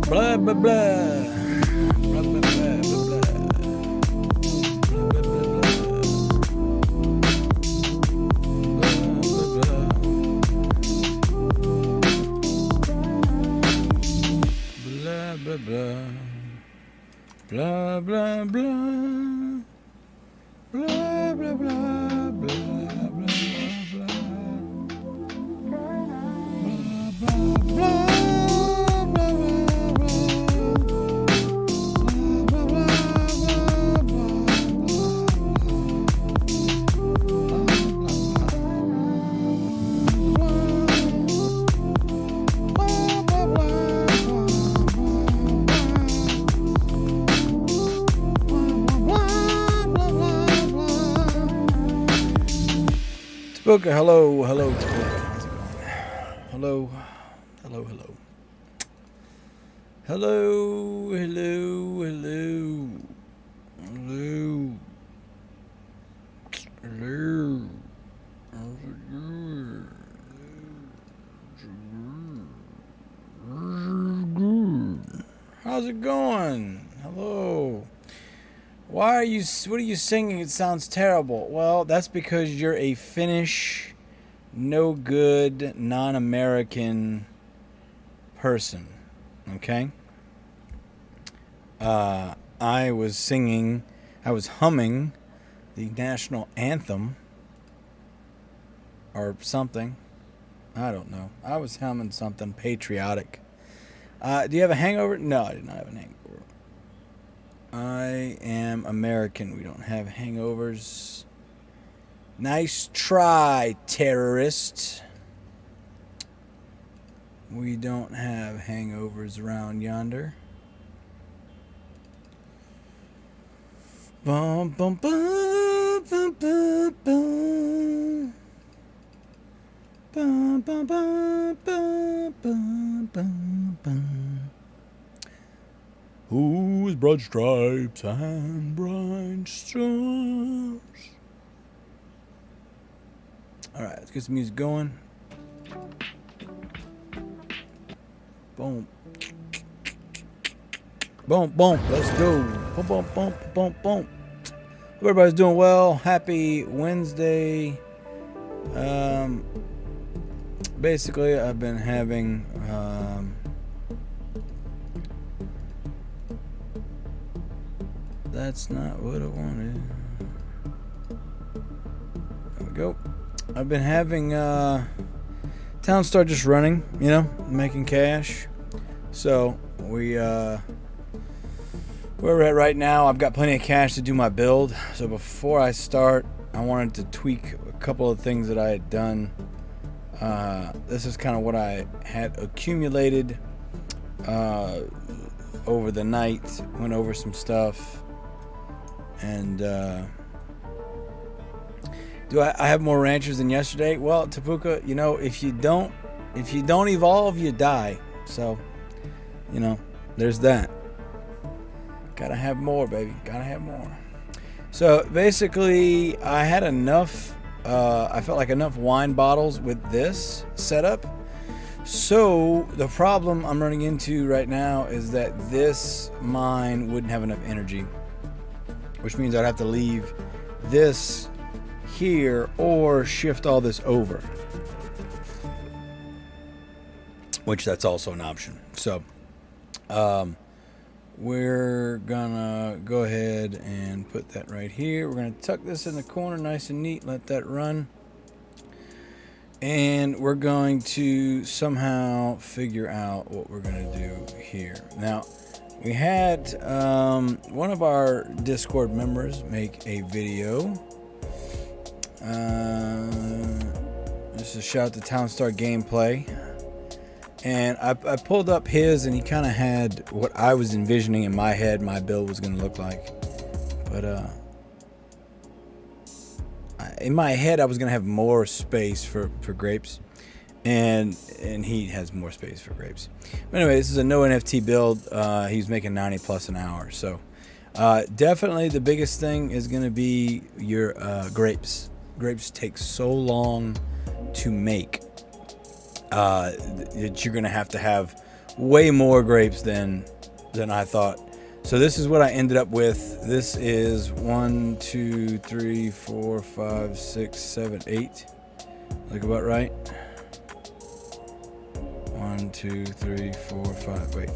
Blah, blah, blah. Blah, blah, blah, blah, blah. Blah, blah, blah, blah. Blah, blah, blah. Blah, blah, blah. Blah, blah, blah, blah, blah, blah. Blah, blah, blah. Tabuka, hello, hello, Tabuka. How's it going? Hello, hello, hello. Hello, hello, hello. Hello. Hello. How's it going? Hello. What are you singing? It sounds terrible. Well, that's because you're a Finnish, no good, non-American person. Okay? I was humming the national anthem or something. I don't know. I was humming something patriotic. Do you have a hangover? No, I did not have a hangover. I am American. We don't have hangovers. Nice try, terrorist. We don't have hangovers around yonder. Bum, bum, bum, bum, bum, bum. Bum, bum, bum, bum, bum, bum, bum. Whose broad stripes and bright stars. Alright, let's get some music going. Boom. Boom, boom. Let's go. Boom, boom, boom, boom, boom. Hope everybody's doing well. Happy Wednesday. Basically, I've been having that's not what I wanted. There we go. I've been having Townstar just running, you know, making cash. So we where we're at right now, I've got plenty of cash to do my build. So before I start, I wanted to tweak a couple of things that I had done. This is kind of what I had accumulated over the night. Went over some stuff. And do I have more ranchers than yesterday? Well, Tapuka, you know, if you don't evolve, you die. So, you know, there's that. Gotta have more, baby. Gotta have more. So basically, I had enough. I felt like enough wine bottles with this setup. So the problem I'm running into right now is that this mine wouldn't have enough energy, which means I'd have to leave this here or shift all this over, which that's also an option. So we're gonna go ahead and put that right here. We're gonna tuck this in the corner nice and neat, let that run, and we're going to somehow figure out what we're gonna do here. Now, we had one of our Discord members make a video. Just a shout out to Townstar Gameplay. And I pulled up his, and he kind of had what I was envisioning in my head my build was going to look like. But in my head, I was going to have more space for grapes. And he has more space for grapes. But anyway, this is a no NFT build. He's making 90 plus an hour. So definitely the biggest thing is going to be your grapes. Grapes take so long to make. that you're gonna have to have way more grapes than I thought. So this is what I ended up with. This is 1, 2, 3, 4, 5, 6, 7, 8. Look about right. 1, 2, 3, 4, 5. Wait.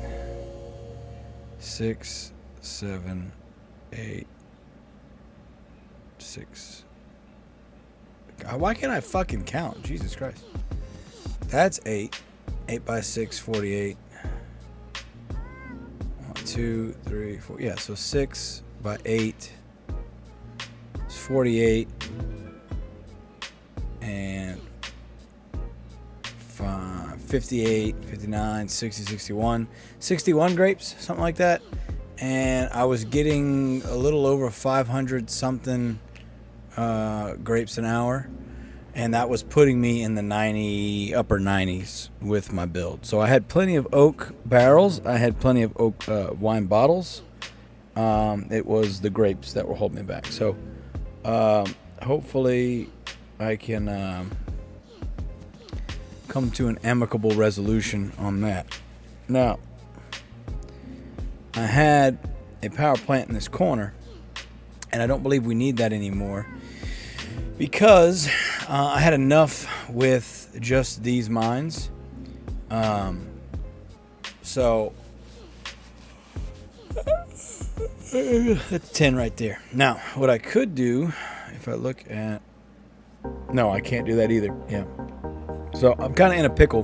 6, 7, 8, 6. God, why can't I fucking count? Jesus Christ. That's 8. 8 by 6, 48. 1, 2, 3, 4. Yeah, so 6 by 8 is 48. And 58, 59, 60, 61. 61 grapes, something like that. And I was getting a little over 500 something grapes an hour. And that was putting me in the upper 90s with my build. So I had plenty of oak barrels. I had plenty of oak wine bottles. It was the grapes that were holding me back. So hopefully I can come to an amicable resolution on that. Now, I had a power plant in this corner, and I don't believe we need that anymore because I had enough with just these mines. So that's 10 right there. Now, what I could do, if I look at... No, I can't do that either. Yeah. So I'm kind of in a pickle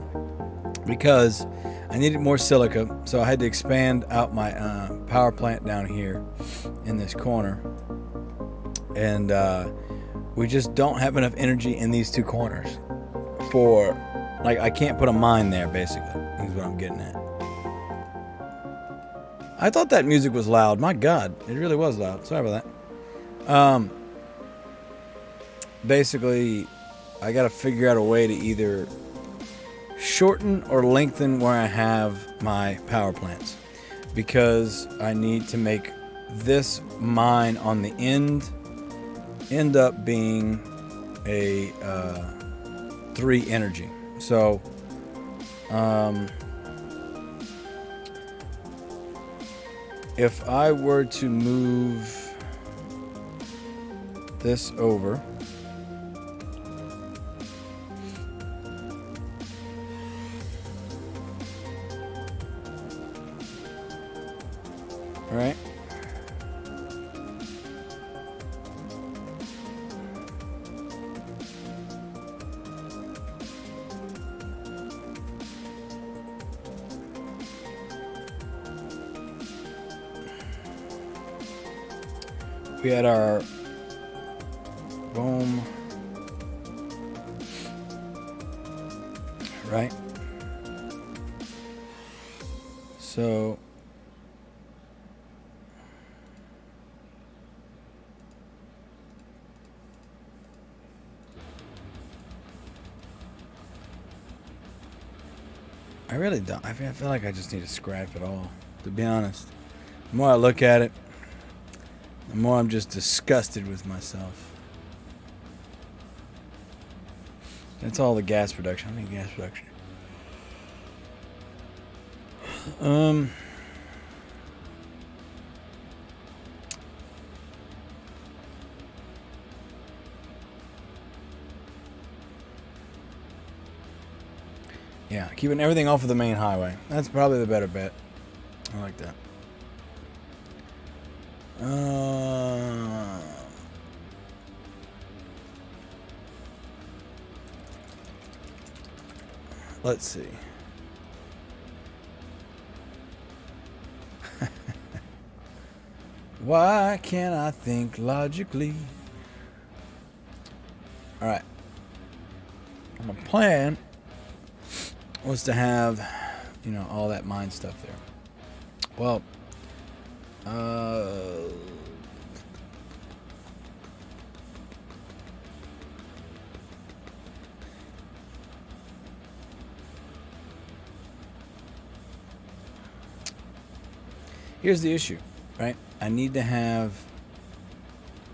because I needed more silica. So I had to expand out my power plant down here in this corner. And we just don't have enough energy in these two corners for... Like, I can't put a mine there, basically, is what I'm getting at. I thought that music was loud. My God, it really was loud. Sorry about that. Basically, I got to figure out a way to either shorten or lengthen where I have my power plants, because I need to make this mine on the end up being a 3 energy. So if I were to move this over, all right, we had our boom, right? So I really don't. I feel like I just need to scrap it all, to be honest. The more I look at it, the more I'm just disgusted with myself. That's all the gas production. I need gas production. Yeah, keeping everything off of the main highway. That's probably the better bet. I like that. Let's see. Why can't I think logically? All right. My plan was to have, all that mine stuff there. Well, here's the issue, right? I need to have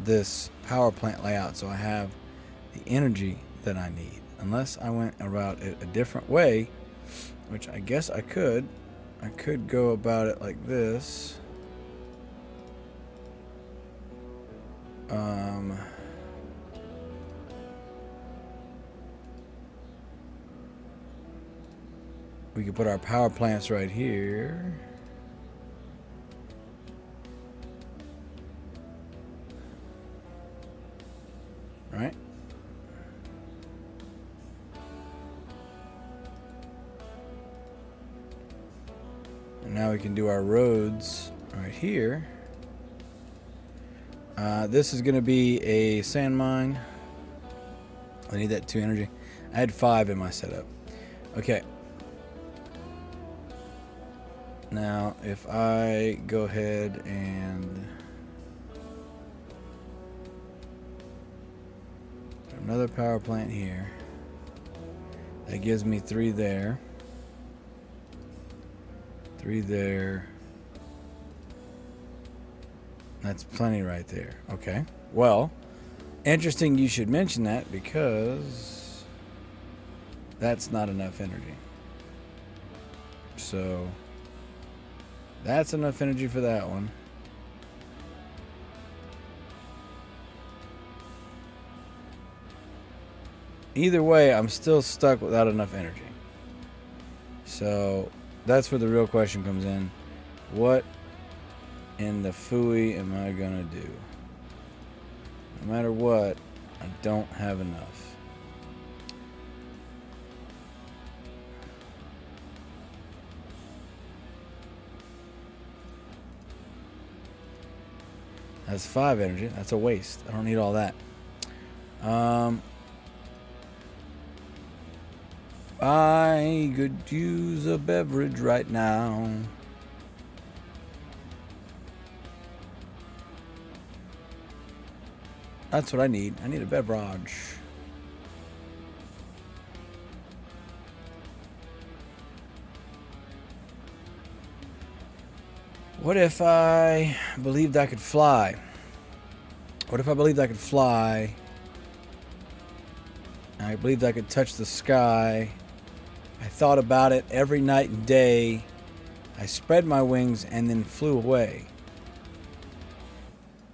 this power plant layout so I have the energy that I need. unless I went about it a different way, which I guess I could. I could go about it like this. We could put our power plants right here. Right? And now we can do our roads right here. This is going to be a sand mine. I need that 2 energy. I had 5 in my setup. Okay. Now, if I go ahead and another power plant here, that gives me 3 there, 3 there. That's plenty right there. Okay. Well, interesting you should mention that, because that's not enough energy. So that's enough energy for that one. Either way, I'm still stuck without enough energy. So that's where the real question comes in. What in the phooey am I gonna do? No matter what, I don't have enough. That's 5 energy. That's a waste. I don't need all that. I could use a beverage right now. That's what I need. I need a beverage. What if I believed I could fly? What if I believed I could fly? I believed I could touch the sky. I thought about it every night and day. I spread my wings and then flew away.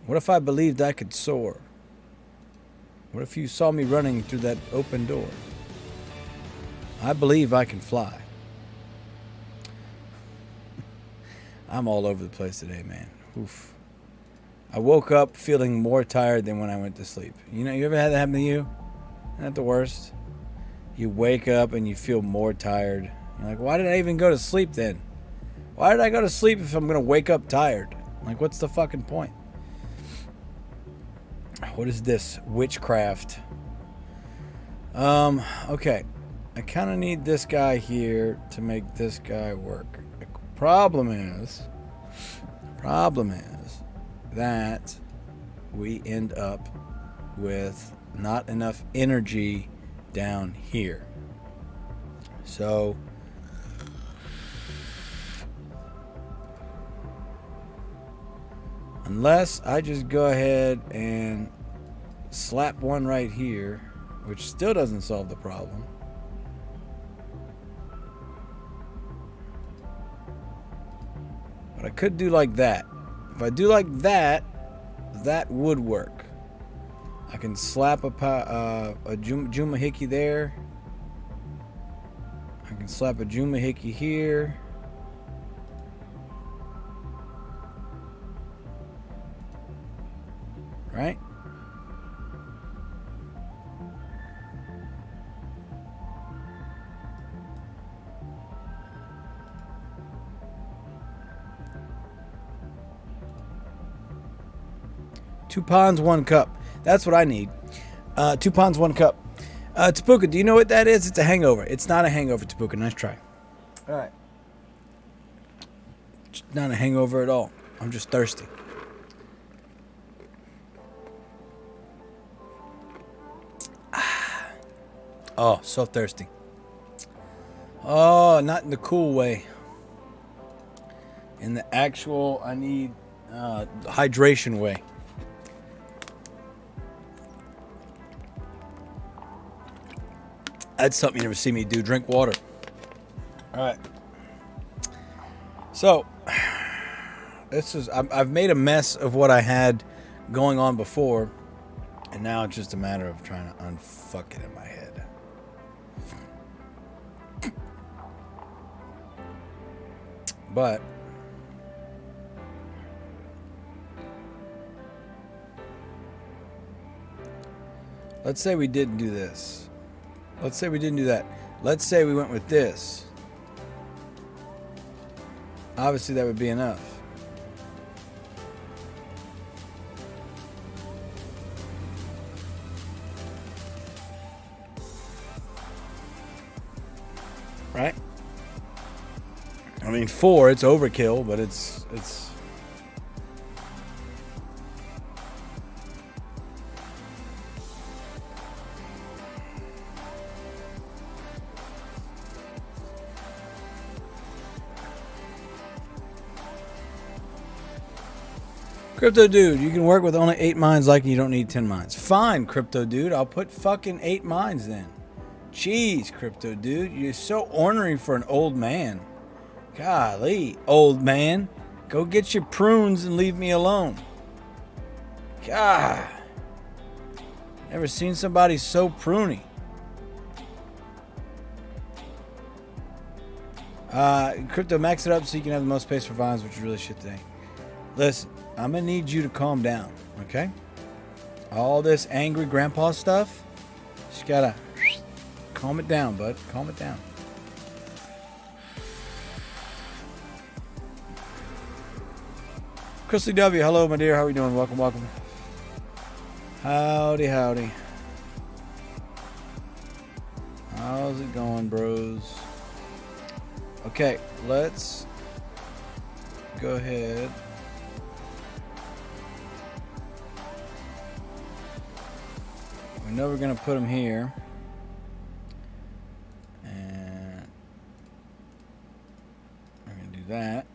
What if I believed I could soar? What if you saw me running through that open door? I believe I can fly. I'm all over the place today, man. Oof. I woke up feeling more tired than when I went to sleep. You know, you ever had that happen to you? Isn't that the worst? You wake up and you feel more tired. You're like, why did I even go to sleep then? Why did I go to sleep if I'm going to wake up tired? Like, what's the fucking point? What is this? Witchcraft. Okay. I kind of need this guy here to make this guy work. The problem is that we end up with not enough energy down here. So unless I just go ahead and slap one right here, which still doesn't solve the problem. But I could do like that. If I do like that, that would work. I can slap a Jumahiki there. I can slap a Jumahiki here. Right? Two ponds, 1 cup. That's what I need. 2 ponds, 1 cup. Tapuka, do you know what that is? It's a hangover. It's not a hangover, Tapuka. Nice try. All right. It's not a hangover at all. I'm just thirsty. Oh, so thirsty. Oh, not in the cool way. In the actual, I need hydration way. That's something you never see me do. Drink water. All right. So, I've made a mess of what I had going on before, and now it's just a matter of trying to unfuck it in my head. But let's say we didn't do this. Let's say we didn't do that. Let's say we went with this. Obviously, that would be enough. Right? I mean, 4, it's overkill, but it's Crypto Dude, you can work with only 8 mines like you don't need 10 mines. Fine, Crypto Dude, I'll put fucking 8 mines then. Jeez, Crypto Dude, you're so ornery for an old man. Golly, old man, go get your prunes and leave me alone. God, never seen somebody so pruny. Crypto, max it up so you can have the most space for vines, which is really shit today. Listen, I'm gonna need you to calm down, okay? All this angry grandpa stuff, just gotta calm it down, bud. Calm it down. Christy W, hello, my dear. How are you doing? Welcome, welcome. Howdy, howdy. How's it going, bros? Okay, let's go ahead. We know we're going to put them here. And we're going to do that.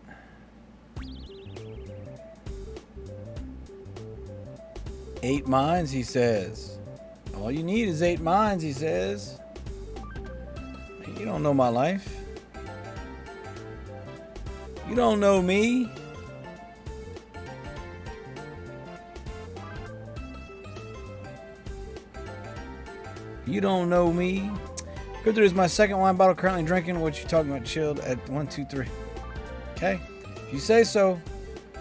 Eight mines, he says. All you need is 8 mines, he says. You don't know my life. You don't know me. You don't know me. Crypto is my second wine bottle currently drinking. What you talking about? Chilled at 1, 2, 3. Okay. You say so.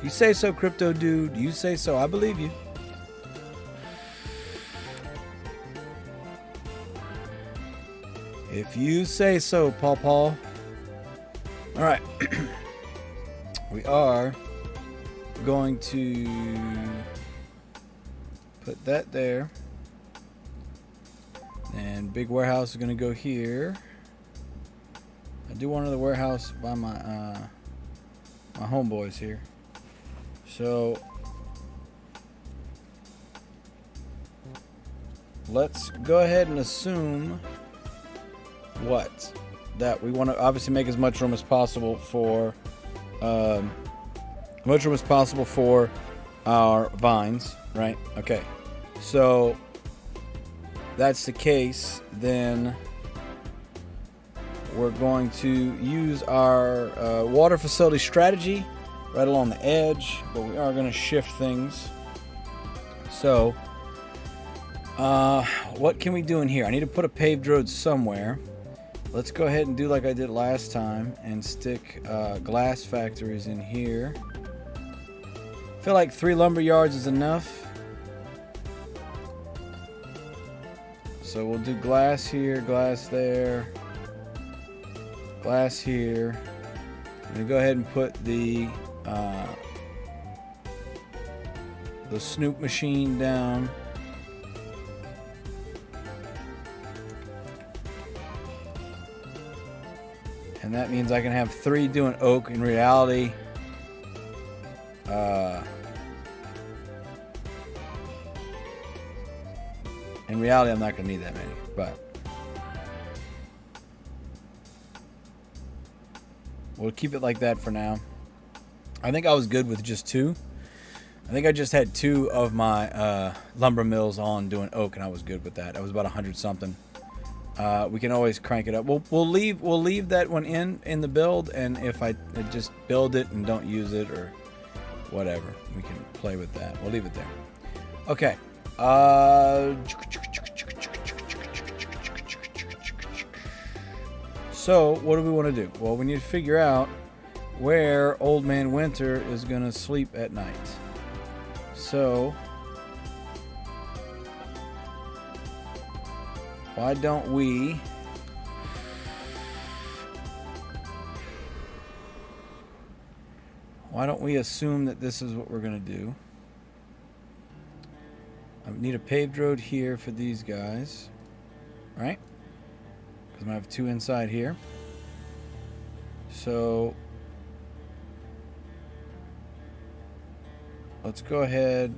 You say so, Crypto Dude. You say so. I believe you. If you say so, Paul Paul. All right. We are going to put that there. And big warehouse is going to go here. I do want another warehouse by my my homeboys here. So let's go ahead and assume what? That we want to obviously make as much room as possible for our vines, right? Okay. So that's the case, then we're going to use our water facility strategy right along the edge, but we are going to shift things. So what can we do in here? I need to put a paved road somewhere. Let's go ahead and do like I did last time and stick glass factories in here. I feel like 3 lumber yards is enough. So we'll do glass here, glass there, glass here. And go ahead and put the Snoop machine down. And that means I can have 3 doing oak. In reality, I'm not going to need that many, but we'll keep it like that for now. I think I was good with just 2. I think I just had 2 of my lumber mills on doing oak, and I was good with that. I was about 100 something. we can always crank it up. We'll leave that one in the build, and if I just build it and don't use it or whatever, we can play with that. We'll leave it there. Okay. So what do we want to do? Well, we need to figure out where Old Man Winter is going to sleep at night. So why don't we assume that this is what we're going to do? I need a paved road here for these guys, right? Because I'm going to have two inside here. So let's go ahead.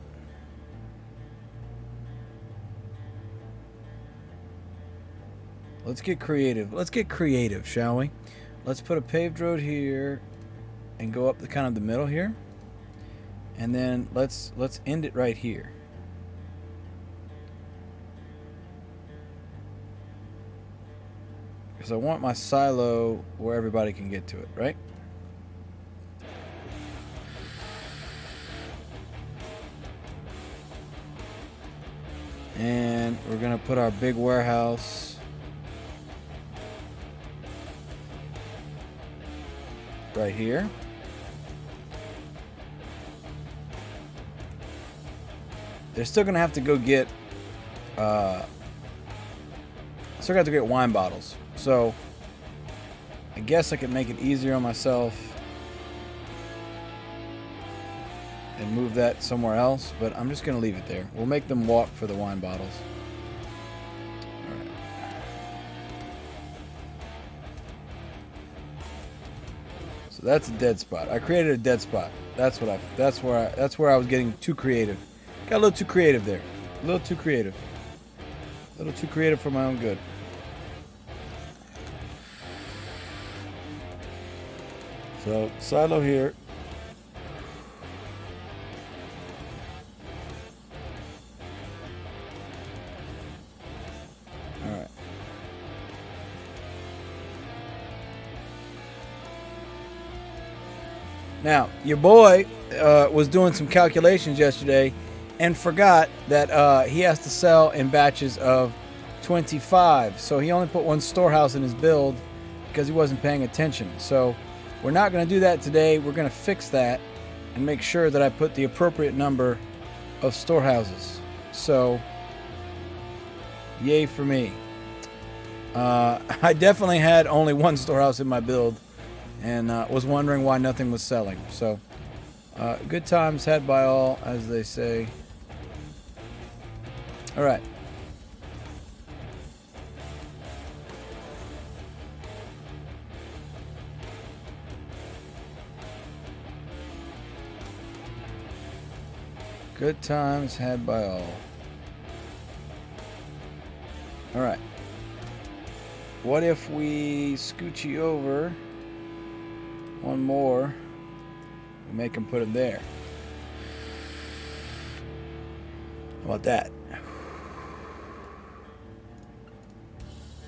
Let's get creative. Let's get creative, shall we? Let's put a paved road here and go up the kind of the middle here. And then let's end it right here. Because I want my silo where everybody can get to it, right? And we're going to put our big warehouse right here. They're still going to have to go get wine bottles. So I guess I could make it easier on myself and move that somewhere else, but I'm just going to leave it there. We'll make them walk for the wine bottles. All right. So that's a dead spot. I created a dead spot. That's where I was getting too creative. Got a little too creative there. A little too creative. A little too creative for my own good. So, silo here. All right. Now, your boy was doing some calculations yesterday and forgot that he has to sell in batches of 25. So he only put one storehouse in his build because he wasn't paying attention. So we're not going to do that today. We're going to fix that and make sure that I put the appropriate number of storehouses. So, yay for me. I definitely had only one storehouse in my build and was wondering why nothing was selling. So, good times had by all, as they say. All right. Good times had by all. All right. What if we scooch you over one more and make them put them there? How about that?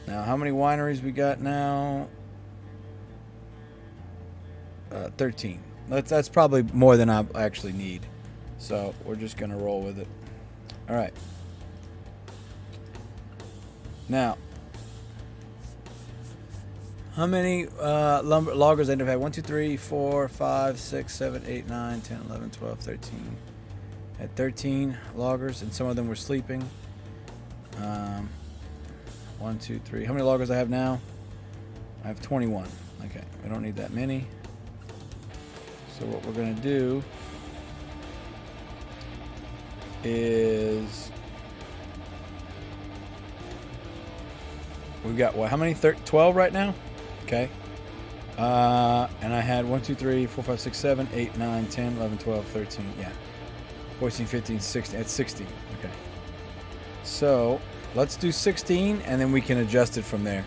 Now, how many wineries we got now? 13. That's probably more than I actually need. So we're just going to roll with it. All right. Now, how many loggers I end up having? 1, 2, 3, 4, 5, 6, 7, 8, 9, 10, 11, 12, 13. Had 13 loggers, and some of them were sleeping. 1, 2, 3. How many loggers I have now? I have 21. Okay, we don't need that many. So what we're going to do is we've got what? How many? 12 right now? Okay. And I had 1, 2, 3, 4, 5, 6, 7, 8, 9, 10, 11, 12, 13. Yeah. 14, 15, 16. It's 16. Okay. So let's do 16 and then we can adjust it from there.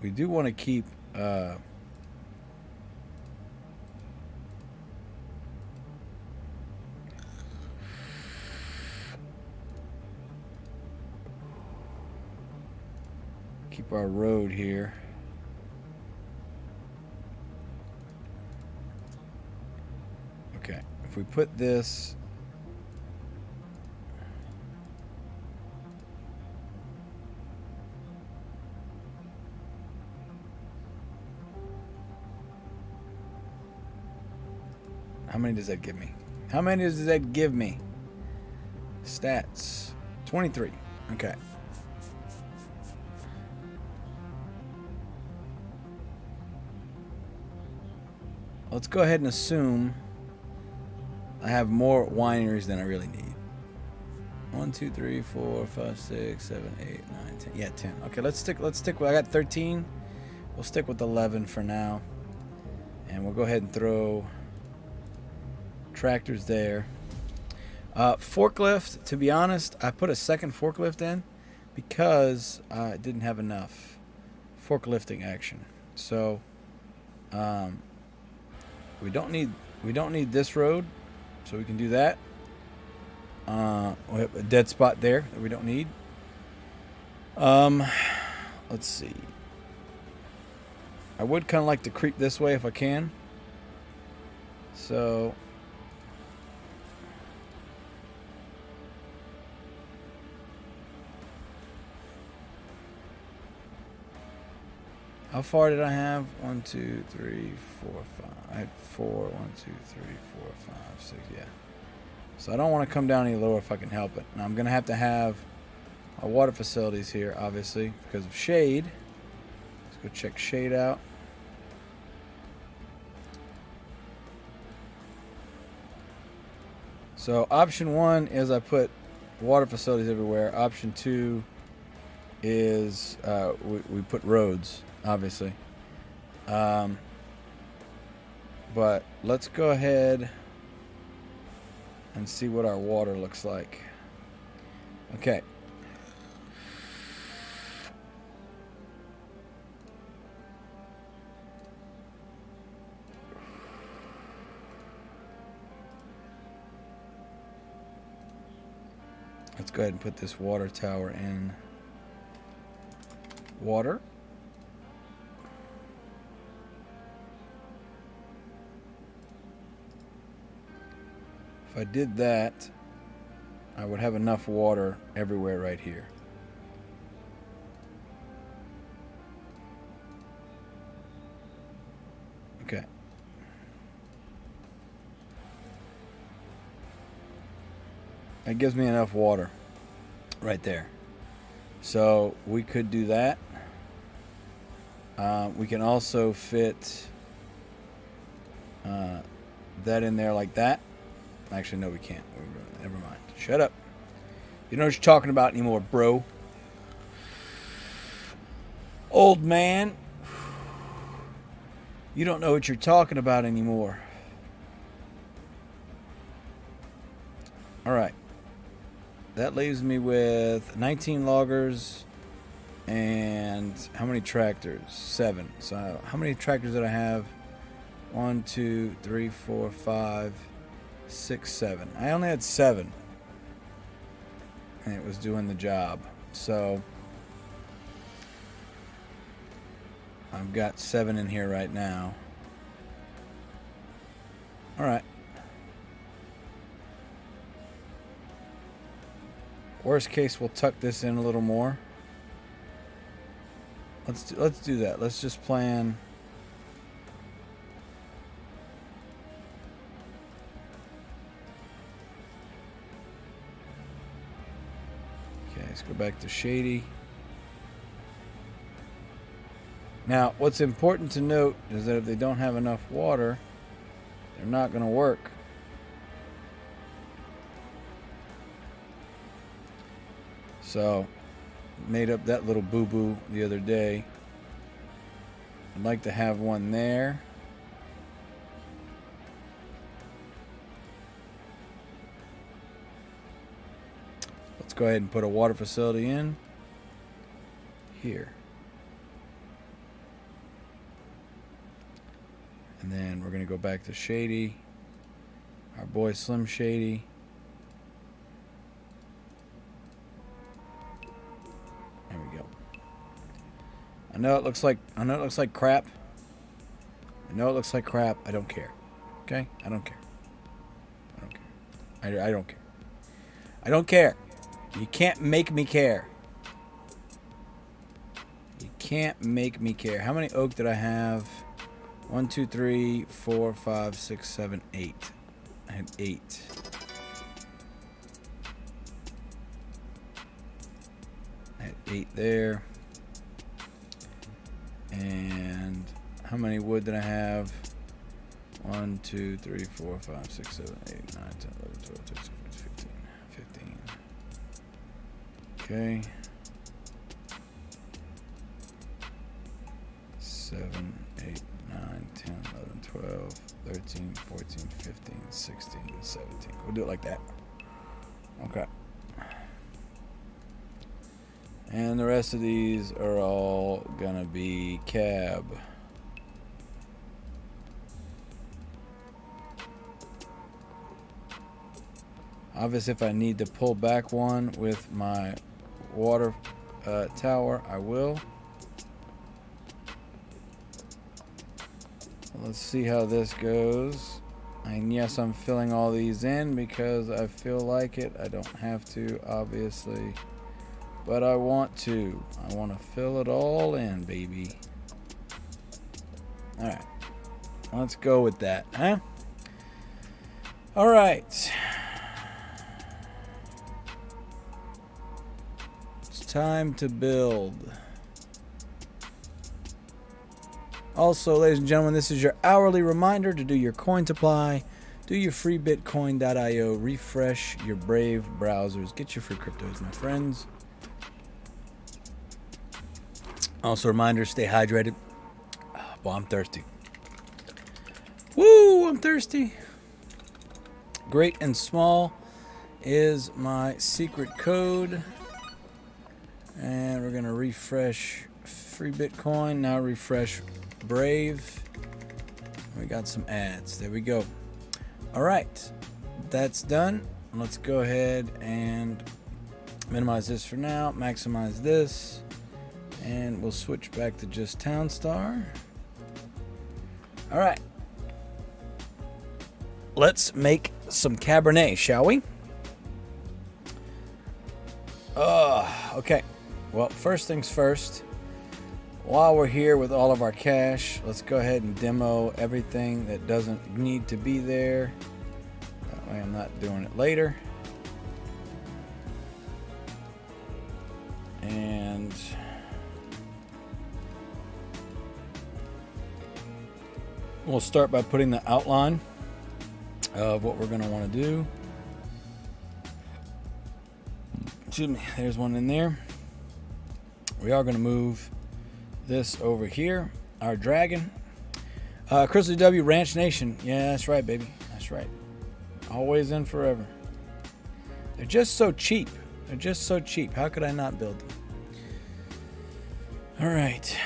we do want to keep our road here. Okay, if we put this how many does that give me? How many does that give me? Stats 23. Okay. Let's go ahead and assume I have more wineries than I really need. 1, 2, 3, 4, 5, 6, 7, 8, 9, 10. Yeah, 10. Okay, let's stick with, I got 13. We'll stick with 11 for now. And we'll go ahead and throw tractors there. Forklift, to be honest, I put a second forklift in because I didn't have enough forklifting action. So, we don't need this road, so we can do that. We have a dead spot there that we don't need. Let's see. I would kind of like to creep this way if I can. So how far did I have? 1, 2, 3, 4, 5. I had 4. 1, 2, 3, 4, 5, 6. Yeah. So I don't want to come down any lower if I can help it. Now I'm going to have our water facilities here, obviously, because of shade. Let's go check shade out. So option 1 is I put water facilities everywhere. Option 2 is we put roads, obviously. But let's go ahead and see what our water looks like. Okay. Let's go ahead and put this water tower in water. If I did that, I would have enough water everywhere right here. Okay. That gives me enough water right there. So we could do that. We can also fit that in there like that. Actually, no, we can't. Never mind. Shut up. You know what you're talking about anymore, bro. Old man. You don't know what you're talking about anymore. All right. That leaves me with 19 loggers and how many tractors? 7. So how many tractors did I have? 1, 2, 3, 4, 5, 6, 7. I only had 7. And it was doing the job. So I've got 7 in here right now. All right. Worst case, we'll tuck this in a little more. Let's do that. Let's just plan. Okay, let's go back to shady. Now, what's important to note is that if they don't have enough water, they're not going to work. So, made up that little boo-boo the other day. I'd like to have one there. Let's go ahead and put a water facility in here. And then we're going to go back to Shady. Our boy Slim Shady. There we go. I know it looks like crap. I know it looks like crap. I don't care. Okay? I don't care. I don't care. I don't care. I don't care. You can't make me care. You can't make me care. How many oak did I have? 1, 2, 3, 4, 5, 6, 7, 8. I had 8. I had 8 there. And how many wood did I have? 1, 2, 3, 4, 5, 6, 7, 8, 9, 10, 11, 12, 13, 14, 15. Okay. 7, 8, 9, 10, 11, 12, 13, 14, 15, 16, 17. We'll do it like that. Okay. And the rest of these are all gonna be cab. Obviously, if I need to pull back one with my water tower, I will. Let's see how this goes. And yes, I'm filling all these in because I feel like it. I don't have to, obviously, but I want to. I want to fill it all in, baby. All right, let's go with that, huh? All right. It's time to build. Also, ladies and gentlemen, this is your hourly reminder to do your coin supply, do your free bitcoin.io, refresh your Brave browsers, get your free cryptos, my friends. Also, reminder, stay hydrated. Well, I'm thirsty. Woo, I'm thirsty. Great and small is my secret code. And we're going to refresh free Bitcoin. Now refresh Brave. We got some ads. There we go. All right. That's done. Let's go ahead and minimize this for now. Maximize this. And we'll switch back to just Townstar. All right. Let's make some Cabernet, shall we? Okay. Well, first things first. While we're here with all of our cash, let's go ahead and demo everything that doesn't need to be there. That way I'm not doing it later. And we'll start by putting the outline of what we're going to want to do. Excuse me, there's one in there. We are going to move this over here. Our dragon. Crystal W Ranch Nation. Yeah, that's right, baby. That's right. Always and forever. They're just so cheap. They're just so cheap. How could I not build them? All right.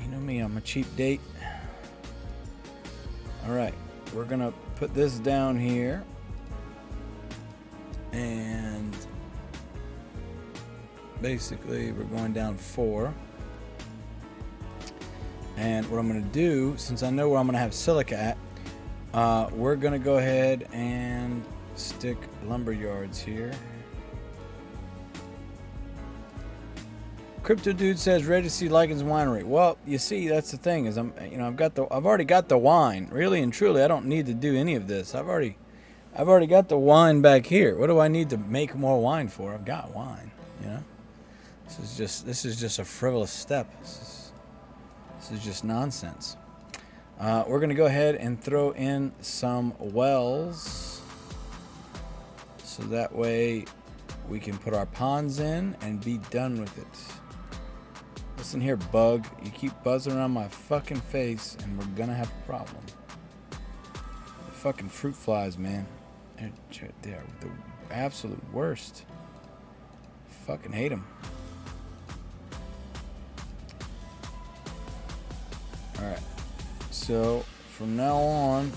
You know me, I'm a cheap date. All right. We're going to put this down here. And basically, we're going down 4. And what I'm going to do, since I know where I'm going to have silica at, we're going to go ahead and stick lumber yards here. Crypto Dude says, ready to see Lycan's winery. Well, you see, that's the thing is, I've already got the wine. Really and truly, I don't need to do any of this. I've already got the wine back here. What do I need to make more wine for? I've got wine. You know, this is just a frivolous step. This is just nonsense. We're going to go ahead and throw in some wells. So that way we can put our ponds in and be done with it. Listen here, bug. You keep buzzing around my fucking face and we're going to have a problem. The fucking fruit flies, man. They're the absolute worst. Fucking hate them. Alright, so from now on,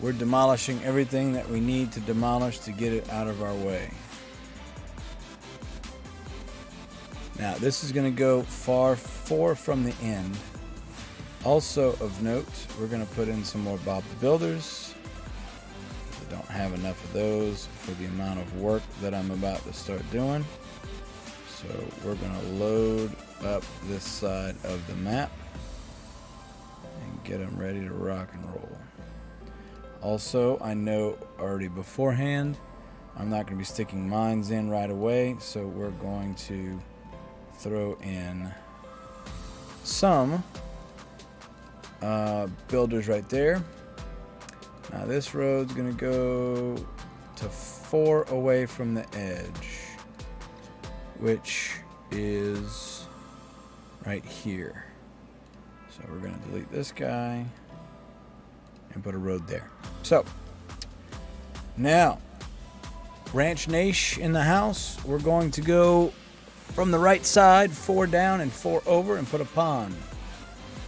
we're demolishing everything that we need to demolish to get it out of our way. Now, this is going to go far from the end. Also of note, we're going to put in some more Bob the Builders. I don't have enough of those for the amount of work that I'm about to start doing. So we're going to load up this side of the map and get them ready to rock and roll. Also, I know already beforehand, I'm not going to be sticking mines in right away, so we're going to throw in some builders right there. Now this road's going to go to 4 away from the edge, which is right here. So we're going to delete this guy and put a road there. So now, Ranch Nation in the house, we're going to go from the right side, 4 down and 4 over, and put a pond.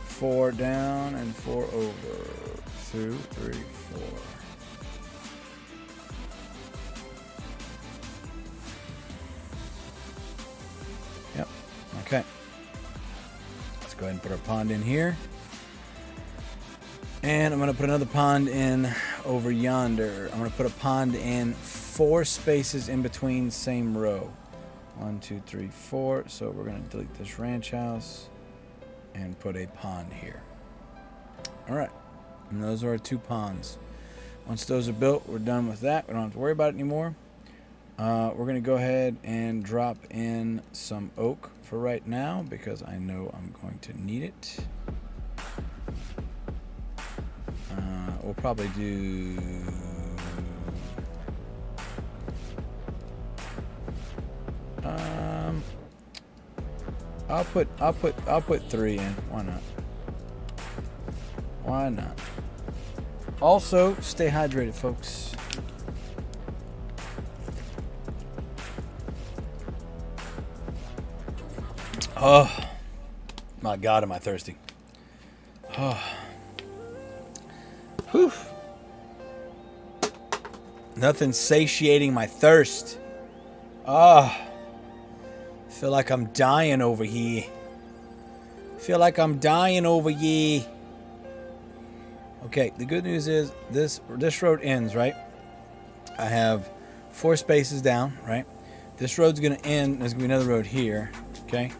4 down and 4 over. 2, 3, 4. Yep. Okay. Let's go ahead and put our pond in here. And I'm going to put another pond in over yonder. I'm going to put a pond in 4 spaces in between, same row. 1, 2, 3, 4. So we're going to delete this ranch house and put a pond here. All right. And those are our 2 ponds. Once those are built, we're done with that. We don't have to worry about it anymore. We're going to go ahead and drop in some oak for right now because I know I'm going to need it. We'll probably do I'll put 3 in. Why not? Why not? Also, stay hydrated, folks. Oh my God, am I thirsty? Oh. Whew. Nothing satiating my thirst. Ah. Feel like I'm dying over here. Feel like I'm dying over here. Okay, the good news is this road ends, right? I have 4 spaces down, right? This road's gonna end. There's gonna be another road here. Okay,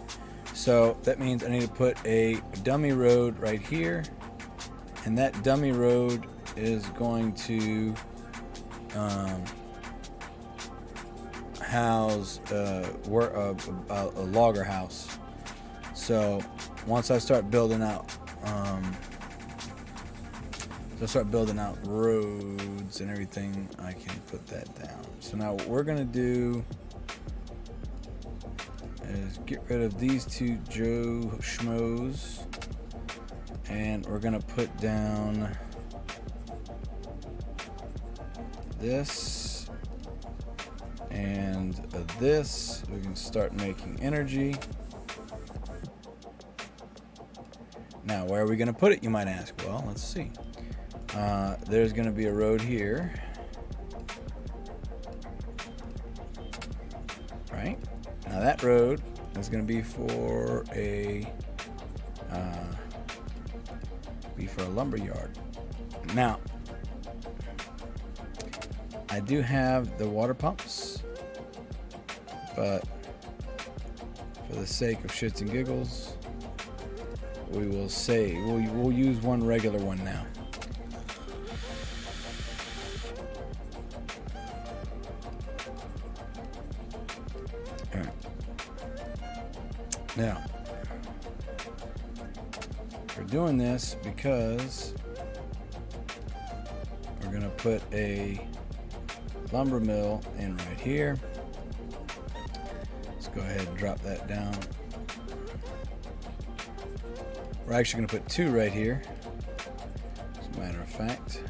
so that means I need to put a dummy road right here, and that dummy road is going to house a logger house. So once I start building out roads and everything, I can put that down. So now what we're gonna do is get rid of these 2 Joe Schmoes, and we're gonna put down this and this. We can start making energy. Now, where are we gonna put it, you might ask? Well, let's see. There's gonna be a road here, right? Now that road is gonna be for a lumber yard. Now, I do have the water pumps, but for the sake of shits and giggles, we will say we'll use one regular one now. All right. Now, we're doing this because we're gonna put a lumber mill in right here. Let's go ahead and drop that down. We're actually going to put 2 right here, as a matter of fact.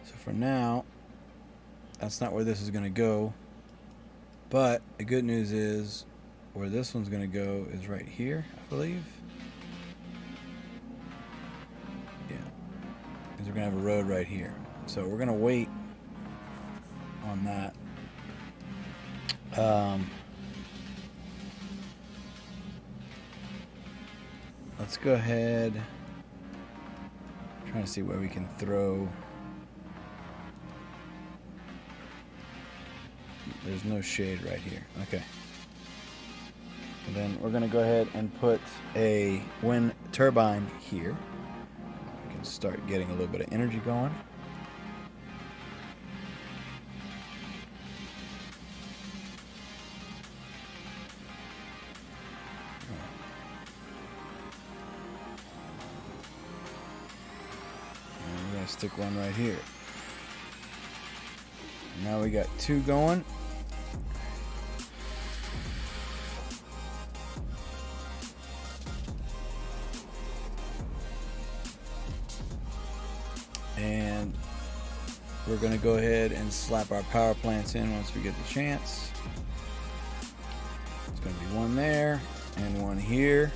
So for now, that's not where this is going to go. But the good news is where this one's going to go is right here, I believe. Yeah. Because we're going to have a road right here. So we're going to wait on that. Let's go ahead. I'm trying to see where we can throw. There's no shade right here. Okay. And then we're going to go ahead and put a wind turbine here. We can start getting a little bit of energy going. And we're going to stick one right here. Now we got two going. And we're going to go ahead and slap our power plants in once we get the chance. It's going to be one there and one here.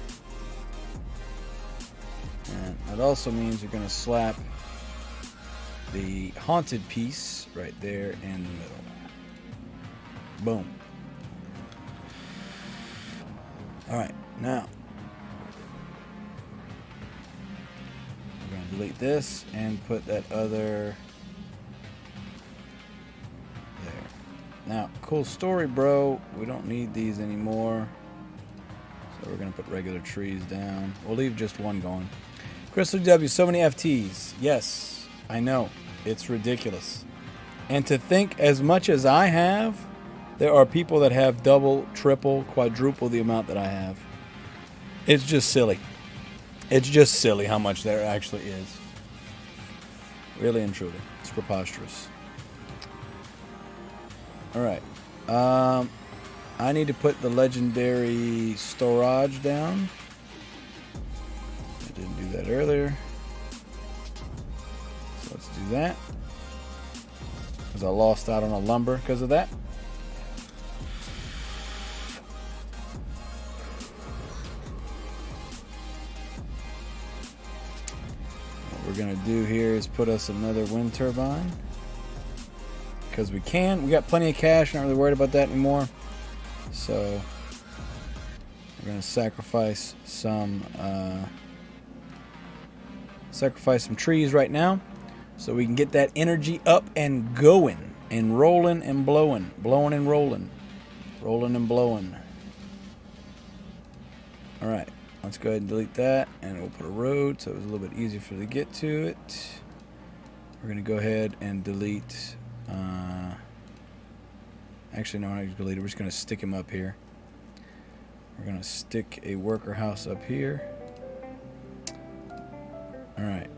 And that also means we're going to slap the haunted piece right there in the middle. Boom. All right, now we're going to delete this and put that other there. Now, cool story, bro. We don't need these anymore. So we're going to put regular trees down. We'll leave just one going. Crystal W, so many FTs. Yes, I know. It's ridiculous. And to think as much as I have, there are people that have double, triple, quadruple the amount that I have. It's just silly. It's just silly how much there actually is. Really and truly. It's preposterous. Alright. I need to put the legendary storage down. I didn't do that earlier. So let's do that. Because I lost out on a lumber because of that. What we're going to do here is put us another wind turbine. Because we can. We got plenty of cash. Not really worried about that anymore. So we're going to sacrifice some trees right now. So we can get that energy up and going and rolling and blowing. Blowing and rolling. Rolling and blowing. Alright. Let's go ahead and delete that. And we'll put a road so it was a little bit easier for to get to it. We're going to go ahead and delete. Actually, no, I'm not going to delete it. We're just going to stick him up here. We're going to stick a worker house up here. Alright.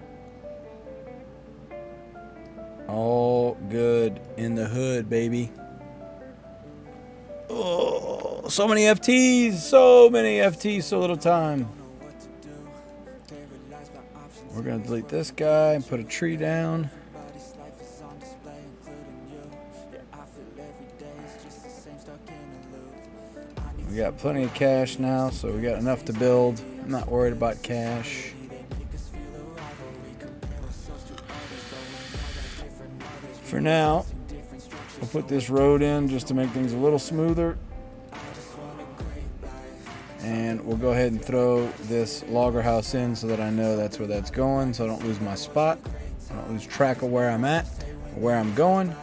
All good in the hood, baby. Oh, so many FTs. So many FTs, so little time. We're going to delete this guy and put a tree down. We got plenty of cash now, so we got enough to build. I'm not worried about cash. For now, we'll put this road in just to make things a little smoother. And we'll go ahead and throw this logger house in so that I know that's where that's going, so I don't lose my spot. I don't lose track of where I'm at or where I'm going.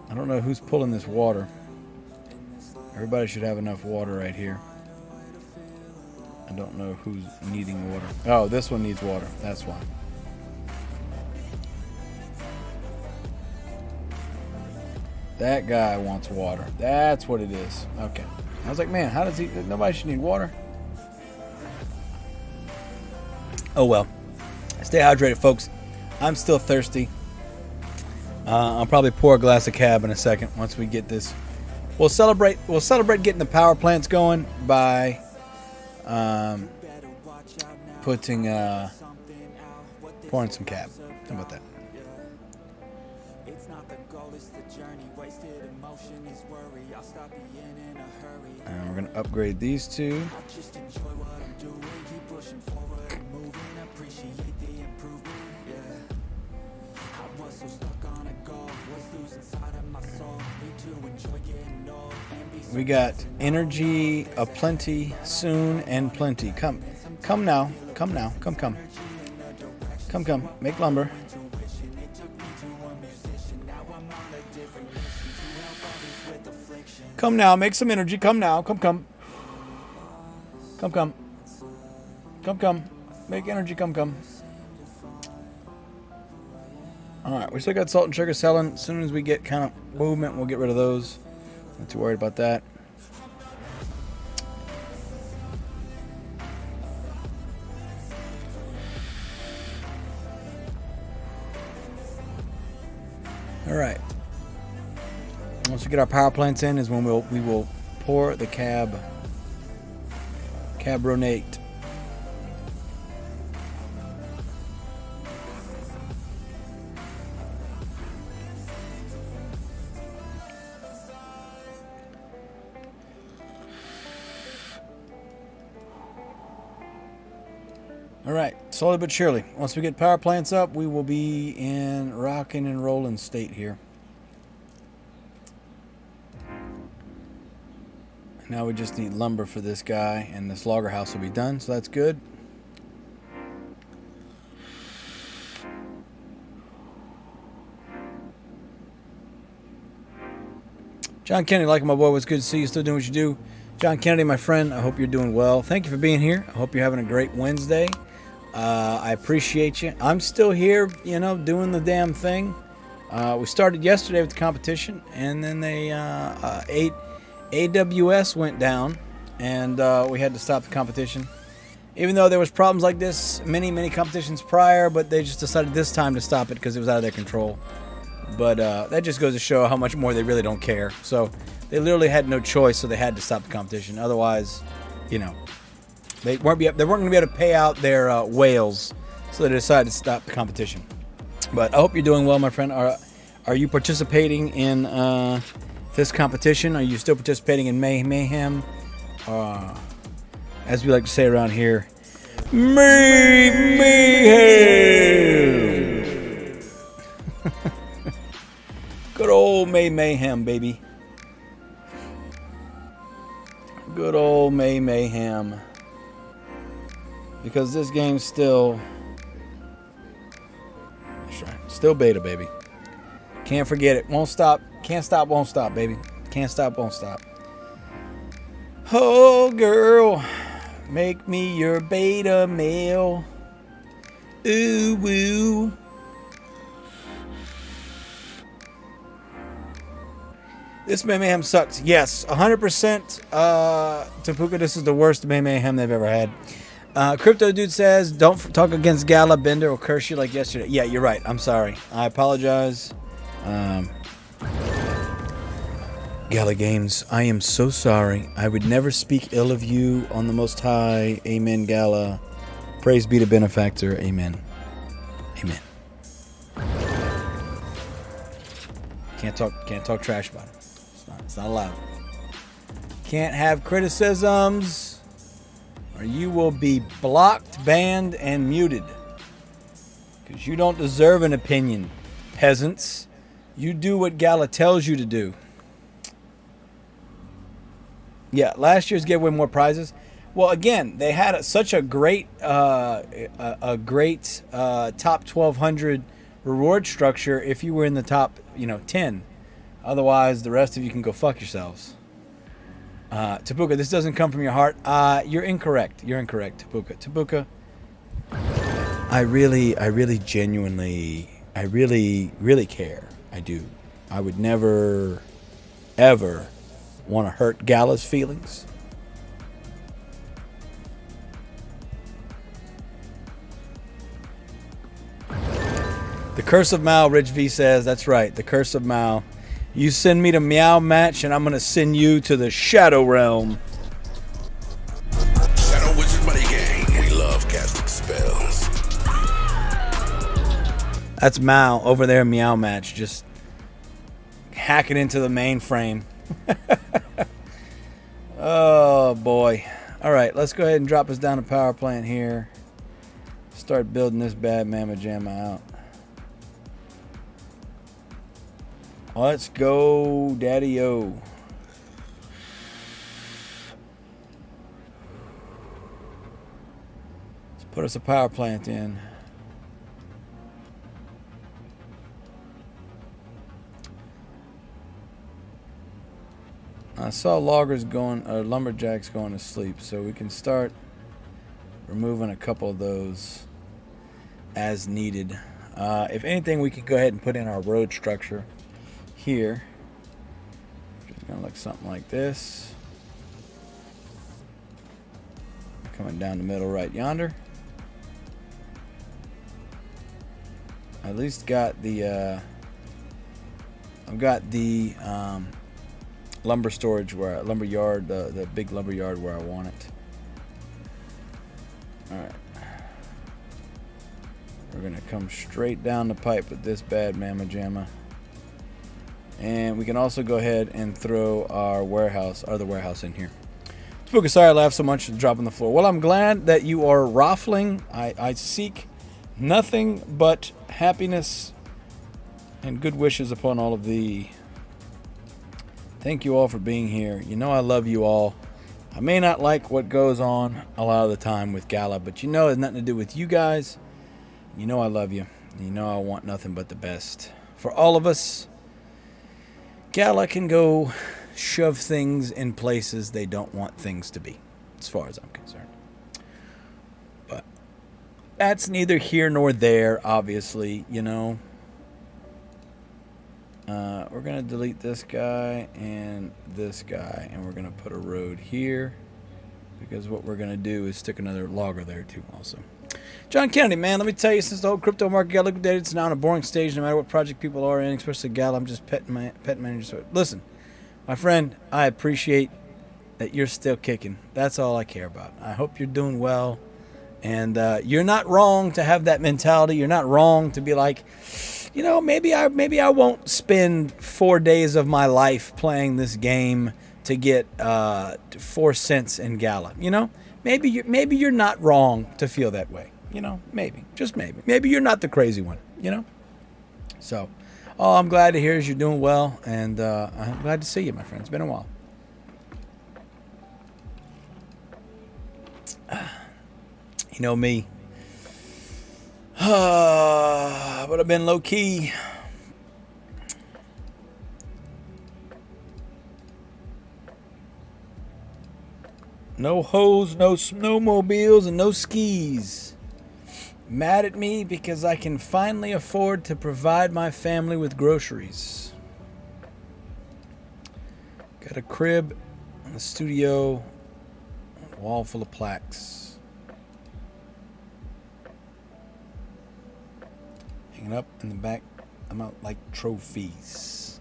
I don't know who's pulling this water. Everybody should have enough water right here. I don't know who's needing water. Oh, this one needs water. That's why. That guy wants water. That's what it is. Okay. I was like, man, how does he... Nobody should need water. Oh, well. Stay hydrated, folks. I'm still thirsty. I'll probably pour a glass of cab in a second once we get this. We'll celebrate getting the power plants going by pouring some cab. How about that? And we're gonna upgrade these two. We got energy aplenty soon and plenty. Come now. Come now. Come. Make lumber. Come now. Make some energy. Come now. Come. Make energy. Come. All right. We still got salt and sugar selling. As soon as we get kind of movement, we'll get rid of those. Not too worried about that. All right. Once we get our power plants in, is when we will pour the CABERNET. All right, slowly but surely. Once we get power plants up, we will be in rocking and rolling state here. Now we just need lumber for this guy, and this logger house will be done, so that's good. John Kennedy, like my boy, what's good to see you. Still doing what you do. John Kennedy, my friend, I hope you're doing well. Thank you for being here. I hope you're having a great Wednesday. I appreciate you. I'm still here, you know, doing the damn thing. We started yesterday with the competition, and then they AWS went down, and we had to stop the competition. Even though there was problems like this many competitions prior, but they just decided this time to stop it because it was out of their control. But that just goes to show how much more they really don't care. So they literally had no choice, so they had to stop the competition. Otherwise, you know, they weren't going to be able to pay out their whales, so they decided to stop the competition. But I hope you're doing well, my friend. Are you participating in this competition? Are you still participating in mayhem? As we like to say around here, mayhem. Good old mayhem, baby. Good old mayhem. Because this game's still beta, baby. Can't forget it. Won't stop. Can't stop, won't stop, baby. Can't stop, won't stop. Oh, girl, make me your beta male. Ooh, woo. This mayhem sucks. Yes, 100%. Tapuka, this is the worst mayhem they've ever had. Crypto Dude says, don't talk against Gala, Bender, or curse you like yesterday. Yeah, you're right. I'm sorry. I apologize. Gala Games, I am so sorry. I would never speak ill of you on the Most High. Amen, Gala. Praise be to Benefactor. Amen. Amen. Can't talk trash about him. It's not allowed. Can't have criticisms, or you will be blocked, banned, and muted. Because you don't deserve an opinion, peasants. You do what Gala tells you to do. Yeah, last year's gave away more prizes. Well, again, they had such a great top 1,200 reward structure if you were in the top, 10. Otherwise, the rest of you can go fuck yourselves. Tapuka, this doesn't come from your heart. You're incorrect. You're incorrect, Tapuka. Tapuka, I really genuinely, I really care. I do. I would never, ever want to hurt Gala's feelings. The Curse of Mao, Rich V says, that's right, the Curse of Mao. You send me to Meow Match, and I'm going to send you to the Shadow Realm. Shadow Wizard Money Gang. We love casting spells. That's Mao over there, Meow Match. Just hacking into the mainframe. Oh boy. All right, let's go ahead and drop us down a power plant here. Start building this bad mamma jamma out. Let's go, daddy-o. Let's put us a power plant in. I saw loggers going, or lumberjacks going to sleep, so we can start removing a couple of those as needed. If anything, we could go ahead and put in our road structure here. It's gonna look something like this. Coming down the middle right yonder. I at least got the I've got the lumber storage where lumber yard, the big lumber yard where I want it. All right. We're gonna come straight down the pipe with this bad mamma jamma. And we can also go ahead and throw our other warehouse in here. Spooky, sorry I laughed so much and dropping the floor. Well, I'm glad that you are raffling. I seek nothing but happiness and good wishes upon all of thee. Thank you all for being here. You know I love you all. I may not like what goes on a lot of the time with Gala, but you know it has nothing to do with you guys. You know I love you. You know I want nothing but the best for all of us. Gala can go shove things in places they don't want things to be, as far as I'm concerned. But that's neither here nor there, obviously, you know. We're going to delete this guy and this guy, and we're going to put a road here, because what we're going to do is stick another logger there too also. John Kennedy, man, let me tell you, since the whole crypto market got liquidated, it's now in a boring stage no matter what project people are in, especially Gal. I'm just pet manager. So listen, my friend, I appreciate that you're still kicking. That's all I care about. I hope you're doing well. And you're not wrong to have that mentality. You're not wrong to be like, you know, maybe I won't spend 4 days of my life playing this game to get 4 cents in Gala. You know, maybe you're not wrong to feel that way. You know, maybe, just maybe. Maybe you're not the crazy one, you know? So, all I'm glad to hear is you're doing well, and I'm glad to see you, my friend. It's been a while. You know me. But I've been low-key. No hoes, no snowmobiles, and no skis. Mad at me because I can finally afford to provide my family with groceries. Got a crib, a studio, a wall full of plaques. Hanging up in the back, I'm out like trophies.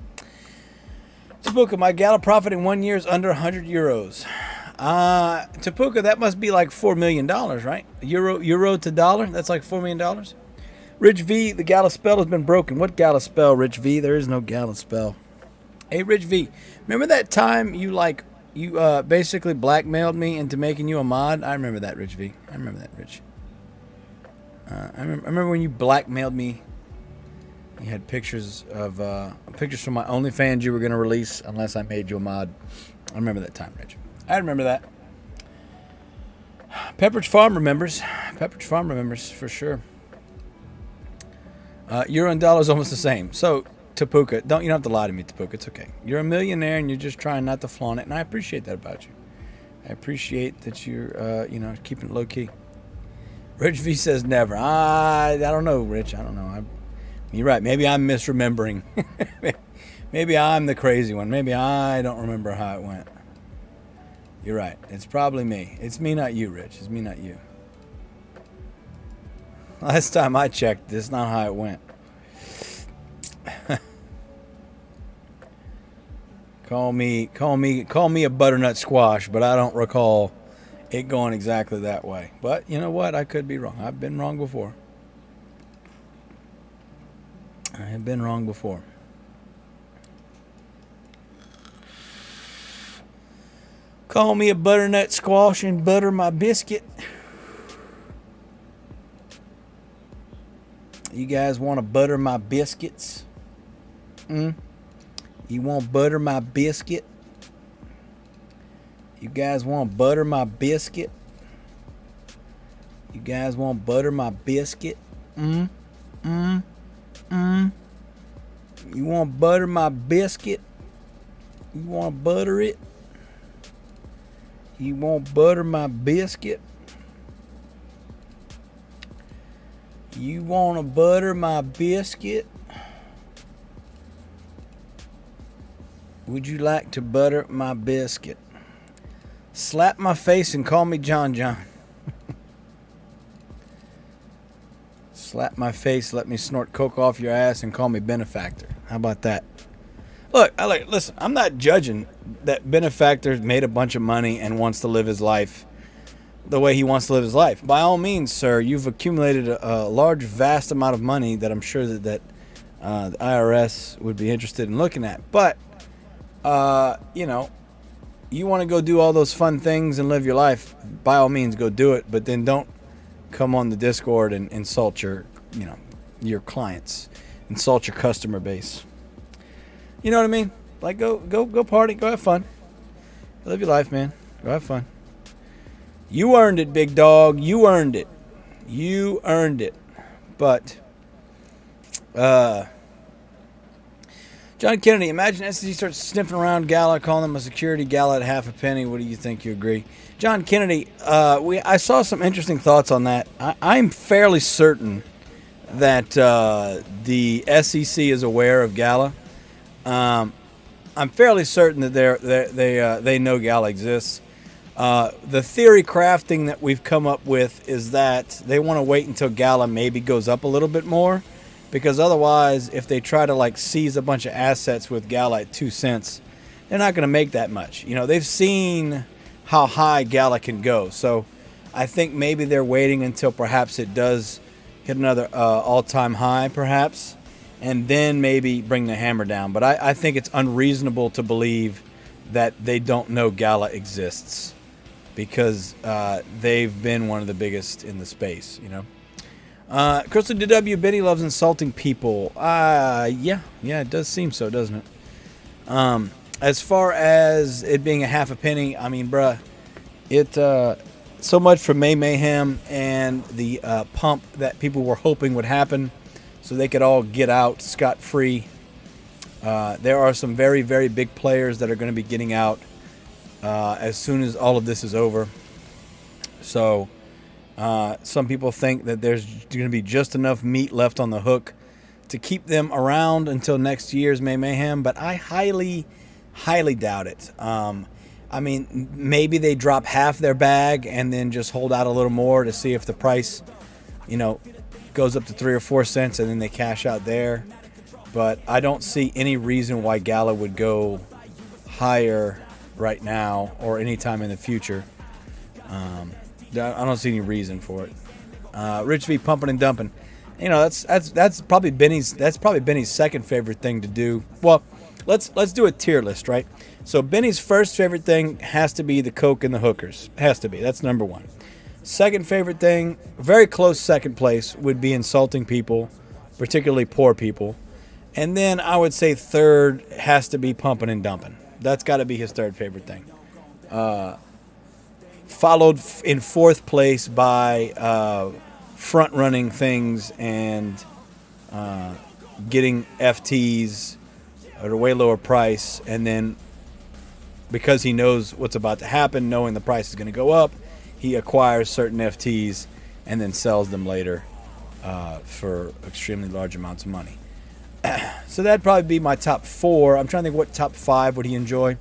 Tapuka, my gala profit in 1 year is under 100 euros. Tapuka, that must be like $4 million, right? Euro to dollar, that's like $4 million. Rich V, the gala spell has been broken. What gala spell, Rich V? There is no gala spell. Hey, Rich V, remember that time you basically blackmailed me into making you a mod? I remember that, Rich V. I remember that, Rich. I remember when you blackmailed me. You had pictures from my OnlyFans you were going to release unless I made you a mod. I remember that time, Rich. I remember that. Pepperidge Farm remembers. Pepperidge Farm remembers for sure. Euro and dollar is almost the same. So, Tapuka, you don't have to lie to me, Tapuka. It's okay. You're a millionaire and you're just trying not to flaunt it, and I appreciate that about you. I appreciate that you're, keeping it low key. Rich V says never. I don't know, Rich. I don't know. You're right. Maybe I'm misremembering. Maybe I'm the crazy one. Maybe I don't remember how it went. You're right. It's probably me. It's me, not you, Rich. It's me, not you. Last time I checked, this is not how it went. Call me a butternut squash, but I don't recall it going exactly that way. But you know what? I could be wrong. I've been wrong before. I have been wrong before. Call me a butternut squash and butter my biscuit. You guys want to butter my biscuits? You want butter my biscuit? You guys want butter my biscuit? You guys want butter my biscuit? You want butter my biscuit? You want to butter it? You want butter my biscuit? You want to butter my biscuit? Would you like to butter my biscuit? Slap my face and call me John John. Slap my face, let me snort coke off your ass, and call me benefactor. How about that? Look, listen, I'm not judging that benefactor's made a bunch of money and wants to live his life the way he wants to live his life. By all means, sir, you've accumulated a large, vast amount of money that I'm sure that the IRS would be interested in looking at. But, you know, you want to go do all those fun things and live your life, by all means, go do it. But then don't come on the Discord and insult your clients, insult your customer base. You know what I mean? Like, go party, go have fun. Live your life, man. Go have fun. You earned it, big dog. You earned it. You earned it. But, John Kennedy, imagine SEC starts sniffing around Gala, calling them a security Gala at half a penny. What do you think? You agree? John Kennedy, I saw some interesting thoughts on that. I'm fairly certain that the SEC is aware of Gala. I'm fairly certain that they know Gala exists. The theory crafting that we've come up with is that they want to wait until Gala maybe goes up a little bit more, because otherwise, if they try to like seize a bunch of assets with Gala at 2 cents, they're not going to make that much. You know, they've seen how high Gala can go, so I think maybe they're waiting until perhaps it does hit another all-time high, perhaps, and then maybe bring the hammer down. But I think it's unreasonable to believe that they don't know Gala exists, because they've been one of the biggest in the space, you know. Crystal DW, Benny loves insulting people. Yeah, it does seem so, doesn't it? As far as it being a half a penny, I mean, bruh, it so much for May Mayhem and the pump that people were hoping would happen so they could all get out scot-free. There are some very, very big players that are going to be getting out as soon as all of this is over. So some people think that there's going to be just enough meat left on the hook to keep them around until next year's May Mayhem, but I highly, highly doubt it. I mean, maybe they drop half their bag and then just hold out a little more to see if the price, you know, goes up to 3 or 4 cents, and then they cash out there. But I don't see any reason why Gala would go higher right now or anytime in the future. I don't see any reason for it. Rich V, pumping and dumping. You know, that's probably Benny's second favorite thing to do. Well, let's do a tier list, right? So Benny's first favorite thing has to be the Coke and the hookers. Has to be. That's number one. Second favorite thing, very close second place, would be insulting people, particularly poor people. And then I would say third has to be pumping and dumping. That's got to be his third favorite thing. Followed in fourth place by front-running things and getting FTs at a way lower price. And then because he knows what's about to happen, knowing the price is going to go up, he acquires certain FTs and then sells them later for extremely large amounts of money. So that'd probably be my top four. I'm trying to think what top five would he enjoy.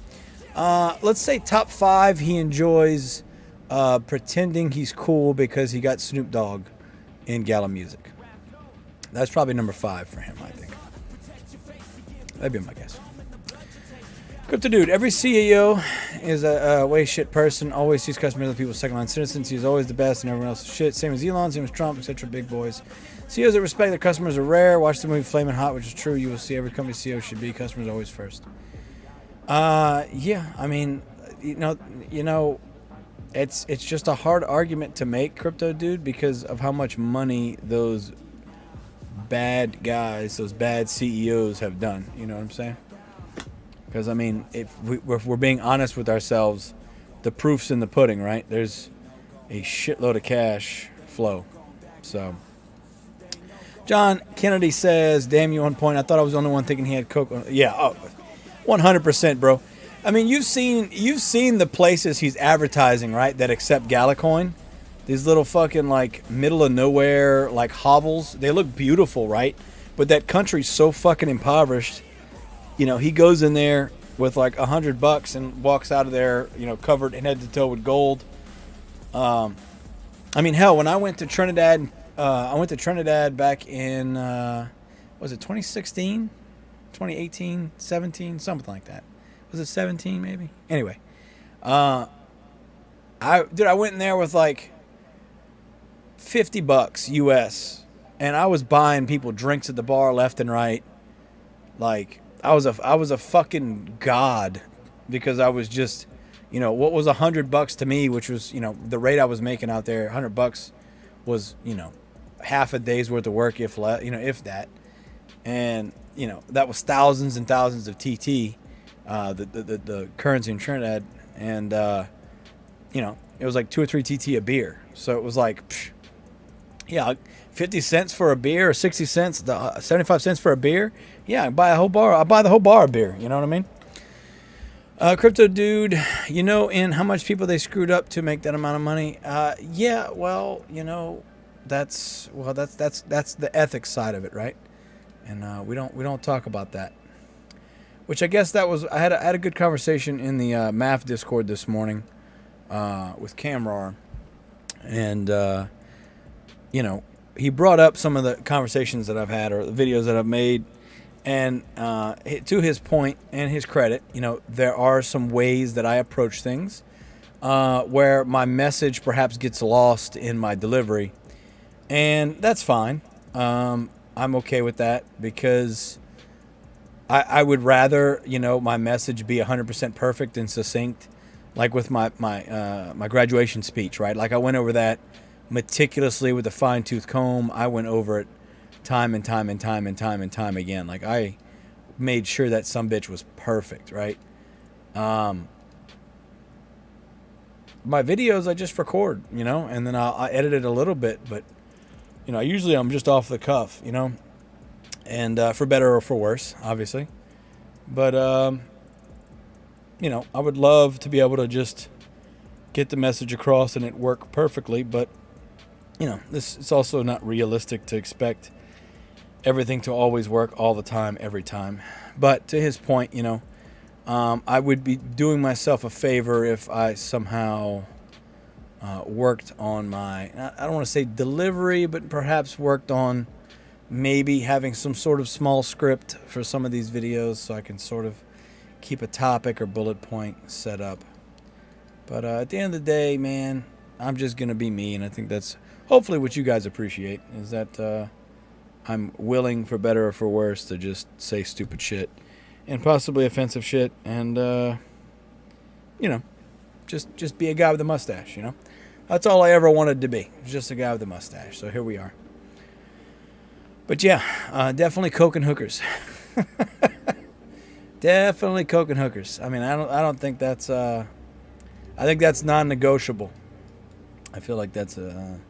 Let's say top five, he enjoys pretending he's cool because he got Snoop Dogg in Gala Music. That's probably number 5 for him, I think. That'd be my guess. Crypto Dude, every CEO is a way shit person, always sees customers as people's second line citizens. He's always the best and everyone else is shit. Same as Elon, same as Trump, etc. Big boys. CEOs that respect their customers are rare. Watch the movie Flamin' Hot, which is true. You will see every company CEO should be. Customers always first. Yeah, I mean, it's just a hard argument to make, crypto dude, because of how much money those bad guys, those bad CEOs have done. You know what I'm saying? Because I mean, if we're being honest with ourselves, the proof's in the pudding, right? There's a shitload of cash flow. So, John Kennedy says, "Damn you on point. I thought I was the only one thinking he had coke." Yeah, 100%, bro. I mean, you've seen the places he's advertising, right? That accept Gallicoin. These little fucking like middle of nowhere like hovels. They look beautiful, right? But that country's so fucking impoverished. You know, he goes in there with like $100 and walks out of there, you know, covered head to toe with gold. I mean, hell, when I went to Trinidad, back in, was it 2016, 2018, 17, something like that. Was it 17 maybe? Anyway, I went in there with like $50 US, and I was buying people drinks at the bar left and right. Like, I was a fucking god, because I was just, you know, what was $100 to me, which was, you know, the rate I was making out there. $100 was, you know, half a day's worth of work, if that, and you know, that was thousands and thousands of TT, the currency in Trinidad, and you know, it was like 2 or 3 TT a beer. So it was like, yeah, 50 cents for a beer, or 60 cents, 75 cents for a beer. Yeah, I buy the whole bar of beer. You know what I mean? Crypto dude, you know, in how much people they screwed up to make that amount of money? Yeah, well, you know, that's the ethics side of it, right? And we don't talk about that. Which I guess that was, I had a good conversation in the MAF Discord this morning with Camrar, and you know, he brought up some of the conversations that I've had, or the videos that I've made, and to his point and his credit, you know, there are some ways that I approach things where my message perhaps gets lost in my delivery, and that's fine. I'm okay with that, because I would rather, you know, my message be 100% perfect and succinct, like with my graduation speech, right? Like, I went over that meticulously with a fine-tooth comb. I went over it time and time again. Like, I made sure that sumbitch was perfect, right? My videos I just record, you know, and then I'll edit it a little bit, but you know, usually I'm just off the cuff, you know, and for better or for worse, obviously. But you know, I would love to be able to just get the message across and it work perfectly, but you know, it's also not realistic to expect everything to always work all the time, every time. But to his point, you know, I would be doing myself a favor if I somehow worked on my, I don't want to say delivery, but perhaps worked on maybe having some sort of small script for some of these videos, so I can sort of keep a topic or bullet point set up. But at the end of the day, man, I'm just going to be me, and I think that's hopefully what you guys appreciate, is that I'm willing, for better or for worse, to just say stupid shit and possibly offensive shit, and you know, just be a guy with a mustache, you know. That's all I ever wanted to be, just a guy with a mustache. So here we are. But yeah, definitely coke and hookers. Definitely coke and hookers. I mean, I don't think that's I think that's non-negotiable. I feel like that's an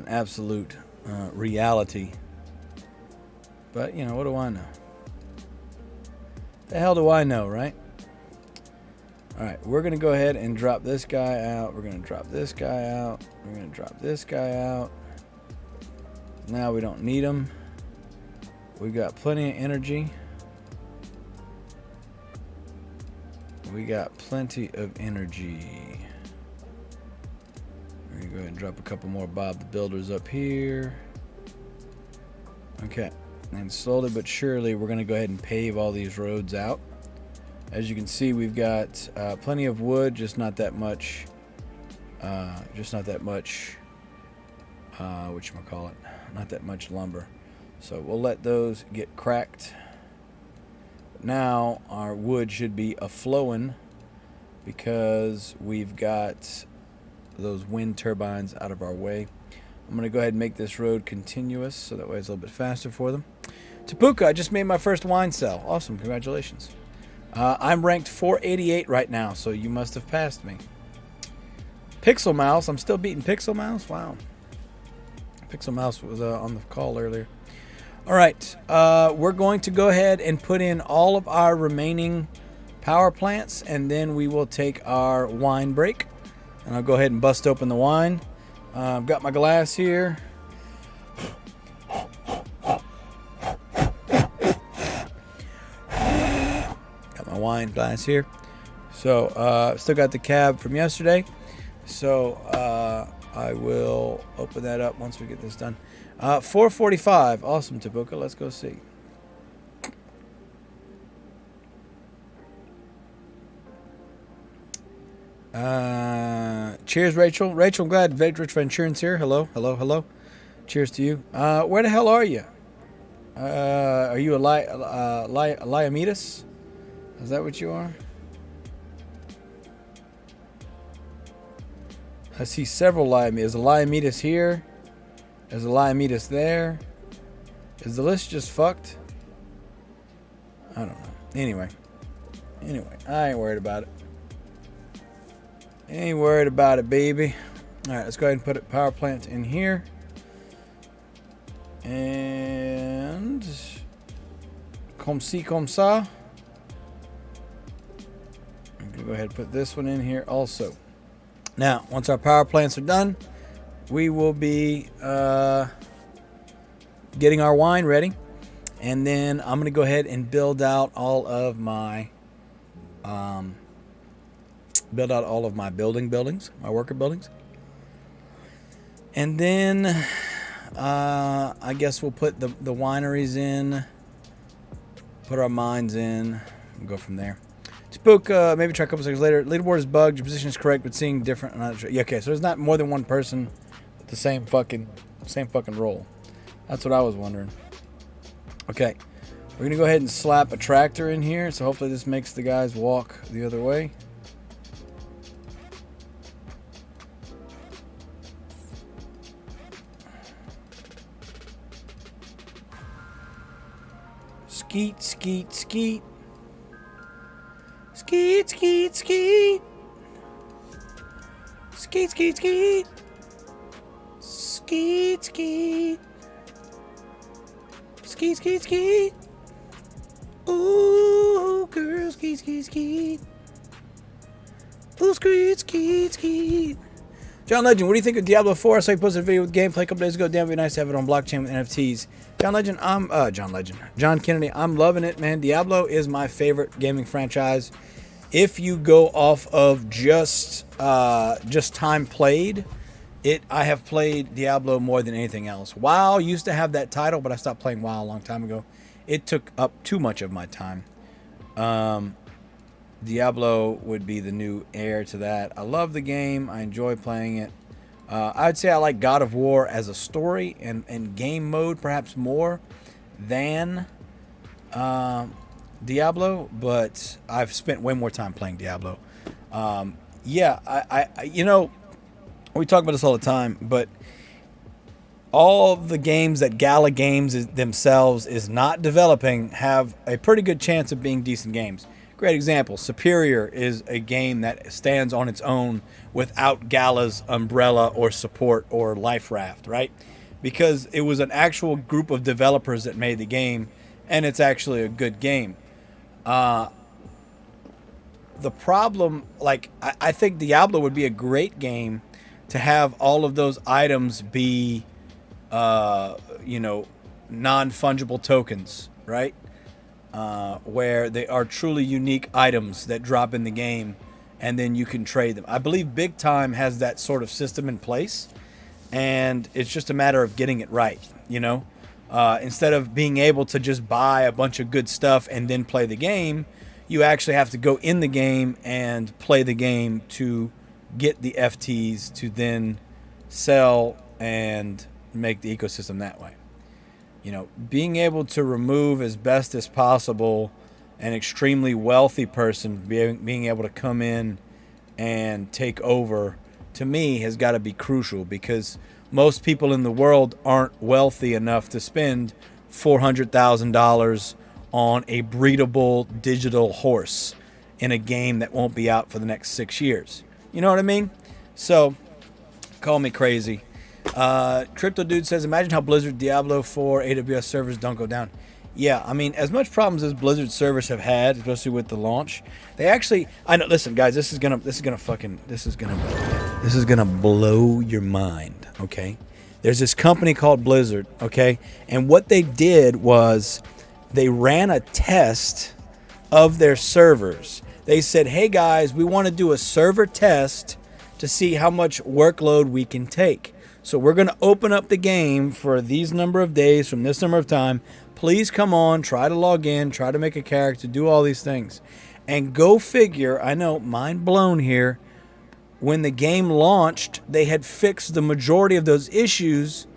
absolute reality. But, you know, what do I know? The hell do I know, right? All right, we're going to go ahead and drop this guy out. We're going to drop this guy out. We're going to drop this guy out. Now we don't need him. We got plenty of energy. We got plenty of energy. We're going to go ahead and drop a couple more Bob the Builders up here. Okay. And slowly but surely, we're going to go ahead and pave all these roads out. As you can see, we've got plenty of wood, just not that much. Whatchamacallit? Not that much lumber. So we'll let those get cracked. Now our wood should be a flowing because we've got those wind turbines out of our way. I'm going to go ahead and make this road continuous so that way it's a little bit faster for them. Tapuka, I just made my first wine cell. Awesome, congratulations. I'm ranked 488 right now, so you must have passed me. Pixel Mouse, I'm still beating Pixel Mouse? Wow. Pixel Mouse was on the call earlier. All right, we're going to go ahead and put in all of our remaining power plants, and then we will take our wine break. And I'll go ahead and bust open the wine. I've got my glass here. Got my wine glass here. So, still got the cab from yesterday. So, I will open that up once we get this done. 4:45. Awesome, Tabuka. Let's go see. Cheers, Rachel. Rachel, I'm glad Rich Venturan's here. Hello, hello, hello. Cheers to you. Where the hell are you? Are you a Liametus? Is that what you are? I see several Liametus. There's a Liametus here. There's a Liametus there. Is the list just fucked? I don't know. Anyway, I ain't worried about it. Ain't worried about it, baby. All right, let's go ahead and put a power plant in here. And comme ci, comme ça. I'm gonna go ahead and put this one in here also. Now, once our power plants are done, we will be getting our wine ready. And then I'm gonna go ahead and build out all of my buildings, my worker buildings. And then I guess we'll put the wineries in, put our mines in, and go from there. Spook, maybe try a couple seconds later. Leaderboard is bugged. Your position is correct, but seeing different. Yeah, okay, so there's not more than one person with the same fucking role. That's what I was wondering. Okay, we're gonna go ahead and slap a tractor in here. So hopefully this makes the guys walk the other way. Skeet, skeet, skeet. Skeet, skeet, skeet. Skeet, skeet, skeet. Skeet, skeet. Skeet, skeet, skeet. Ooh, girl, skeet, skeet, skeet. Ooh, skeet, skeet, skeet. John Legend, what do you think of Diablo 4? I saw you posted a video with gameplay a couple days ago. Damn, it'd be nice to have it on blockchain with NFTs. John Kennedy, I'm loving it, man. Diablo is my favorite gaming franchise. If you go off of just time played, I have played Diablo more than anything else. WoW used to have that title, but I stopped playing WoW a long time ago. It took up too much of my time. Diablo would be the new heir to that. I love the game. I enjoy playing it. I'd say I like God of War as a story and game mode perhaps more than Diablo, but I've spent way more time playing Diablo. Yeah, I you know, we talk about this all the time, but all the games that Gala Games themselves is not developing have a pretty good chance of being decent games. Great example, Superior is a game that stands on its own without Gala's umbrella or support or life raft, right? Because it was an actual group of developers that made the game, and it's actually a good game. The problem, like, I think Diablo would be a great game to have all of those items be, you know, non-fungible tokens, right? Where they are truly unique items that drop in the game, and then you can trade them. I believe Big Time has that sort of system in place, and it's just a matter of getting it right, you know? Instead of being able to just buy a bunch of good stuff and then play the game, you actually have to go in the game and play the game to get the FTs to then sell and make the ecosystem that way. You know, being able to remove as best as possible an extremely wealthy person being able to come in and take over, to me, has got to be crucial, because most people in the world aren't wealthy enough to spend $400,000 on a breedable digital horse in a game that won't be out for the next 6 years. You know what I mean? So, call me crazy. Crypto Dude says, imagine how Blizzard Diablo 4 AWS servers don't go down. Yeah, I mean, as much problems as Blizzard servers have had, especially with the launch, they actually, I know, listen guys, this is gonna blow your mind, okay? There's this company called Blizzard, okay? And what they did was they ran a test of their servers. They said, hey guys, we want to do a server test to see how much workload we can take. So we're going to open up the game for these number of days from this number of time. Please come on, try to log in, try to make a character, do all these things. And go figure, I know, mind blown here, when the game launched, they had fixed the majority of those issues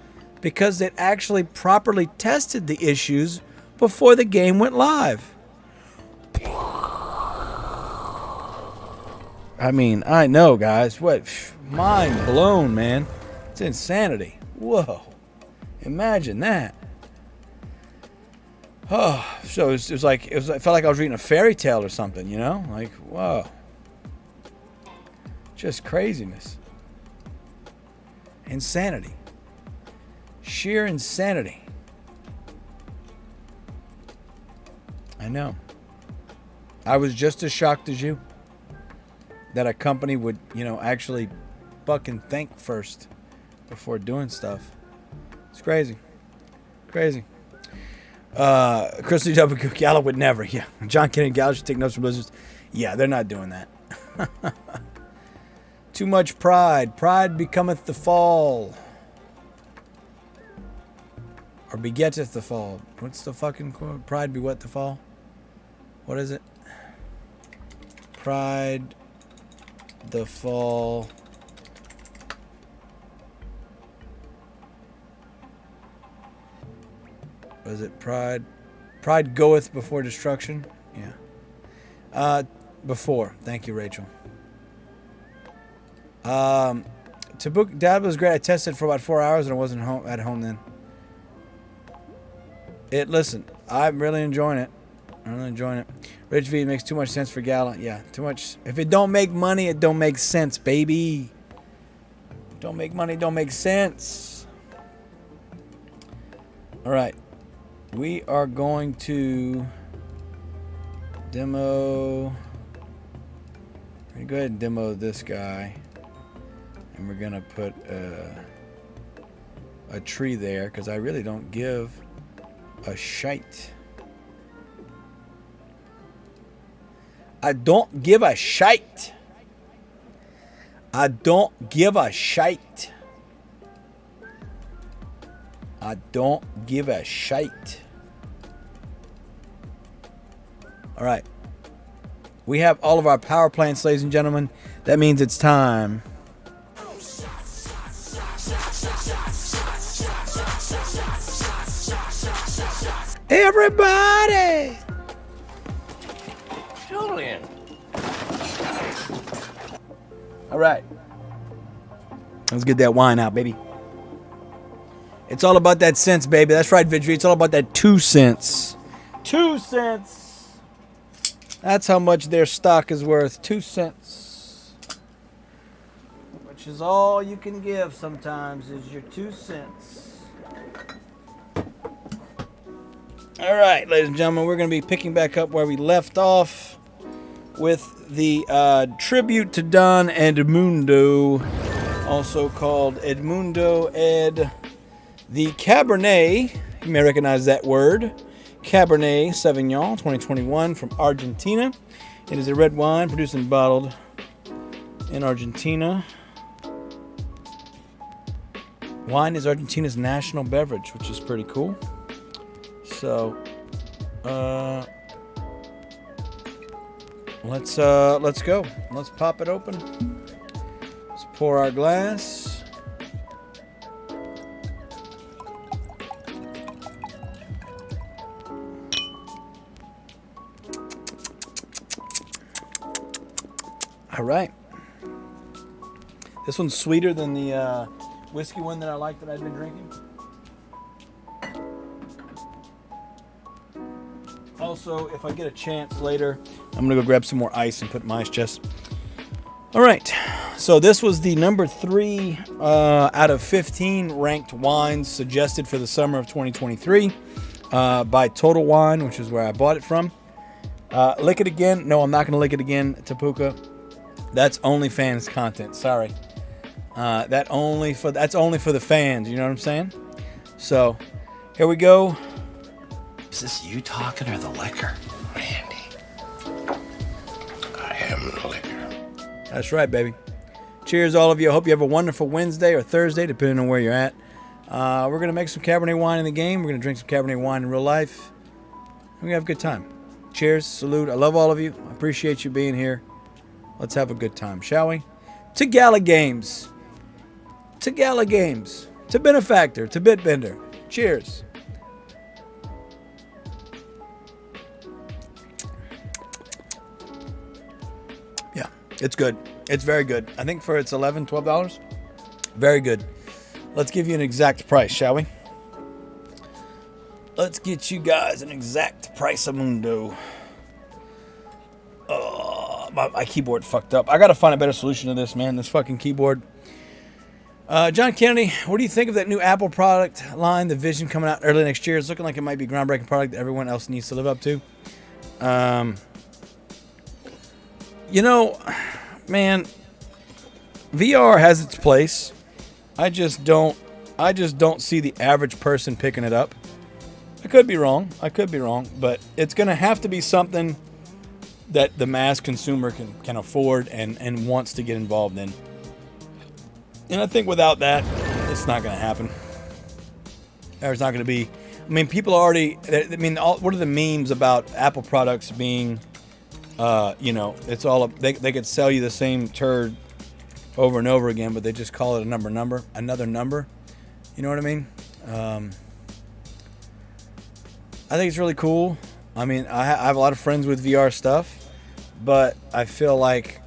because they'd actually properly tested the issues before the game went live. I mean, I know, guys. What? Mind blown, man. It's insanity. Whoa. Imagine that. Oh, so it felt like I was reading a fairy tale or something, you know? Like, whoa. Just craziness. Insanity. Sheer insanity. I know. I was just as shocked as you that a company would, you know, actually fucking think first before doing stuff. It's crazy. Crazy. Christy W. Gallo would never. Yeah. John Kennedy Gallo should take notes from Blizzards. Yeah, they're not doing that. Too much pride. Pride becometh the fall. Or begetteth the fall. What's the fucking quote? Pride be what the fall? What is it? Pride the fall. Was it pride? Pride goeth before destruction. Yeah. Before. Thank you, Rachel. To book Diablo was great. I tested for about 4 hours and I wasn't at home then. Listen, I'm really enjoying it. I'm really enjoying it. Rich V makes too much sense for Gala. Yeah, too much. If it don't make money, it don't make sense, baby. Don't make money, don't make sense. All right. We are going to demo. We're going to go ahead and demo this guy. And we're going to put a tree there because I really don't give a shite. I don't give a shite. I don't give a shite. I don't give a shite. All right. We have all of our power plants, ladies and gentlemen. That means it's time. Everybody! Julian. All right. Let's get that wine out, baby. It's all about that cents, baby. That's right, Vidri. It's all about that 2 cents. 2 cents. That's how much their stock is worth. 2 cents. Which is all you can give sometimes is your 2 cents. All right, ladies and gentlemen, we're going to be picking back up where we left off with the tribute to Don Edmundo, also called Edmundo Ed. The Cabernet, you may recognize that word, Cabernet Sauvignon 2021 from Argentina. It is a red wine produced and bottled in Argentina. Wine is Argentina's national beverage, which is pretty cool. So, let's go. Let's pop it open. Let's pour our glass. All right. This one's sweeter than the whiskey one that I like that I've been drinking. Also, if I get a chance later, I'm going to go grab some more ice and put in my ice chest. All right. So this was the number 3 out of 15 ranked wines suggested for the summer of 2023 by Total Wine, which is where I bought it from. Lick it again. No, I'm not going to lick it again, Tapuka. That's OnlyFans content. Sorry. That's only for the fans. You know what I'm saying? So here we go. Is this you talking or the liquor? Randy, I am the liquor. That's right, baby. Cheers, all of you. I hope you have a wonderful Wednesday or Thursday, depending on where you're at. We're going to make some Cabernet wine in the game. We're going to drink some Cabernet wine in real life. We're going to have a good time. Cheers. Salute. I love all of you. I appreciate you being here. Let's have a good time, shall we? To Gala Games. To Gala Games. To Benefactor. To Bitbender. Cheers. Yeah, it's good. It's very good. I think for it's $11, $12. Very good. Let's give you an exact price, shall we? Let's get you guys an exact price of mundo. My keyboard fucked up. I gotta find a better solution to this, man. This fucking keyboard. John Kennedy, what do you think of that new Apple product line, the Vision, coming out early next year? It's looking like it might be a groundbreaking product that everyone else needs to live up to. You know, man, VR has its place. I just don't see the average person picking it up. I could be wrong, but it's going to have to be something that the mass consumer can afford and wants to get involved in. And I think without that, it's not going to happen. There's not going to be. I mean, people already. I mean, what are the memes about Apple products being? It's all. They could sell you the same turd over and over again, but they just call it another number. You know what I mean? I think it's really cool. I mean, I have a lot of friends with VR stuff, but I feel like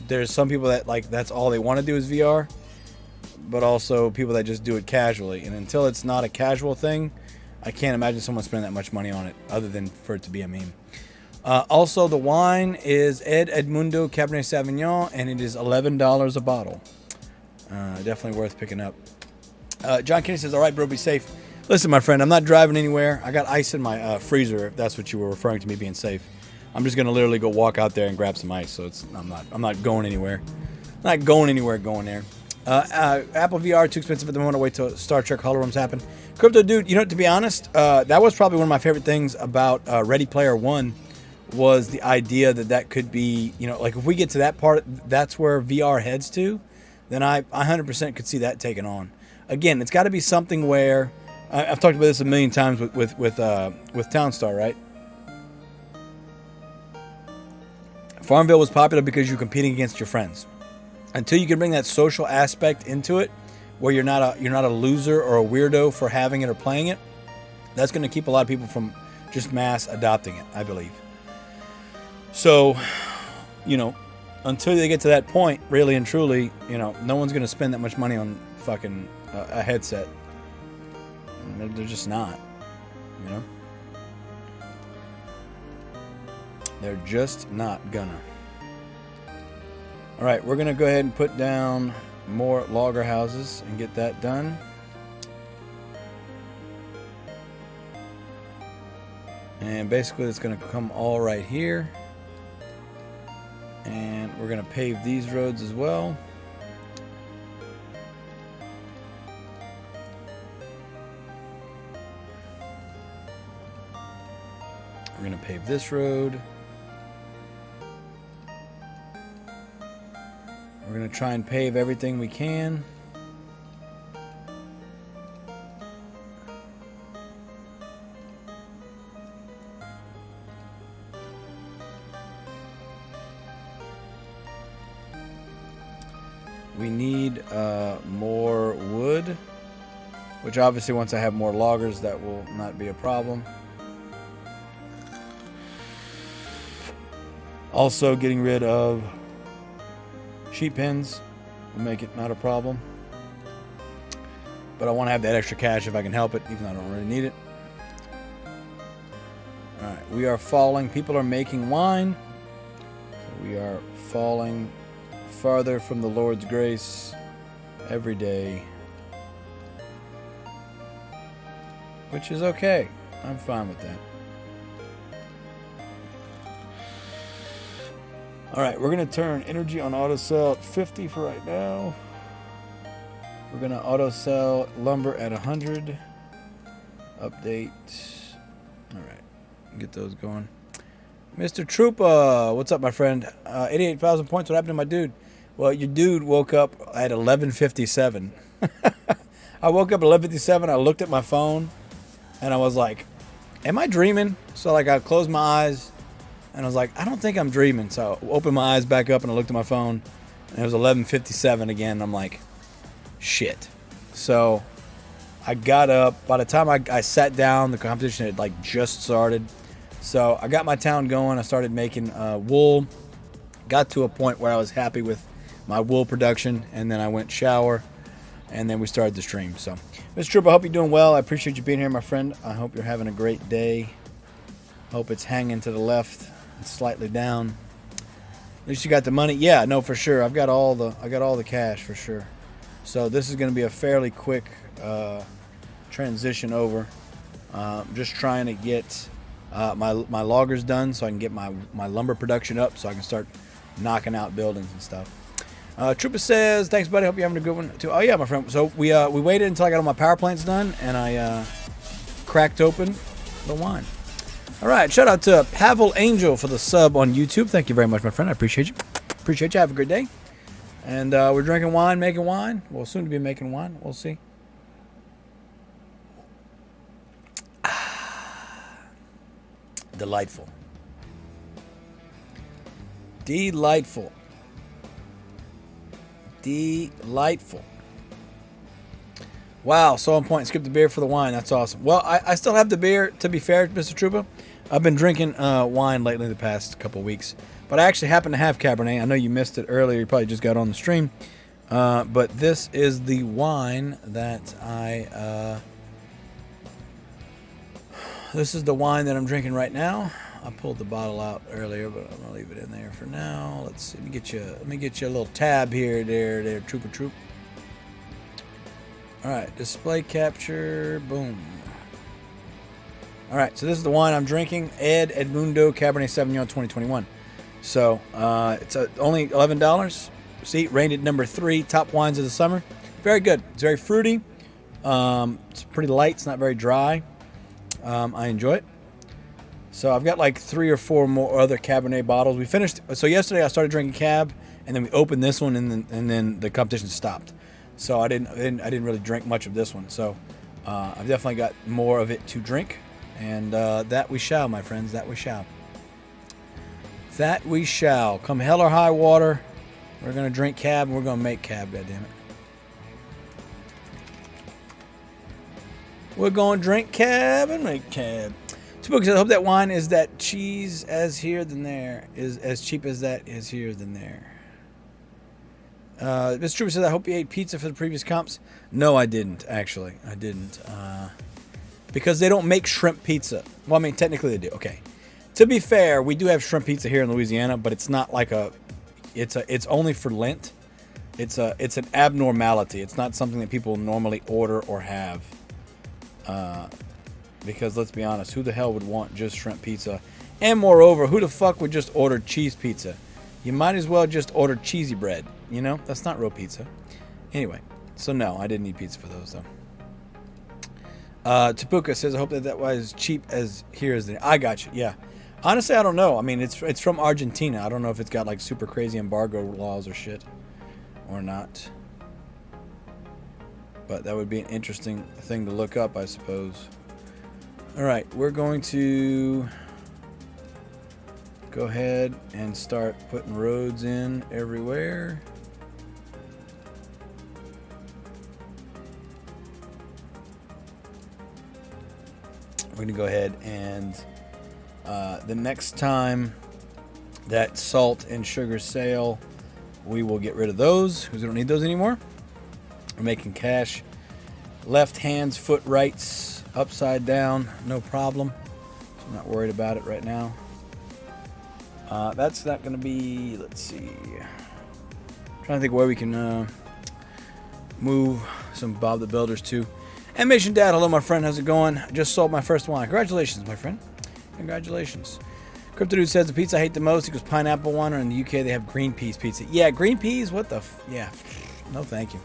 there's some people that that's all they want to do is VR, but also people that just do it casually. And until it's not a casual thing, I can't imagine someone spending that much money on it other than for it to be a meme. Also, the wine is Edmundo Cabernet Sauvignon, and it is $11 a bottle. Definitely worth picking up. John Kennedy says, all right, bro, be safe. Listen, my friend, I'm not driving anywhere. I got ice in my freezer, if that's what you were referring to me being safe. I'm just going to literally go walk out there and grab some ice, so I'm not going anywhere. Not going anywhere going there. Apple VR, too expensive at the moment. I'll wait till Star Trek holorooms happen. Crypto Dude, to be honest, that was probably one of my favorite things about Ready Player One, was the idea that could be, if we get to that part, that's where VR heads to, then I 100% could see that taken on. Again, it's got to be something where, I've talked about this a million times with Townstar, right? Farmville was popular because you're competing against your friends. Until you can bring that social aspect into it, where you're not a loser or a weirdo for having it or playing it, that's going to keep a lot of people from just mass adopting it, I believe. So, until they get to that point, really and truly, no one's going to spend that much money on fucking a headset. They're just not, They're just not gonna. All right, we're gonna go ahead and put down more logger houses and get that done. And basically it's gonna come all right here. And we're gonna pave these roads as well. We're gonna pave this road. We're going to try and pave everything we can. We need more wood, which obviously once I have more loggers, that will not be a problem. Also getting rid of sheep pens, to make it not a problem. But I want to have that extra cash if I can help it, even though I don't really need it. Alright, we are falling. People are making wine. So we are falling farther from the Lord's grace every day. Which is okay. I'm fine with that. Alright, we're going to turn energy on auto sell at 50 for right now. We're going to auto sell lumber at 100. Update. Alright, get those going. Mr. Troopa, what's up, my friend? 88,000 points. What happened to my dude? Well, your dude woke up at 11:57. I woke up at 11:57. I looked at my phone, and I was like, am I dreaming? So, like, I closed my eyes, and I was like, I don't think I'm dreaming. So, I opened my eyes back up, and I looked at my phone, and it was 11:57 again. And I'm like, shit. So, I got up. By the time I sat down, the competition had, like, just started. So, I got my town going. I started making wool. Got to a point where I was happy with my wool production, and then I went shower, and then we started the stream. So, Mr. Troop, I hope you're doing well. I appreciate you being here, my friend. I hope you're having a great day. Hope it's hanging to the left and slightly down. At least you got the money. Yeah, no, for sure. I got all the cash for sure. So this is going to be a fairly quick transition over. Just trying to get my loggers done so I can get my lumber production up so I can start knocking out buildings and stuff. Trooper says, thanks, buddy. Hope you're having a good one, too. Oh, yeah, my friend. So we waited until I got all my power plants done, and I cracked open the wine. All right. Shout out to Pavel Angel for the sub on YouTube. Thank you very much, my friend. I appreciate you. Appreciate you. Have a great day. And we're drinking wine, making wine. We'll soon to be making wine. We'll see. Delightful. Delightful. Delightful. Wow, so on point. Skip the beer for the wine. That's awesome. Well, I still have the beer, to be fair, Mr. Troopa. I've been drinking wine lately the past couple weeks. But I actually happen to have Cabernet. I know you missed it earlier. You probably just got on the stream. But this is the wine that this is the wine that I'm drinking right now. I pulled the bottle out earlier, but I'm gonna leave it in there for now. Let's see. Let me get you a little tab here, there, Trooper Troop. All right, display capture, boom. All right, so this is the wine I'm drinking, Ed Edmundo Cabernet Sauvignon 2021. So it's only $11. See, rated number 3, top wines of the summer. Very good. It's very fruity. It's pretty light. It's not very dry. I enjoy it. So I've got like 3 or 4 more other Cabernet bottles. We finished. So yesterday I started drinking Cab, and then we opened this one, and then the competition stopped. So I didn't really drink much of this one. So I've definitely got more of it to drink, and that we shall, my friends. That we shall. That we shall. Come hell or high water, we're gonna drink Cab, and we're gonna make Cab. Goddammit. We're gonna drink Cab and make Cab. Spook says, I hope that wine is that cheese as here than there. Is as cheap as that is here than there. Mr. Trooper says, I hope you ate pizza for the previous comps. No, I didn't, actually. I didn't. Because they don't make shrimp pizza. Well, I mean, technically they do. Okay. To be fair, we do have shrimp pizza here in Louisiana, but it's not like it's only for Lent. It's an abnormality. It's not something that people normally order or have. Because let's be honest, who the hell would want just shrimp pizza? And moreover, who the fuck would just order cheese pizza? You might as well just order cheesy bread. You know, that's not real pizza. Anyway, so no, I didn't eat pizza for those though. Tapuka says, I hope that was as cheap as here as there. I got you. Yeah. Honestly, I don't know. I mean, it's from Argentina. I don't know if it's got like super crazy embargo laws or shit or not. But that would be an interesting thing to look up, I suppose. All right, we're going to go ahead and start putting roads in everywhere. We're going to go ahead and the next time that salt and sugar sale we will get rid of those because we don't need those anymore. We're making cash. Left hands, foot rights, upside down, no problem. So I'm not worried about it right now. That's not going to be, let's see. Trying to think where we can move some Bob the Builders to. Animation Dad, hello my friend, how's it going? I just sold my first wine. Congratulations, my friend. Congratulations. Crypto Dude says the pizza I hate the most equals pineapple one, or in the UK they have green peas pizza. Yeah, green peas? What the yeah. No thank you.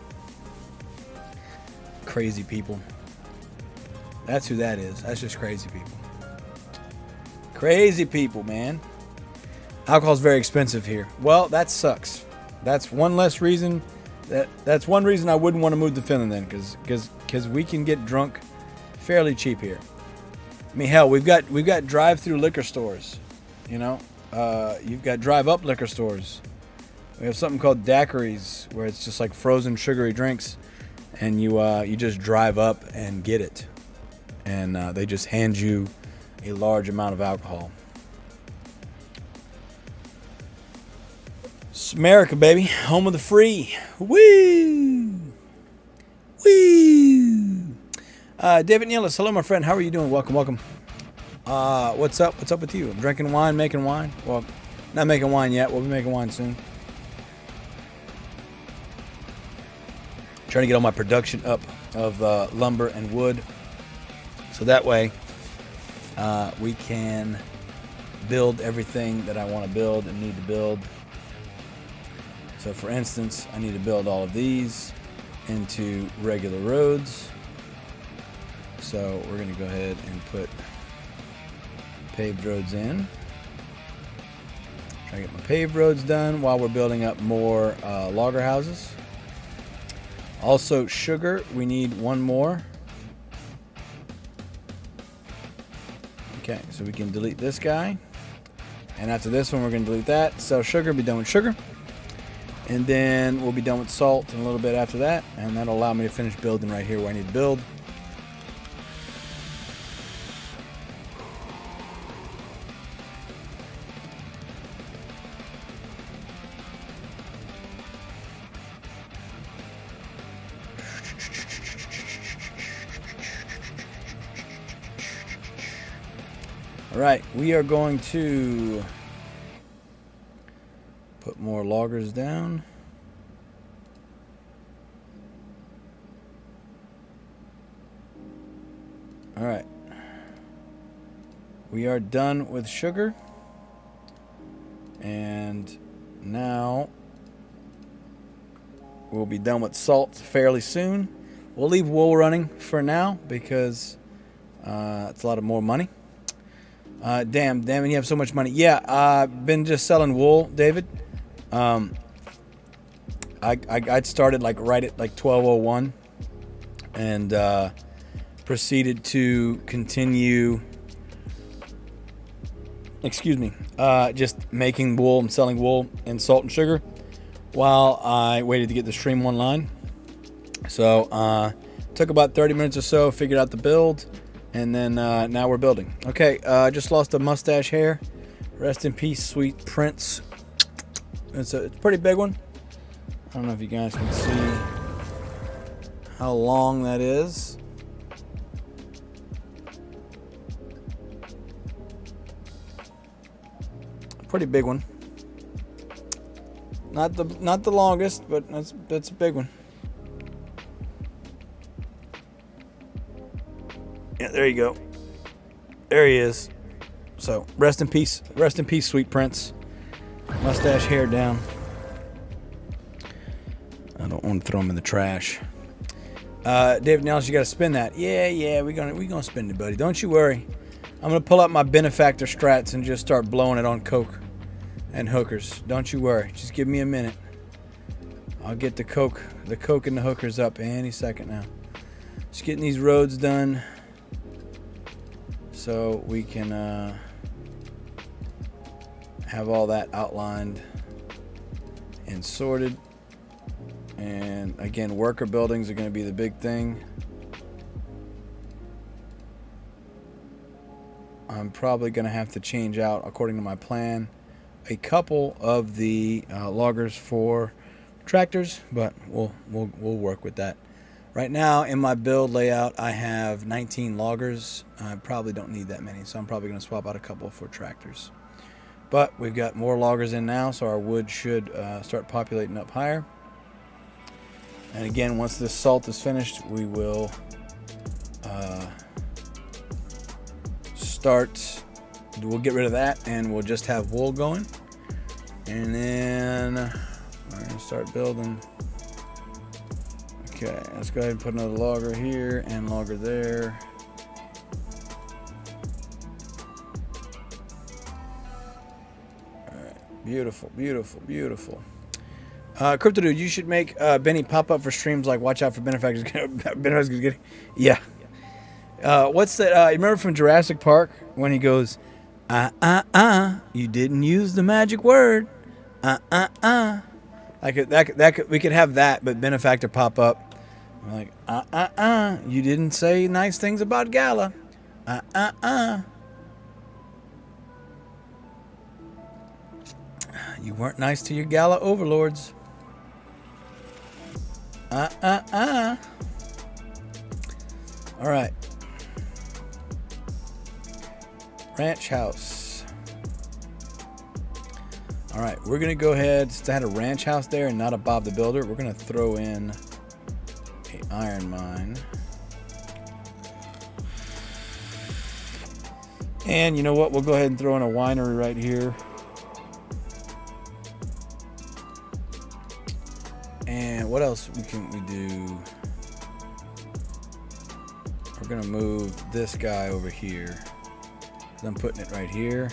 Crazy people. That's who that is. That's just crazy people. Crazy people, man. Alcohol's very expensive here. Well, that sucks. That's one less reason. That's one reason I wouldn't want to move to Finland then, because we can get drunk fairly cheap here. I mean, hell, we've got drive-through liquor stores. You know, you've got drive-up liquor stores. We have something called daiquiris, where it's just like frozen sugary drinks, and you just drive up and get it, and they just hand you a large amount of alcohol. It's America, baby, home of the free. Woo, woo. David Nielis, hello, my friend. How are you doing? Welcome, welcome. What's up? What's up with you? I'm drinking wine, making wine. Well, not making wine yet. We'll be making wine soon. Trying to get all my production up of lumber and wood, so that way we can build everything that I want to build and need to build. So, for instance, I need to build all of these into regular roads. So we're going to go ahead and put paved roads in. Try to get my paved roads done while we're building up more logger houses. Also, sugar, we need one more. Okay, so we can delete this guy. And after this one, we're going to delete that. So sugar, be done with sugar. And then we'll be done with salt in a little bit after that. And that'll allow me to finish building right here where I need to build. All right, we are going to put more loggers down. All right. We are done with sugar. And now we'll be done with salt fairly soon. We'll leave wool running for now because it's a lot of more money. Damn, and you have so much money. Yeah, I've been just selling wool, David. I'd started like right at like 12:01 and proceeded to continue, just making wool and selling wool and salt and sugar while I waited to get the stream online. So took about 30 minutes or so, figured out the build, and then now we're building. Okay, just lost a mustache hair. Rest in peace, sweet prince. It's a pretty big one. I don't know if you guys can see how long that is. Pretty big one. Not the longest, but that's a big one. Yeah, there you go. There he is. So rest in peace, sweet prince. Mustache hair down. I don't want to throw him in the trash. David Nellis, you got to spin that. Yeah, we gonna spin it, buddy. Don't you worry. I'm gonna pull out my benefactor strats and just start blowing it on coke and hookers. Don't you worry. Just give me a minute. I'll get the coke and the hookers up any second now. Just getting these roads done so we can have all that outlined and sorted. And again, worker buildings are going to be the big thing. I'm probably going to have to change out, according to my plan, a couple of the loggers for tractors, but we'll work with that. Right now in my build layout, I have 19 loggers. I probably don't need that many, so I'm probably going to swap out a couple for tractors. But we've got more loggers in now, so our wood should start populating up higher. And again, once this salt is finished, we will we'll get rid of that, and we'll just have wool going. And then we're going to start building. Okay, let's go ahead and put another logger here and logger there. Alright, beautiful, beautiful, beautiful. Crypto Dude, you should make Benny pop up for streams like watch out for benefactors. Benefactors getting, yeah. What's that? You remember from Jurassic Park when he goes, you didn't use the magic word. We could have that, but benefactor pop up. I'm like, you didn't say nice things about Gala. You weren't nice to your Gala overlords. All right. Ranch house. All right, we're gonna go ahead. Since I had a ranch house there and not a Bob the Builder, we're gonna throw in a iron mine. And you know what? We'll go ahead and throw in a winery right here. And what else can we do? We're gonna move this guy over here. I'm putting it right here.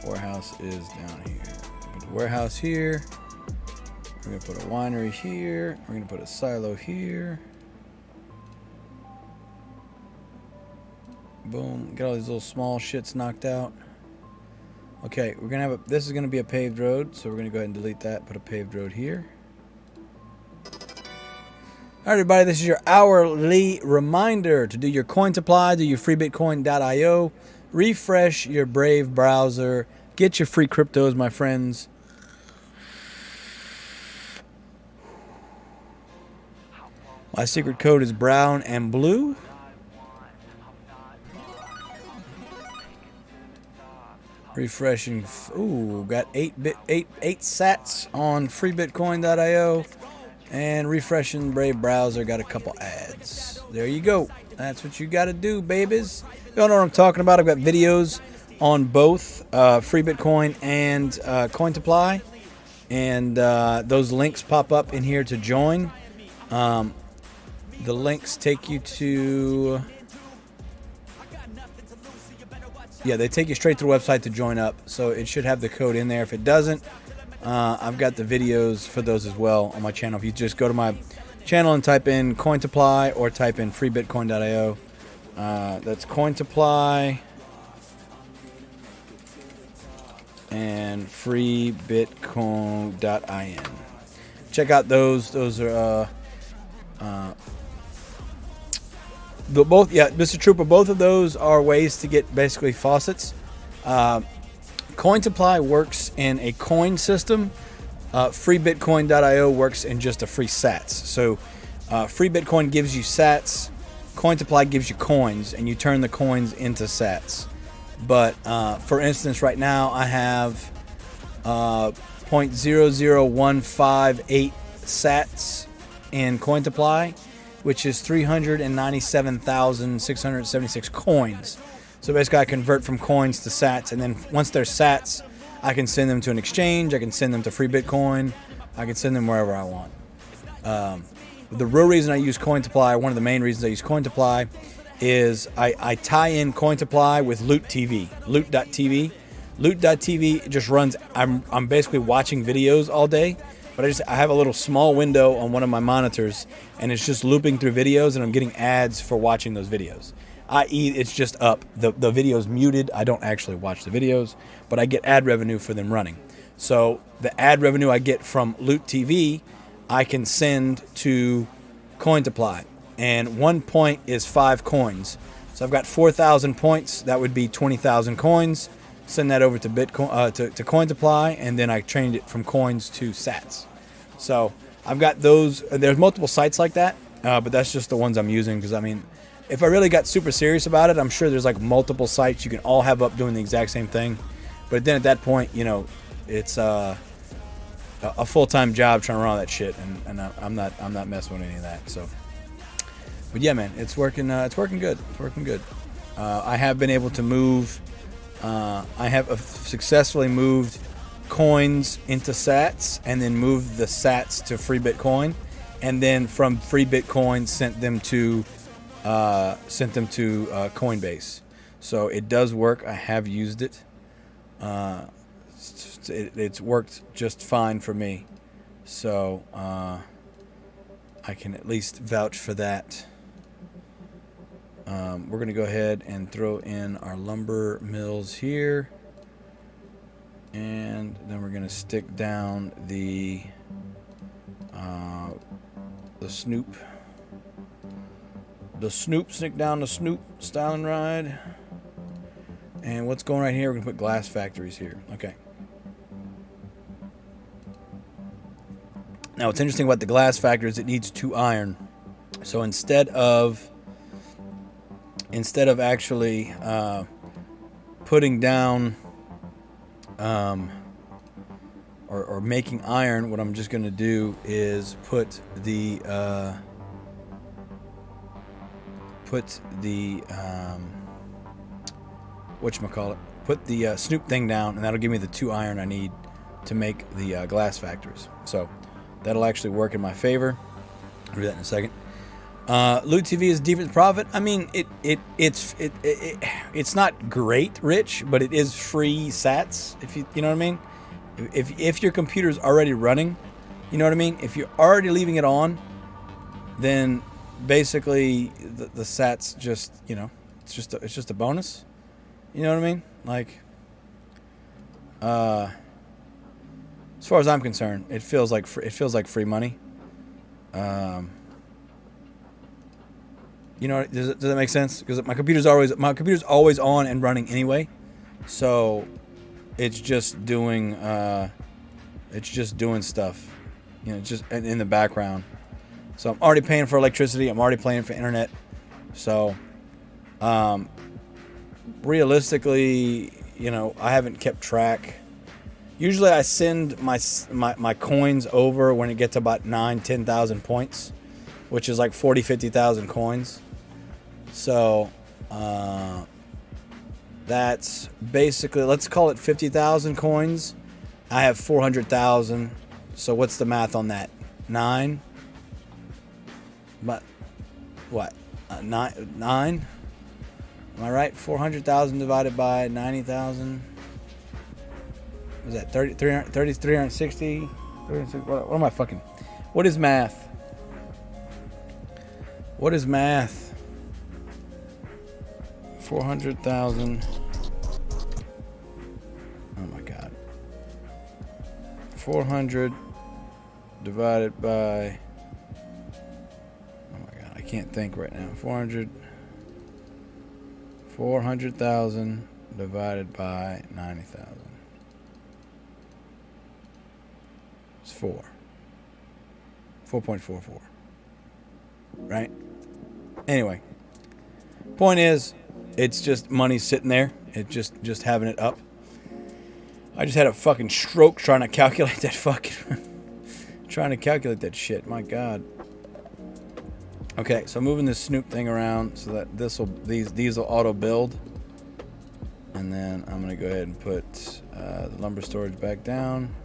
Warehouse is down here. Put the warehouse here. We're gonna put a winery here. We're gonna put a silo here. Boom. Get all these little small shits knocked out. Okay, we're gonna have this is gonna be a paved road, so we're gonna go ahead and delete that. Put a paved road here. All right, everybody, this is your hourly reminder to do your coin supply, do your freebitcoin.io, refresh your Brave browser, get your free cryptos, my friends. My secret code is brown and blue. Refreshing. Ooh, got 8 sats on freebitcoin.io. And refreshing Brave browser, got a couple ads. There you go. That's what you got to do, babies. You don't know what I'm talking about. I've got videos on both Free Bitcoin and Coin Supply. And those links pop up in here to join. The links take you to... Yeah, they take you straight to the website to join up. So it should have the code in there. If it doesn't, I've got the videos for those as well on my channel. If you just go to my channel and type in Coin Supply or type in freebitcoin.io. That's Coin Supply and freebitcoin.in. Check out those. Those are both. Yeah, Mr. Trooper. Both of those are ways to get basically faucets. Coin Supply works in a coin system. Freebitcoin.io works in just a free sats. So Free Bitcoin gives you sats. Coin Supply gives you coins, and you turn the coins into sats. But for instance, right now I have 0.00158 sats in Coin Supply, which is 397,676 coins. So basically I convert from coins to sats, and then once they're sats, I can send them to an exchange, I can send them to Free Bitcoin, I can send them wherever I want. The real reason I use Coin Supply, one of the main reasons I use Coin Supply, is I tie in Coin Supply with Loot TV, Loot.tv. Loot.tv just runs, I'm basically watching videos all day, but I have a little small window on one of my monitors, and it's just looping through videos, and I'm getting ads for watching those videos. I.e., it's just up. The video's muted. I don't actually watch the videos, but I get ad revenue for them running. So the ad revenue I get from Loot TV, I can send to Coin Supply. And 1 point is 5 coins. So I've got 4,000 points. That would be 20,000 coins. Send that over to Bitcoin to CoinSupply, and then I changed it from coins to sats. So I've got those. There's multiple sites like that, but that's just the ones I'm using because I mean, if I really got super serious about it, I'm sure there's like multiple sites you can all have up doing the exact same thing. But then at that point, you know, it's a full-time job trying to run all that shit, and I'm not messing with any of that. So, but yeah, man, it's working. It's working good. It's working good. I have been able to move. I have successfully moved coins into sats, and then moved the sats to free Bitcoin, and then from free Bitcoin sent them to Coinbase. So it does work. I have used it. It's worked just fine for me. So I can at least vouch for that. We're going to go ahead and throw in our lumber mills here. And then we're going to stick down the Snoop. Stick down the Snoop styling ride. And what's going right here? We're going to put glass factories here. Okay. Now, what's interesting about the glass factory is it needs 2 iron. So instead of actually putting down or making iron, what I'm just going to do is put the put the Snoop thing down, and that'll give me the 2 iron I need to make the glass factories. So that'll actually work in my favor. I'll do that in a second. Loot TV is defense profit. I mean, it's not great rich, but it is free sats. If you know what I mean. If your computer's already running, you know what I mean. If you're already leaving it on, then basically the sats just, you know, it's just a bonus. You know what I mean? Like, as far as I'm concerned, it feels like free money. You know, does that make sense? Because my computer's always on and running anyway, so it's just doing stuff, you know, just in the background. So I'm already paying for electricity. I'm already paying for internet. So, realistically, you know, I haven't kept track. Usually, I send my coins over when it gets about 9,000-10,000 points, which is like 40,000-50,000 coins. So that's basically, let's call it 50,000 coins. I have 400,000. So what's the math on that? 9? But what? 9? Am I right? 400,000 divided by 90,000. Was that 360? What am I fucking? What is math? What is math? 400,000. Oh my God. 400 divided by. Oh my God, I can't think right now. 400,000 divided by 90,000. It's 4. 4.44. Right? Anyway, point is, it's just money sitting there. It's just having it up. I just had a fucking stroke trying to calculate that shit. My God. Okay, so I'm moving this Snoop thing around so that these will auto build, and then I'm gonna go ahead and put the lumber storage back down,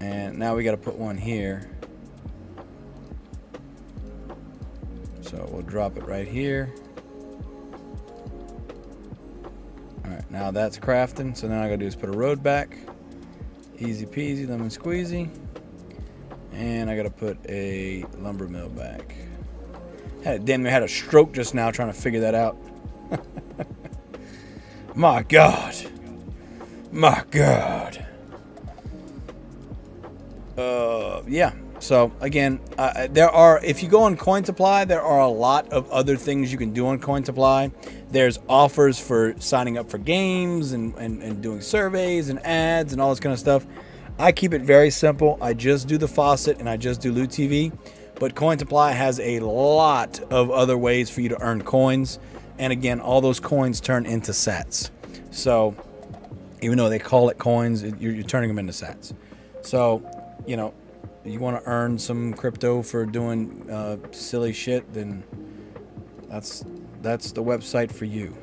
and now we got to put one here. So we'll drop it right here. Alright, now that's crafting. So now I gotta do is put a road back. Easy peasy, lemon squeezy. And I gotta put a lumber mill back. Damn near had a stroke just now trying to figure that out. My God. My God. Yeah. So again, there are, if you go on Coin Supply, there are a lot of other things you can do on Coin Supply. There's offers for signing up for games and doing surveys and ads and all this kind of stuff. I keep it very simple. I just do the faucet and I just do Loot TV. But Coin Supply has a lot of other ways for you to earn coins. And again, all those coins turn into sats. So even though they call it coins, you're turning them into sats. So, you know, you want to earn some crypto for doing silly shit, then that's the website for you.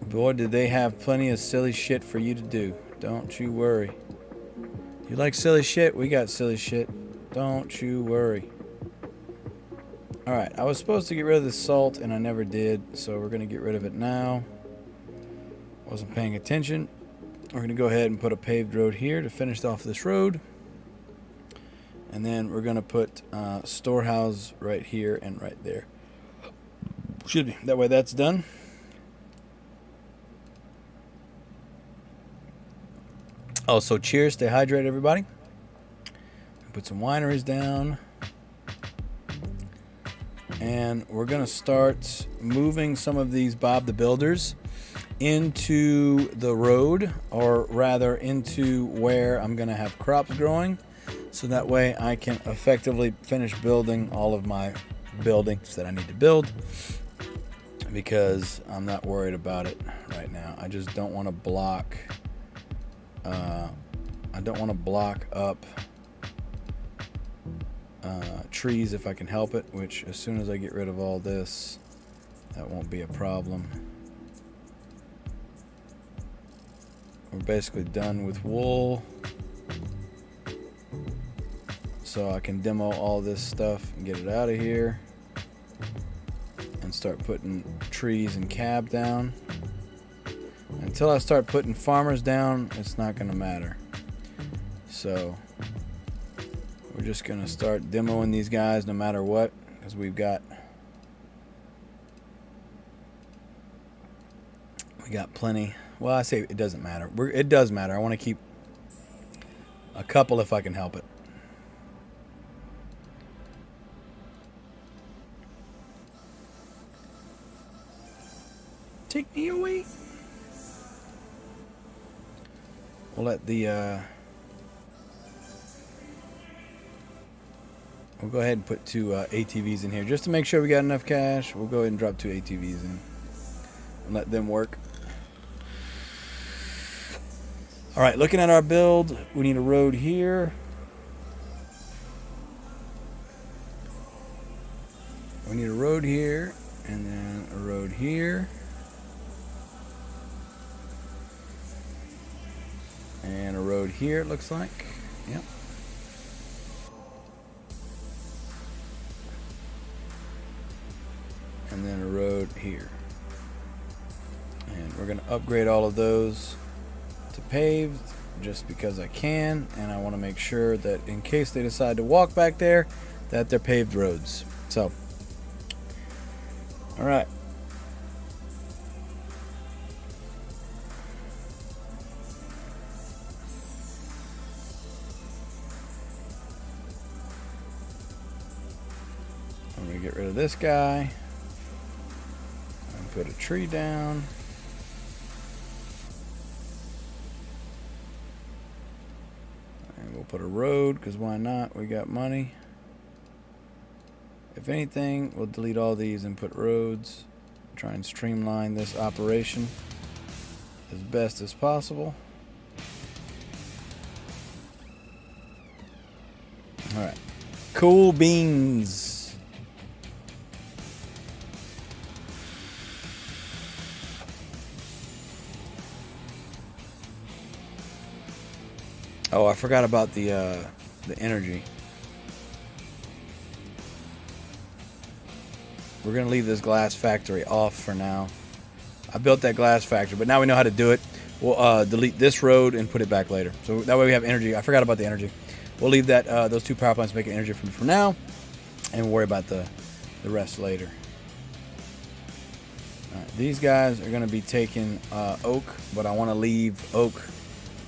Boy, do they have plenty of silly shit for you to do. Don't you worry. You like silly shit? We got silly shit. Don't you worry. Alright, I was supposed to get rid of the salt and I never did, so we're going to get rid of it now. Wasn't paying attention. We're going to go ahead and put a paved road here to finish off this road. And then we're going to put storehouse right here and right there. Excuse me. That way that's done. Oh, so cheers. Stay hydrated, everybody. Put some wineries down. And we're going to start moving some of these Bob the Builders into the road, or rather into where I'm going to have crops growing. So that way I can effectively finish building all of my buildings that I need to build. Because I'm not worried about it right now. I just don't want to block... I don't want to block up trees if I can help it, which as soon as I get rid of all this, that won't be a problem. We're basically done with wool, so I can demo all this stuff and get it out of here and start putting trees and cab down. Until I start putting farmers down, it's not going to matter. So we're just going to start demoing these guys no matter what, because we got plenty. Well, I say it doesn't matter. It does matter. I want to keep a couple if I can help it. Take me away. We'll let the we'll go ahead and put 2 ATVs in here just to make sure we got enough cash. We'll go ahead and drop 2 ATVs in and let them work. All right, looking at our build, we need a road here. We need a road here, and then a road here. And a road here, it looks like. Yep. And then a road here. And we're going to upgrade all of those to paved just because I can, and I want to make sure that in case they decide to walk back there, that they're paved roads. So, all right. I'm going to get rid of this guy and put a tree down. And we'll put a road, because why not? We got money. If anything, we'll delete all these and put roads. Try and streamline this operation as best as possible. All right. Cool beans. Oh, I forgot about the energy. We're gonna leave this glass factory off for now. I built that glass factory, but now we know how to do it. We'll delete this road and put it back later. So that way we have energy. I forgot about the energy. We'll leave that those 2 power plants making energy for now, and we'll worry about the rest later. All right, these guys are gonna be taking oak, but I want to leave oak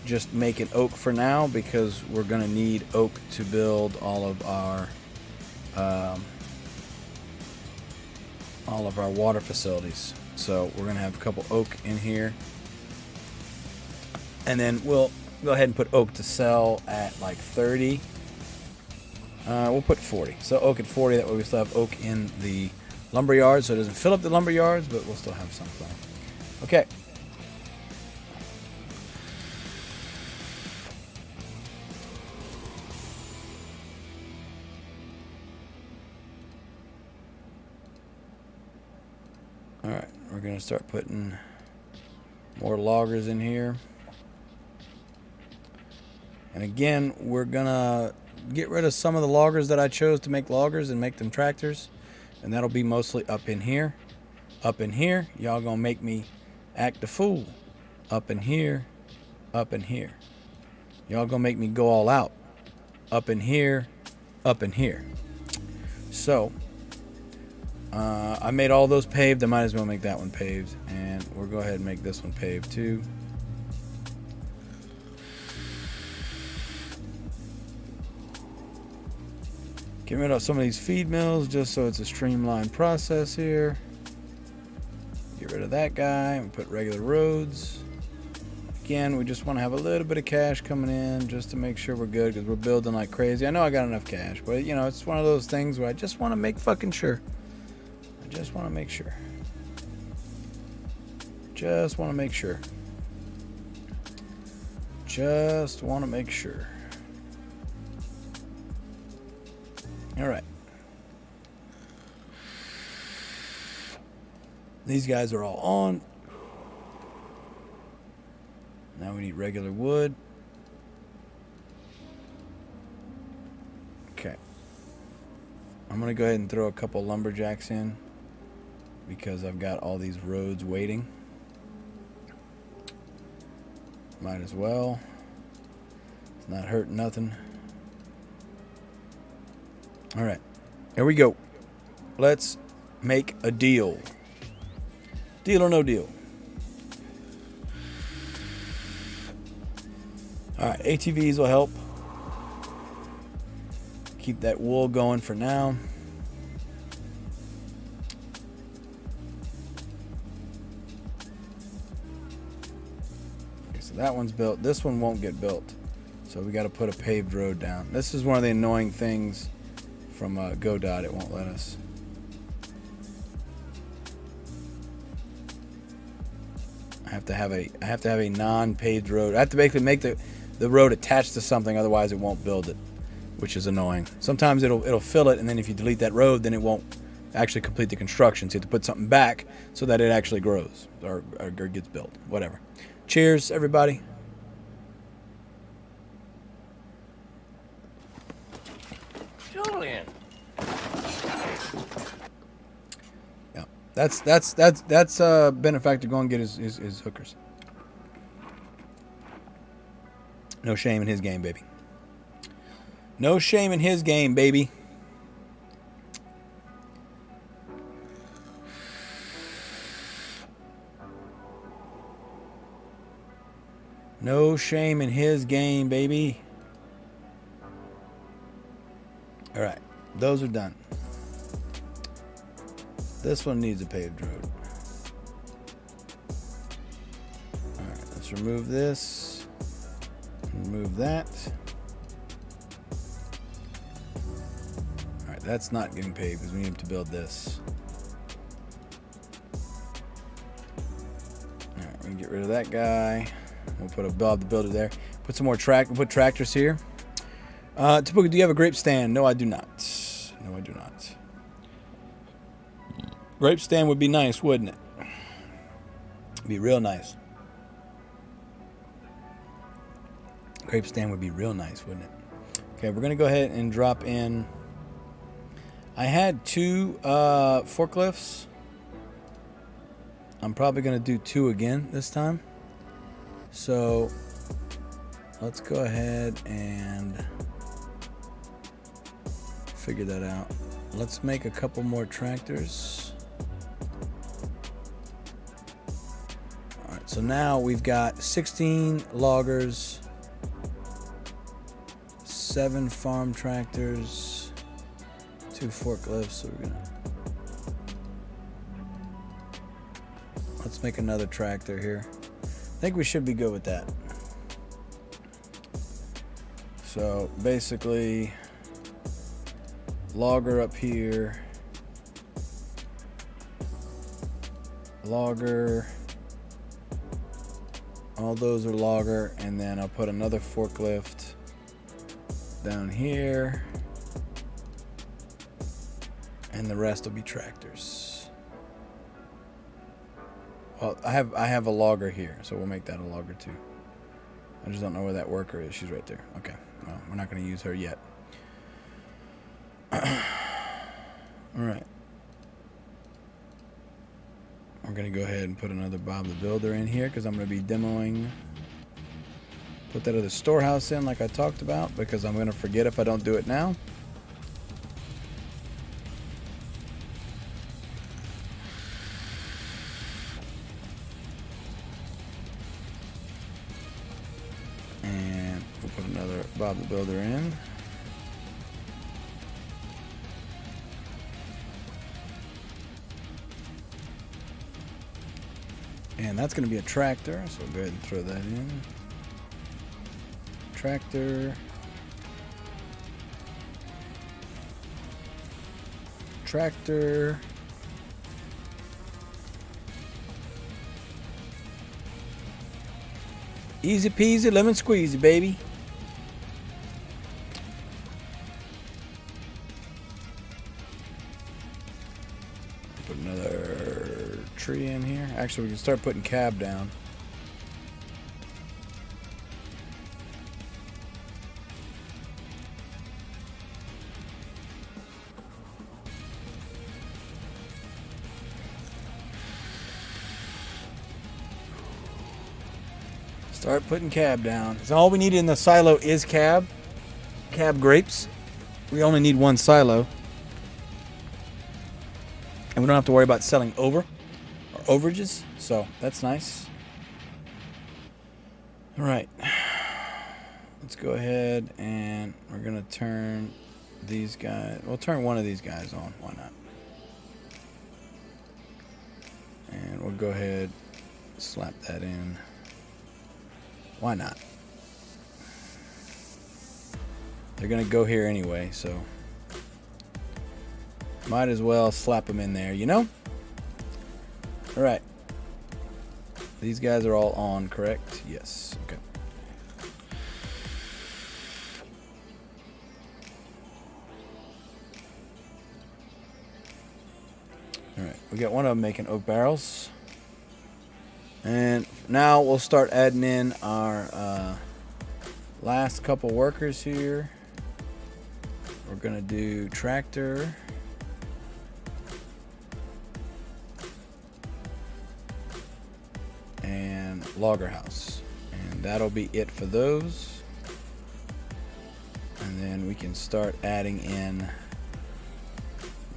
just making oak for now because we're going to need oak to build all of our water facilities. So we're going to have a couple oak in here, and then we'll go ahead and put oak to sell at like 30. We'll put 40. So oak at 40. That way we still have oak in the lumber yard, so it doesn't fill up the lumber yards, but we'll still have some plenty. Okay. All right, we're gonna start putting more loggers in here. And again, we're gonna get rid of some of the loggers that I chose to make loggers and make them tractors. And that'll be mostly up in here. Up in here, y'all gonna make me act a fool. Up in here, up in here. Y'all gonna make me go all out. Up in here, up in here. So, I made all those paved. I might as well make that one paved. And we'll go ahead and make this one paved too. Get rid of some of these feed mills just so it's a streamlined process here. Get rid of that guy and put regular roads. Again, we just want to have a little bit of cash coming in just to make sure we're good because we're building like crazy. I know I got enough cash, but you know, it's one of those things where I just want to make fucking sure. I just want to make sure. Just want to make sure. Just want to make sure. All right. These guys are all on. Now we need regular wood. Okay. I'm going to go ahead and throw a couple lumberjacks in because I've got all these roads waiting. Might as well. It's not hurting nothing. All right, here we go. Let's make a deal. Deal or no deal? All right, ATVs will help. Keep that wool going for now. Okay, so that one's built. This one won't get built. So we got to put a paved road down. This is one of the annoying things from GoDot. It won't let us. I have to have a non-paved road. I have to basically make the road attached to something, otherwise it won't build it, which is annoying. Sometimes it'll fill it, and then if you delete that road, then it won't actually complete the construction. So you have to put something back so that it actually grows or gets built. Whatever. Cheers, everybody. Julian. Yeah, that's benefactor. Go and get his hookers. No shame in his game, baby. No shame in his game, baby. No shame in his game, baby. All right, those are done. This one needs a paved road. All right, let's remove this. Remove that. All right, that's not getting paved because we need to build this. All right, we can get rid of that guy. We'll put a Bob the Builder there. Put some more we'll put tractors here. Tapuka, do you have a grape stand? No, I do not. No, I do not. Grape stand would be nice, wouldn't it? Be real nice. Grape stand would be real nice, wouldn't it? Okay, we're going to go ahead and drop in. I had 2 forklifts. I'm probably going to do 2 again this time. So let's go ahead and figure that out. Let's make a couple more tractors. All right, So now we've got 16 loggers, 7 farm tractors, 2 forklifts. So we're gonna, let's make another tractor here. I think we should be good with that. So basically, logger up here, logger, all those are logger, and then I'll put another forklift down here, and the rest will be tractors. Well, I have a logger here, so we'll make that a logger too. I just don't know where that worker is. She's right there. Okay, well, we're not going to use her yet. All right. We're going to go ahead and put another Bob the Builder in here because I'm going to be demoing. Put that other storehouse in like I talked about because I'm going to forget if I don't do it now. And we'll put another Bob the Builder in. And that's going to be a tractor, so we'll go ahead and throw that in. Tractor. Tractor. Easy peasy, lemon squeezy, baby. Put another tree in here. Actually, we can start putting cab down. Start putting cab down. So all we need in the silo is cab grapes. We only need one silo. And we don't have to worry about selling over or overages. So that's nice. All right. Let's go ahead and we're going to turn these guys. We'll turn one of these guys on. Why not? And we'll go ahead, slap that in. Why not? They're going to go here anyway, so might as well slap them in there, you know? All right. These guys are all on, correct? Yes. Okay. All right. We got one of them making oak barrels. And now we'll start adding in our last couple workers here. We're going to do tractor. And logger house. And that'll be it for those. And then we can start adding in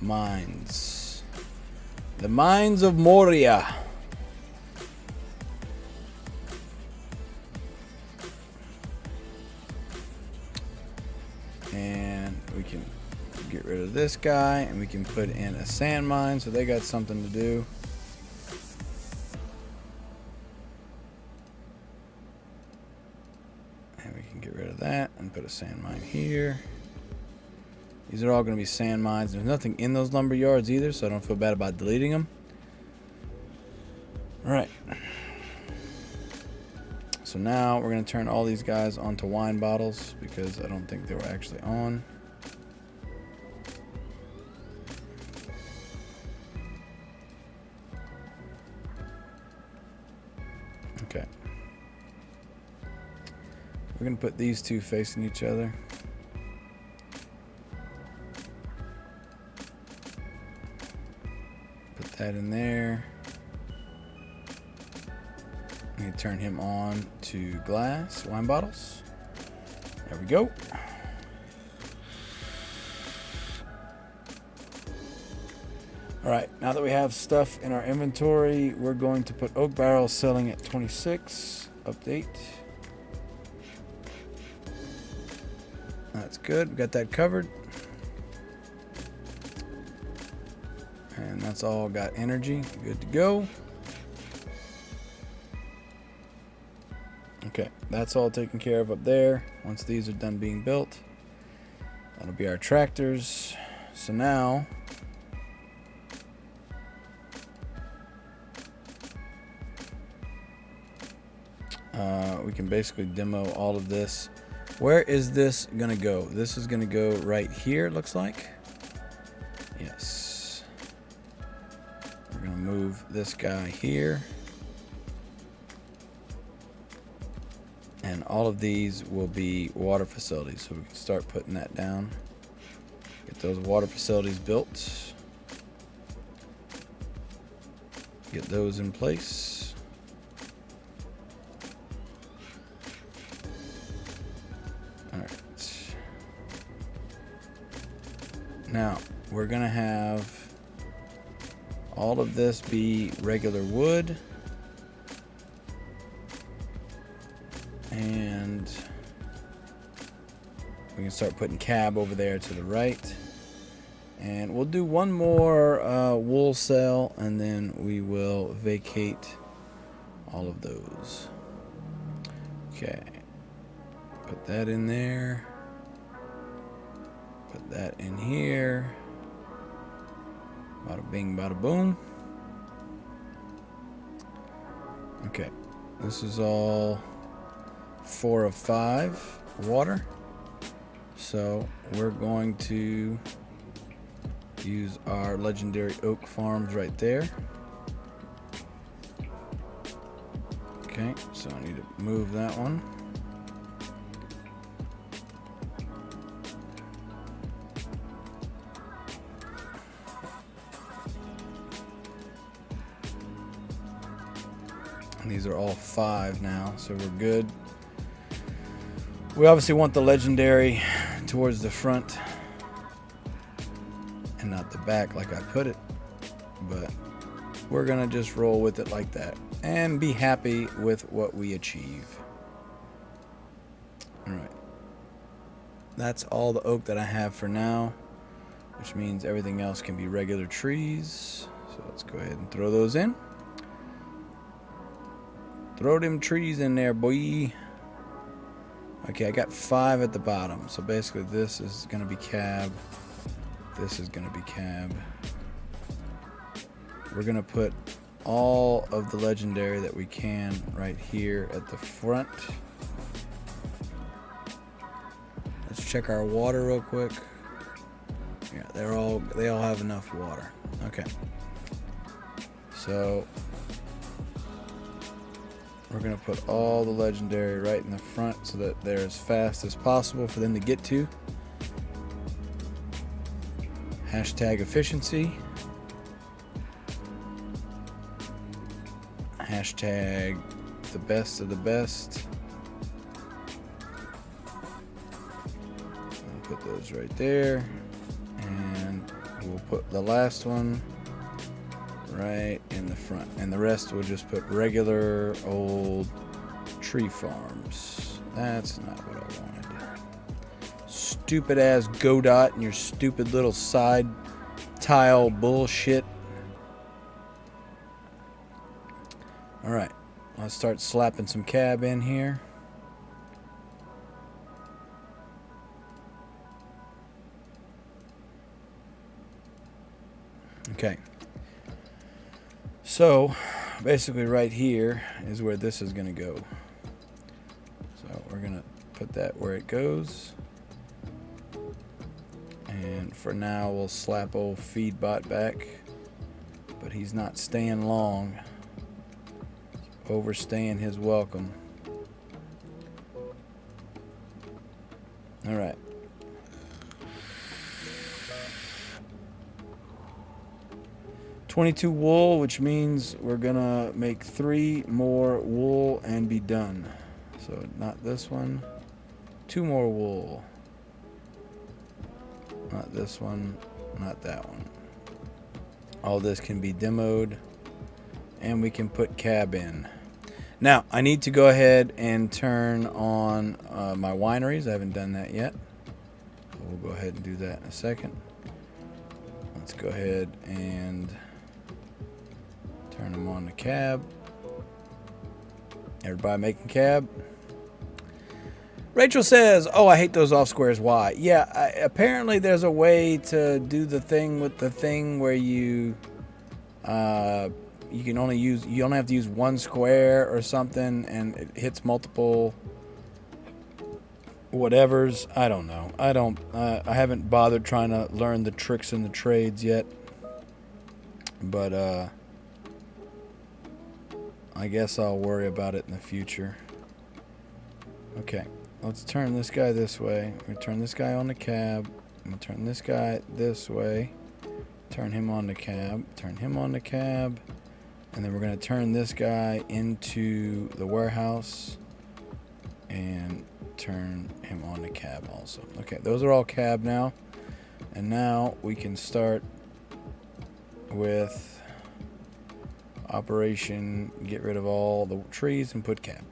mines. The Mines of Moria. And we can get rid of this guy and we can put in a sand mine so they got something to do. And we can get rid of that and put a sand mine here. These are all going to be sand mines. There's nothing in those lumber yards either, so I don't feel bad about deleting them. All right. So now we're going to turn all these guys onto wine bottles because I don't think they were actually on. Okay. We're going to put these two facing each other. Put that in there. I'm going to turn him on to glass wine bottles. There we go. Alright, now that we have stuff in our inventory, we're going to put oak barrels selling at 26. Update. That's good. We got that covered. And that's all got energy. Good to go. Okay, that's all taken care of up there. Once these are done being built, that'll be our tractors. So now we can basically demo all of this. Where is this gonna go? This is gonna go right here, it looks like. Yes. We're gonna move this guy here. And all of these will be water facilities, so we can start putting that down. Get those water facilities built. Get those in place. Alright. Now, we're gonna have all of this be regular wood. And we can start putting cab over there to the right. And we'll do one more wool cell, and then we will vacate all of those. Okay. Put that in there. Put that in here. Bada bing, bada boom. Okay. This is all 4 of 5 water. So we're going to use our legendary oak farms right there. Okay, so I need to move that one. And these are all 5 now, so we're good. We obviously want the legendary towards the front and not the back like I put it, but we're gonna just roll with it like that and be happy with what we achieve. All right, that's all the oak that I have for now, which means everything else can be regular trees. So let's go ahead and throw those in. Throw them trees in there, boy. Okay, I got 5 at the bottom. So basically this is going to be cab. This is going to be cab. We're going to put all of the legendary that we can right here at the front. Let's check our water real quick. Yeah, they all have enough water. Okay. So we're going to put all the legendary right in the front so that they're as fast as possible for them to get to. Hashtag efficiency. Hashtag the best of the best. I'll put those right there. And we'll put the last one right in the front, and the rest we'll just put regular old tree farms. That's not what I wanted. Stupid ass Godot and your stupid little side tile bullshit. Alright, let's start slapping some cab in here. Okay. So, basically right here is where this is going to go. So, we're going to put that where it goes. And for now, we'll slap old Feedbot back. But he's not staying long. He's overstaying his welcome. Alright. $22 wool, which means we're gonna make 3 more wool and be done. So not this one. 2 more wool. Not this one. Not that one. All this can be demoed. And we can put cab in. Now, I need to go ahead and turn on my wineries. I haven't done that yet. We'll go ahead and do that in a second. Let's go ahead and turn them on the cab. Everybody making cab? Rachel says, oh, I hate those off squares. Why? Yeah, apparently there's a way to do the thing with the thing where you can only use, you only have to use one square or something, and it hits multiple whatevers. I don't know. I haven't bothered trying to learn the tricks and the trades yet. But I guess I'll worry about it in the future. Okay, let's turn this guy this way. We're going to turn this guy on the cab. I'm going to turn this guy this way. Turn him on the cab. Turn him on the cab. And then we're going to turn this guy into the warehouse. And turn him on the cab also. Okay, those are all cab now. And now we can start with operation, get rid of all the trees and put cab.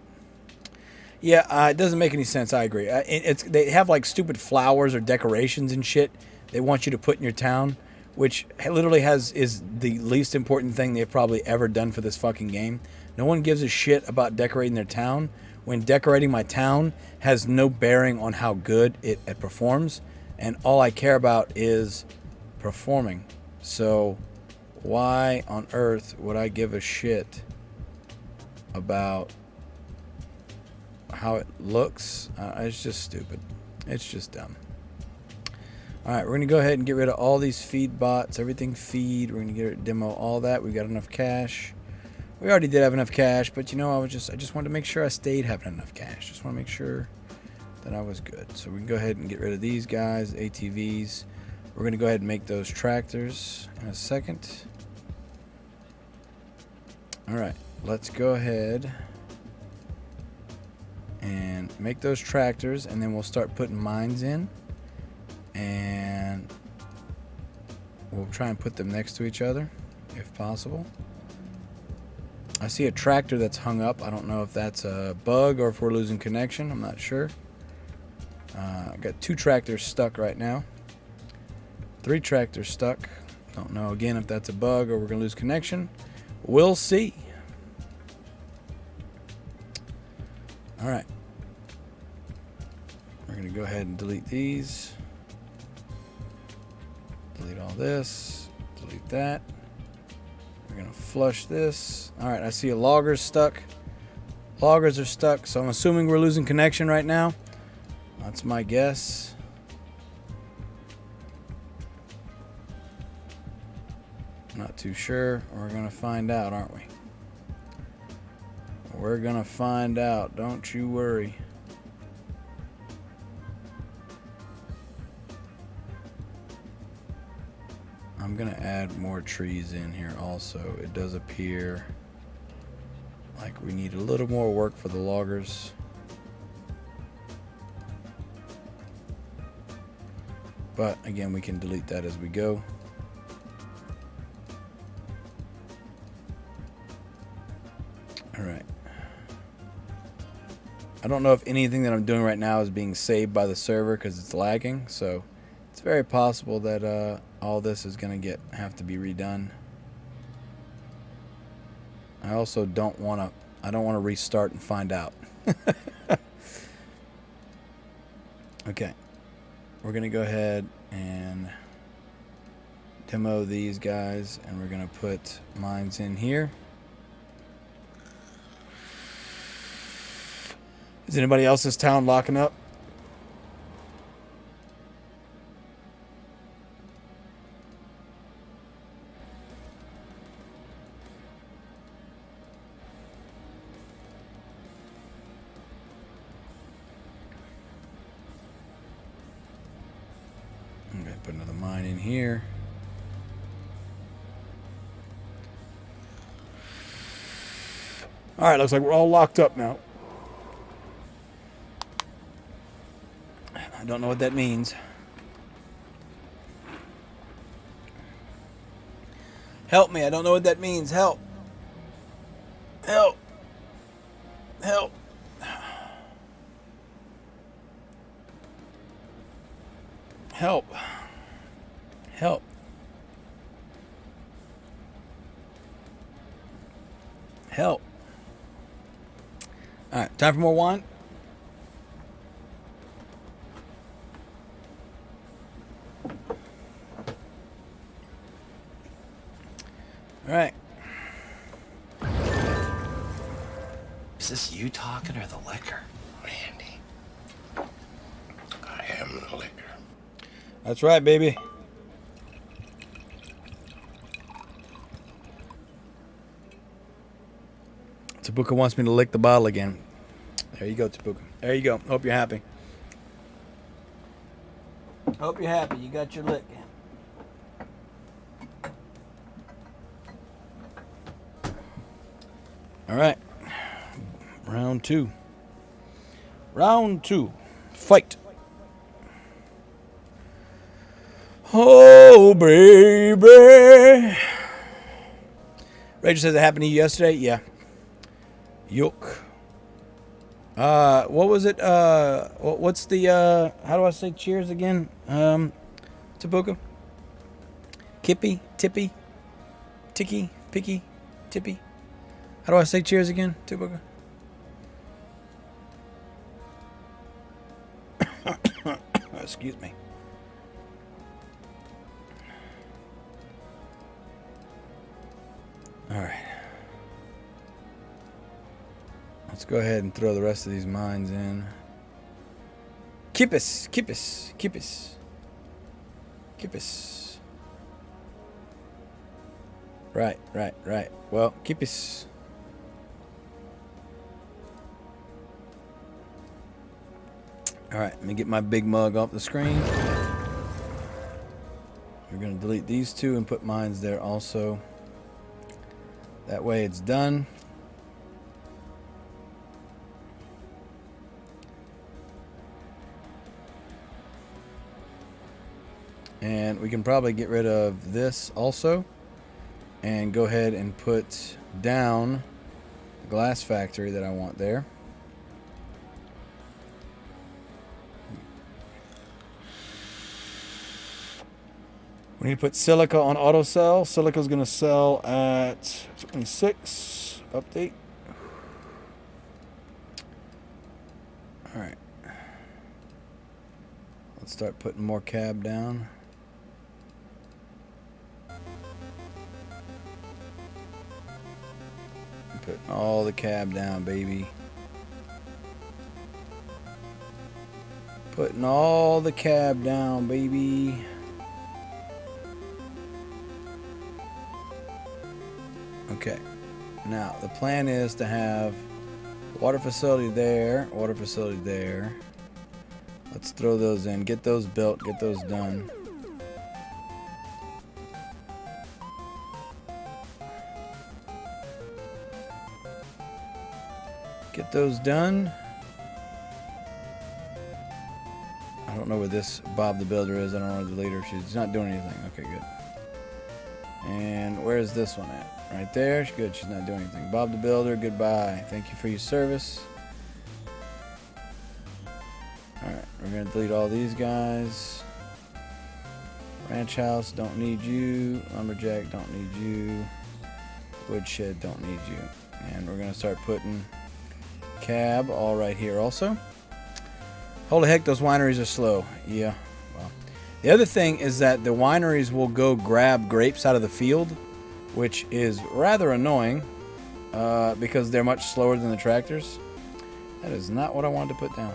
Yeah, it doesn't make any sense. I agree. They have like stupid flowers or decorations and shit they want you to put in your town, which literally is the least important thing they've probably ever done for this fucking game. No one gives a shit about decorating their town when decorating my town has no bearing on how good it performs, and all I care about is performing. So why on earth would I give a shit about how it looks? It's just stupid. It's just dumb. Alright, we're going to go ahead and get rid of all these feed bots. Everything feed. We're going to get rid of demo all that. We've got enough cash. We already did have enough cash, but you know, I just wanted to make sure I stayed having enough cash. Just want to make sure that I was good. So we can go ahead and get rid of these guys, ATVs. We're going to go ahead and make those tractors in a second. Alright, let's go ahead and make those tractors, and then we'll start putting mines in. And we'll try and put them next to each other, if possible. I see a tractor that's hung up. I don't know if that's a bug or if we're losing connection. I'm not sure. I got 2 tractors stuck right now. 3 tractors stuck. Don't know again if that's a bug or we're going to lose connection. We'll see. Alright. We're going to go ahead and delete these. Delete all this. Delete that. We're going to flush this. Alright, I see a logger's stuck. Loggers are stuck, so I'm assuming we're losing connection right now. That's my guess. Not too sure. We're going to find out, aren't we? We're going to find out. Don't you worry. I'm going to add more trees in here also. It does appear like we need a little more work for the loggers. But again, we can delete that as we go. Alright. I don't know if anything that I'm doing right now is being saved by the server because it's lagging, so it's very possible that all this is going to have to be redone. I also don't want to restart and find out. Okay. We're going to go ahead and demo these guys, and we're going to put mines in here. Is anybody else's town locking up? I'm going to put another mine in here. Alright, looks like we're all locked up now. I don't know what that means. Help me. I don't know what that means. Help. Help. Help. Help. Help. Help. All right, time for more wine. All right. Is this you talking or the liquor? Randy, I am the liquor. That's right, baby. Tabuka wants me to lick the bottle again. There you go, Tabuka. There you go. Hope you're happy. Hope you're happy. You got your lick. All right. Round two. Round two. Fight. Oh, baby. Rachel says it happened to you yesterday. Yeah. Yuck. What was it? What's the, how do I say cheers again? Tabuka? Kippy? Tippy? Ticky? Picky? Tippy? How do I say cheers again, Tabuka? Excuse me. All right. Let's go ahead and throw the rest of these mines in. Kippis, kippis, kippis, kippis. Right. Well, kippis. All right, let me get my big mug off the screen. We're going to delete these two and put mines there also. That way it's done. And we can probably get rid of this also and go ahead and put down the glass factory that I want there. We need to put silica on auto sell. Silica's going to sell at 26. Update. All right. Let's start putting more cab down. Putting all the cab down, baby. Putting all the cab down, baby. Okay, now the plan is to have water facility there, water facility there. Let's throw those in, get those built, get those done. Get those done. I don't know where this Bob the Builder is. I don't know where the leader. She's not doing anything. Okay, good. And where's this one at? Right there. Good. She's not doing anything. Bob the Builder, goodbye. Thank you for your service. Alright, we're going to delete all these guys. Ranch House, don't need you. Lumberjack, don't need you. Woodshed, don't need you. And we're going to start putting cab all right here also. Holy heck, those wineries are slow. Yeah. Well, the other thing is that the wineries will go grab grapes out of the field, which is rather annoying because they're much slower than the tractors. That is not what I wanted to put down.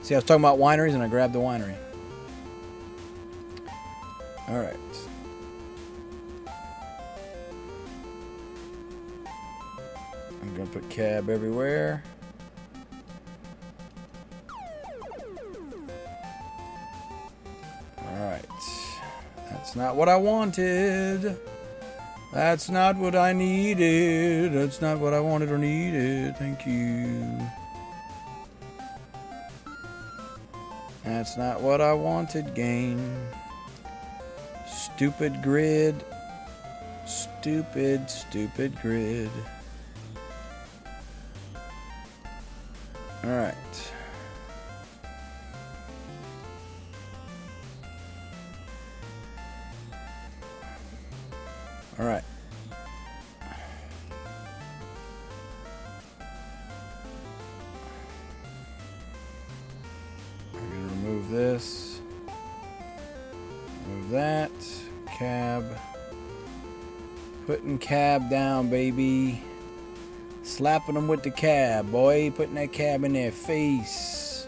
See, I was talking about wineries and I grabbed the winery. All right. I'm going to put cab everywhere. All right. That's not what I wanted. That's not what I needed. That's not what I wanted or needed. Thank you. That's not what I wanted, game. Stupid grid. Stupid, stupid grid. All right. All right. We're going to remove this. Remove that. Cab. Putting cab down, baby. Slapping them with the cab, boy. Putting that cab in their face.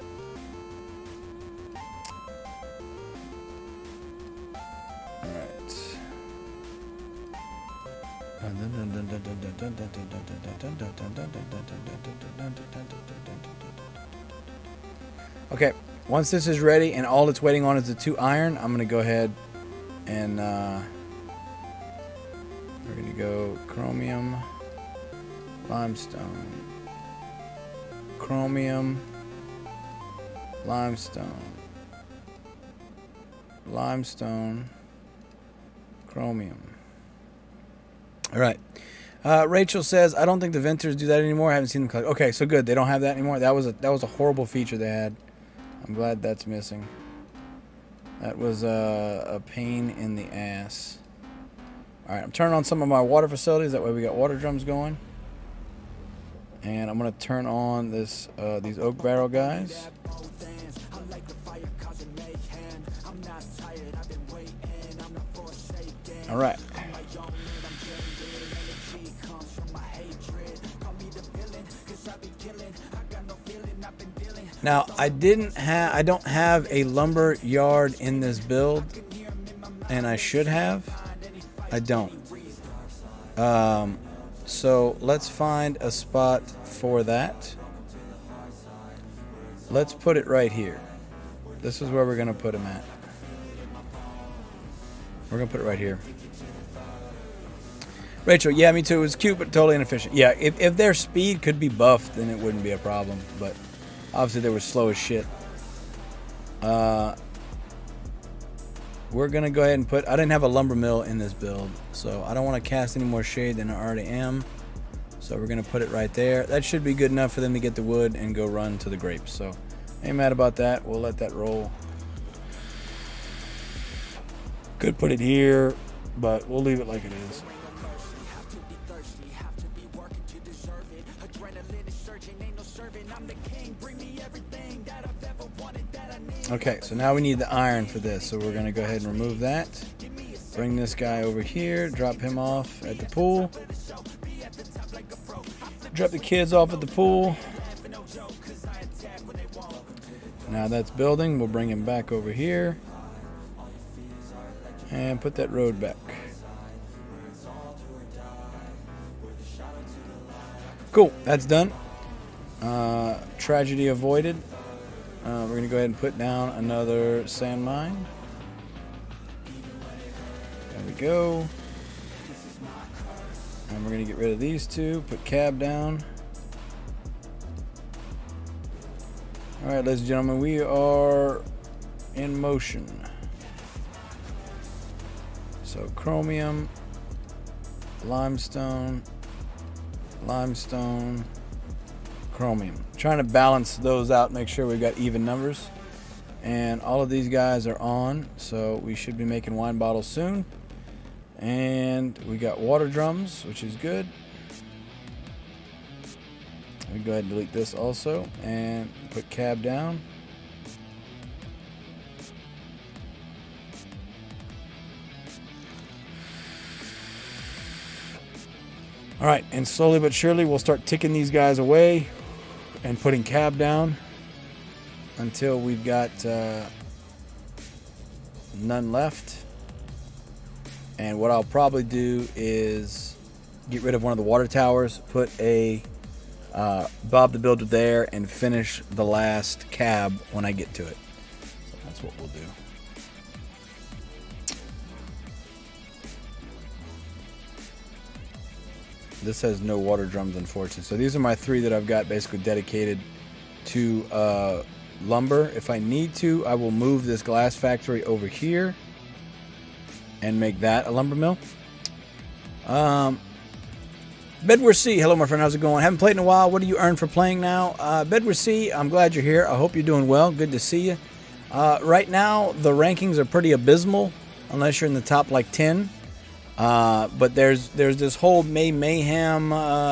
Okay, once this is ready and all it's waiting on is the 2 iron, I'm going to go ahead and we're going to go chromium, limestone, chromium, limestone, limestone, chromium. All right. Rachel says, I don't think the venters do that anymore. I haven't seen them collect. Okay, so good. They don't have that anymore. That was a horrible feature they had. I'm glad that's missing. That was a pain in the ass. All right, I'm turning on some of my water facilities. That way we got water drums going. And I'm going to turn on this these oak barrel guys. All right. Now, I don't have a lumber yard in this build, and I should have. I don't. So let's find a spot for that. Let's put it right here. This is where we're going to put him at. We're going to put it right here. Rachel, yeah, me too. It was cute, but totally inefficient. Yeah, if their speed could be buffed, then it wouldn't be a problem, but obviously they were slow as shit. We're going to go ahead and put... I didn't have a lumber mill in this build, so I don't want to cast any more shade than I already am. So we're going to put it right there. That should be good enough for them to get the wood and go run to the grapes. So ain't mad about that. We'll let that roll. Could put it here, but we'll leave it like it is. Okay, so now we need the iron for this, so we're going to go ahead and remove that. Bring this guy over here, drop him off at the pool. Drop the kids off at the pool. Now that's building, we'll bring him back over here. And put that road back. Cool, that's done. Tragedy avoided. We're going to go ahead and put down another sand mine. There we go. And we're going to get rid of these two. Put cab down. Alright, ladies and gentlemen, we are in motion. So chromium, limestone, limestone, chromium. Trying to balance those out, make sure we've got even numbers. And all of these guys are on, so we should be making wine bottles soon. And we got water drums, which is good. We go ahead and delete this also and put cab down. All right, and slowly but surely we'll start ticking these guys away and putting cab down until we've got none left. And what I'll probably do is get rid of one of the water towers, put a Bob the Builder there, and finish the last cab when I get to it. So that's what we'll do. This has no water drums, unfortunately. So these are my 3 that I've got basically dedicated to lumber. If I need to, I will move this glass factory over here and make that a lumber mill. Bedward C, hello my friend, how's it going? Haven't played in a while. What do you earn for playing now? Bedward C, I'm glad you're here. I hope you're doing well. Good to see you. Right now, the rankings are pretty abysmal, unless you're in the top like 10. But there's this whole mayhem.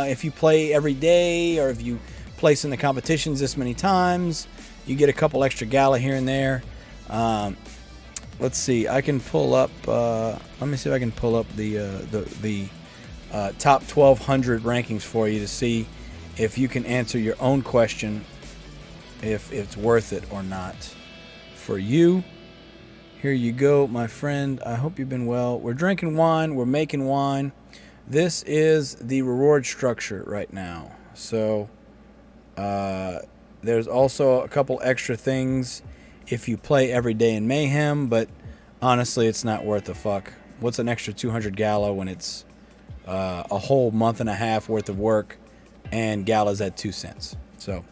If you play every day, or if you place in the competitions this many times, you get a couple extra gala here and there. Let's see. I can pull up. Let me see if I can pull up the top 1,200 rankings for you to see if you can answer your own question, if it's worth it or not for you. Here you go, my friend. I hope you've been well. We're drinking wine. We're making wine. This is the reward structure right now. So there's also a couple extra things if you play every day in Mayhem, but honestly, it's not worth a fuck. What's an extra 200 gala when it's a whole month and a half worth of work and gala's at 2 cents? So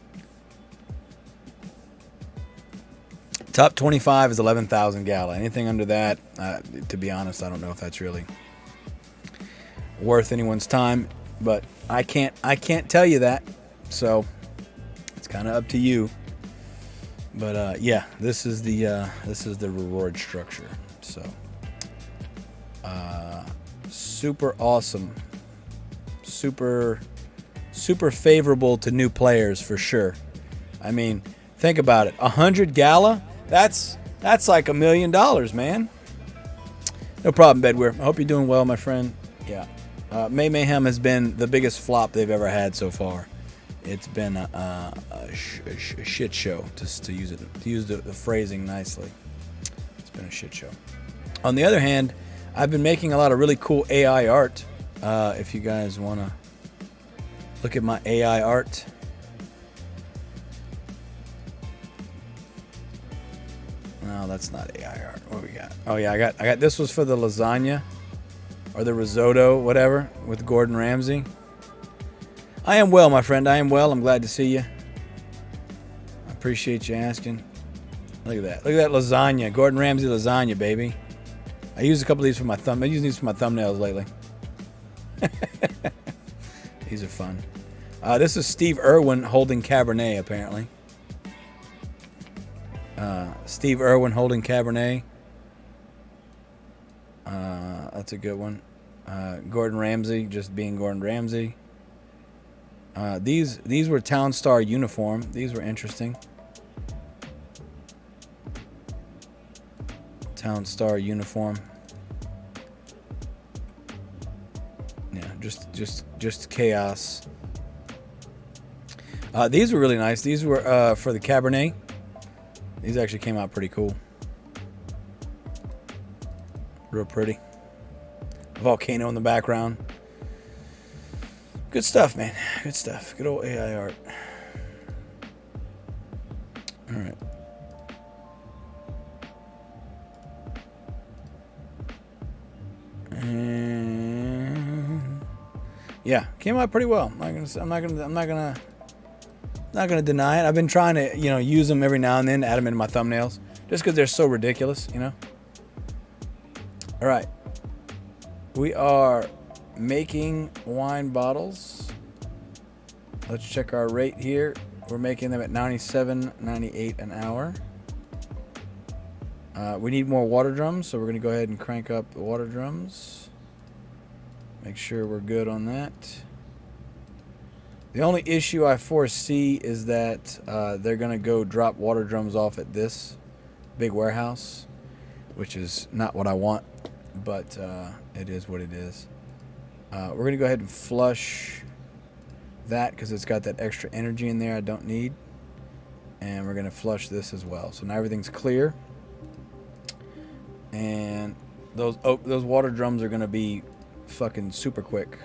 top 25 is 11,000 gala. Anything under that, to be honest, I don't know if that's really worth anyone's time, but I can't tell you that, so it's kind of up to you. But yeah, this is the reward structure. So super awesome, super favorable to new players for sure. I mean, think about it. 100 gala, that's like $1 million, man. No problem, Bedware. I hope you're doing well, my friend. Yeah, Mayhem has been the biggest flop they've ever had so far. It's been a shit show, just to use the phrasing nicely. It's been a shit show. On the other hand, I've been making a lot of really cool AI art. If you guys want to look at my AI art. No, that's not AI art. What we got? Oh yeah, I got this was for the lasagna or the risotto, whatever, with Gordon Ramsay. I am well, my friend. I am well. I'm glad to see you. I appreciate you asking. Look at that. Look at that lasagna. Gordon Ramsay lasagna, baby. I used a couple of these for my thumb. I use these for my thumbnails lately. These are fun. This is Steve Irwin holding Cabernet, apparently. Steve Irwin holding Cabernet. That's a good one. Gordon Ramsay just being Gordon Ramsay. These were Town Star uniform. These were interesting. Town Star uniform. Yeah, just chaos. These were really nice. These were for the Cabernet. These actually came out pretty cool. Real pretty. Volcano in the background. Good stuff, man. Good stuff. Good old AI art. All right. And yeah, came out pretty well. I'm not gonna deny it. I've been trying to, use them every now and then, add them into my thumbnails, just because they're so ridiculous, All right. We are making wine bottles. Let's check our rate here. We're making them at $97.98 an hour. We need more water drums, so we're going to go ahead and crank up the water drums. Make sure we're good on that. The only issue I foresee is that they're going to go drop water drums off at this big warehouse, which is not what I want, but it is what it is. We're going to go ahead and flush that because it's got that extra energy in there I don't need. And we're going to flush this as well. So now everything's clear. And those water drums are going to be fucking super quick.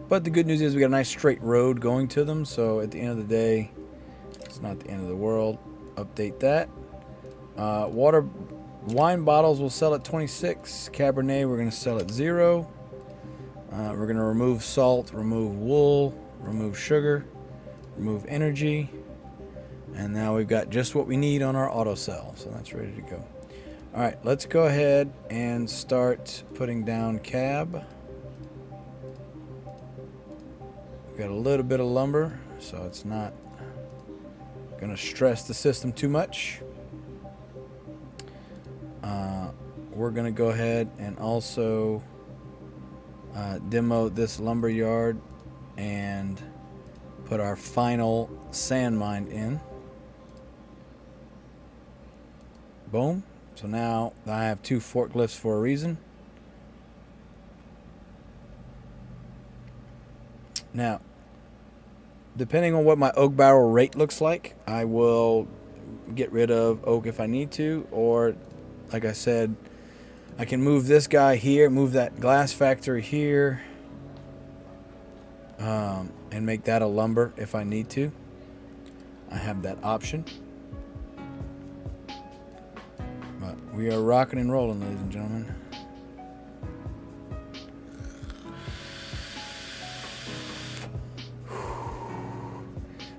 But the good news is we got a nice straight road going to them. So at the end of the day, it's not the end of the world. Update that. Wine bottles will sell at 26. Cabernet we're going to sell at 0. We're going to remove salt, remove wool, remove sugar, remove energy. And now we've got just what we need on our auto cell. So that's ready to go. All right, let's go ahead and start putting down cab. We got a little bit of lumber, so it's not gonna stress the system too much. We're gonna go ahead and also demo this lumber yard and put our final sand mine in. Boom. So now I have 2 forklifts for a reason. Now, depending on what my oak barrel rate looks like, I will get rid of oak if I need to, or like I said, I can move this guy here, move that glass factory here, and make that a lumber if I need to. I have that option. But we are rocking and rolling, ladies and gentlemen.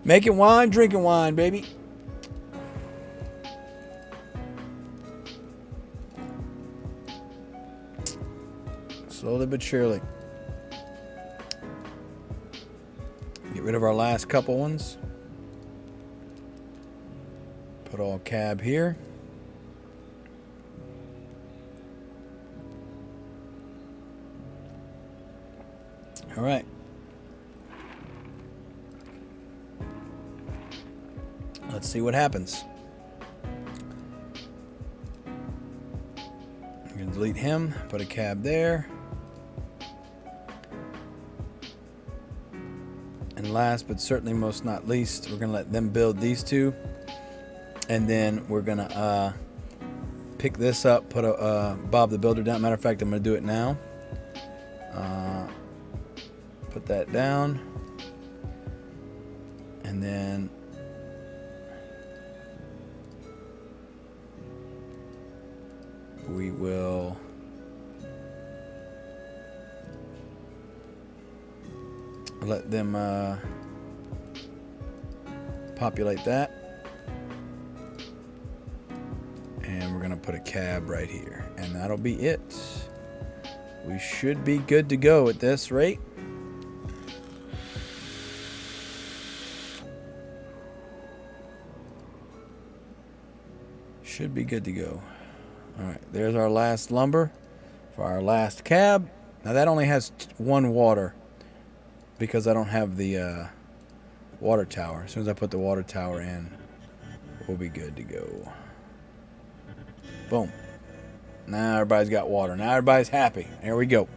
Making wine, drinking wine, baby. Slowly but surely. Get rid of our last couple ones. Put all cab here. All right. Let's see what happens. I'm going to delete him, put a cab there. And last but certainly most not least, we're going to let them build these 2. And then we're going to pick this up, put a Bob the Builder down. Matter of fact, I'm going to do it now. Put that down. And then we will let them populate that. And we're going to put a cab right here. And that'll be it. We should be good to go at this rate. Should be good to go. All right, there's our last lumber for our last cab. Now that only has 1 water because I don't have the water tower. As soon as I put the water tower in, we'll be good to go. Boom. Now everybody's got water. Now everybody's happy. There we go.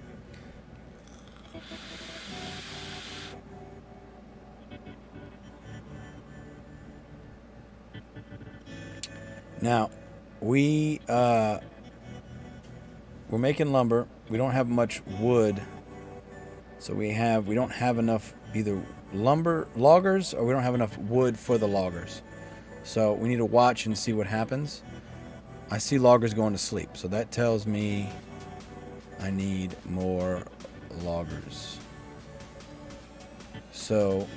Now, we're making lumber. We don't have much wood, so we don't have enough either loggers, or we don't have enough wood for the loggers. So we need to watch and see what happens. I see loggers going to sleep, so that tells me I need more loggers. So,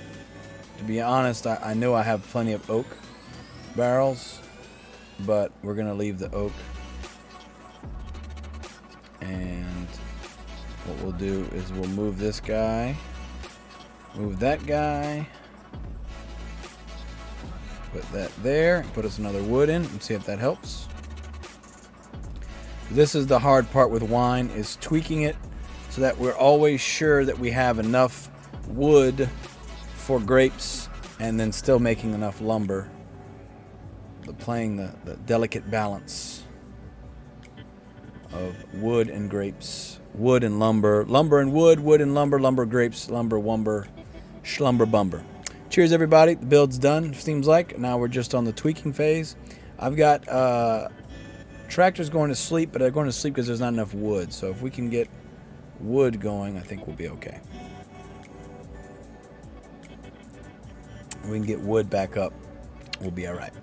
to be honest, I know I have plenty of oak barrels, but we're going to leave the oak. And what we'll do is we'll move this guy, move that guy, put that there, put us another wood in, and see if that helps. This is the hard part with wine, is tweaking it so that we're always sure that we have enough wood for grapes and then still making enough lumber. Playing the delicate balance of wood and grapes, wood and lumber, lumber and wood, wood and lumber, lumber grapes, lumber wumber, schlumber bumber. Cheers, everybody. The build's done, seems like. Now we're just on the tweaking phase. I've got tractors going to sleep, but they're going to sleep because there's not enough wood. So if we can get wood going, I think we'll be okay. We can get wood back up, we'll be all right.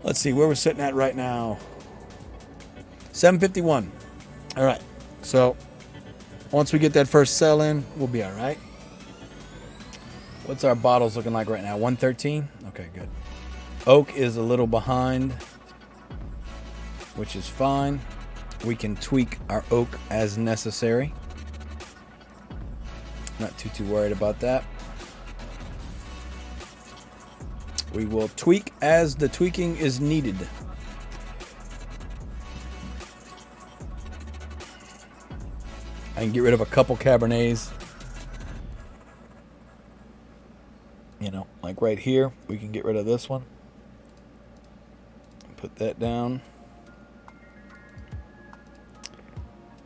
Let's see where we're sitting at right now. 7:51. All right. So once we get that first sell in, we'll be all right. What's our bottles looking like right now? 113? Okay, good. Oak is a little behind, which is fine. we can tweak our oak as necessary. Not too worried about that. We will tweak as the tweaking is needed. I can get rid of a couple Cabernets. You know, like right here, we can get rid of this one. Put that down.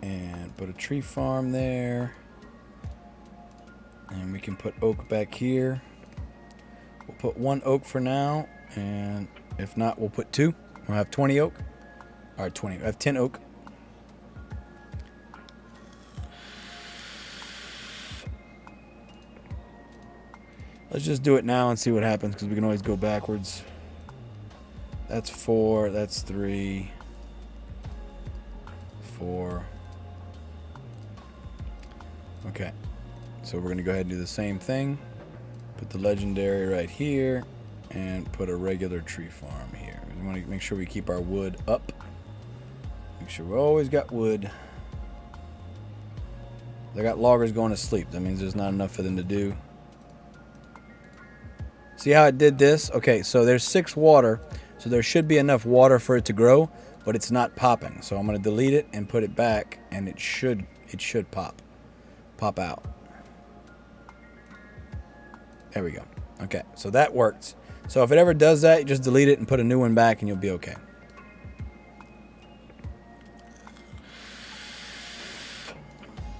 And put a tree farm there. And we can put oak back here. We'll put 1 oak for now. And if not, we'll put 2. We'll have 20 oak. All right, 20. I have 10 oak. Let's just do it now and see what happens, because we can always go backwards. That's 4. That's 3. 4. Okay. So we're going to go ahead and do the same thing. Put the legendary right here. And put a regular tree farm here. We want to make sure we keep our wood up. Make sure we always got wood. I got loggers going to sleep. That means there's not enough for them to do. See how I did this? Okay, so there's 6 water, so there should be enough water for it to grow, but it's not popping. So I'm going to delete it and put it back, and it should pop out. There we go. Okay, so that worked. So if it ever does that, you just delete it and put a new one back, and you'll be okay.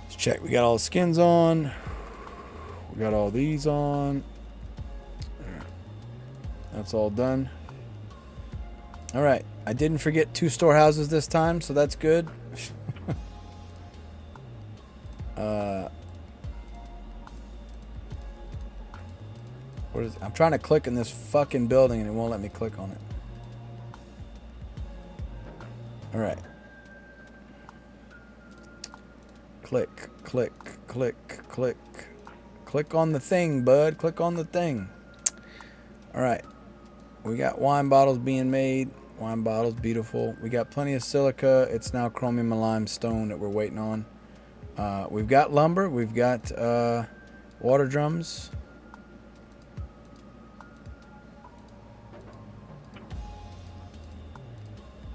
Let's check. We got all the skins on. We got all these on. That's all done. All right. I didn't forget 2 storehouses this time, so that's good. What is? I'm trying to click in this fucking building, and it won't let me click on it. All right. Click, click, click, click. Click on the thing, bud. Click on the thing. All right. We got wine bottles being made. Wine bottles, beautiful. We got plenty of silica. It's now chromium and limestone that we're waiting on. We've got lumber. We've got water drums.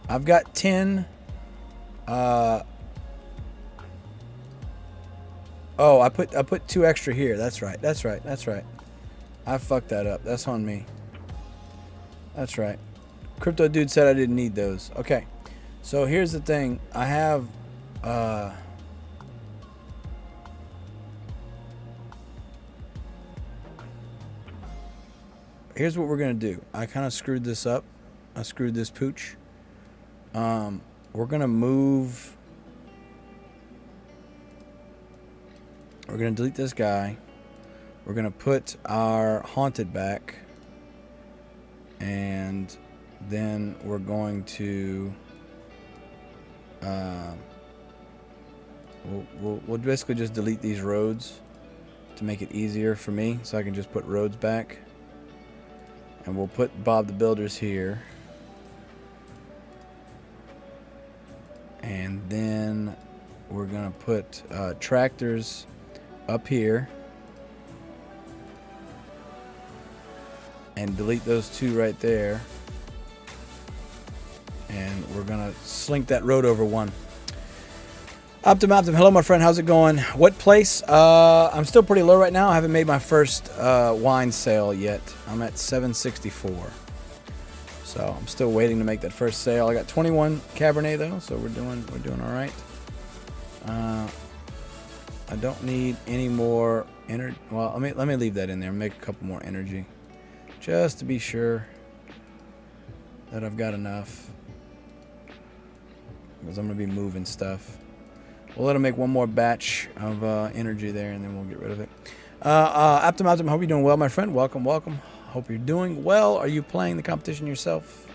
I've got 10. Oh, I put 2 extra here. That's right. That's right. That's right. I fucked that up. That's on me. That's right. Crypto dude said I didn't need those. Okay. So here's the thing. I have here's what we're gonna do. I kind of screwed this up. I screwed this pooch. We're gonna move. We're gonna delete this guy. We're gonna put our haunted back, and then we're going to we'll basically just delete these roads to make it easier for me, so I can just put roads back, and we'll put Bob the Builders here, and then we're gonna put tractors up here. And delete those 2 right there. And we're going to slink that road over 1. Optim, hello my friend, how's it going? What place? I'm still pretty low right now. I haven't made my first wine sale yet. I'm at 764. So I'm still waiting to make that first sale. I got 21 Cabernet though, so we're doing all right. I don't need any more energy. Well, let me leave that in there. Make a couple more energy, just to be sure that I've got enough, because I'm gonna be moving stuff. We'll let him make one more batch of energy there, and then we'll get rid of it. Optim, hope you're doing well, my friend. Welcome. Hope you're doing well. Are you playing the competition yourself?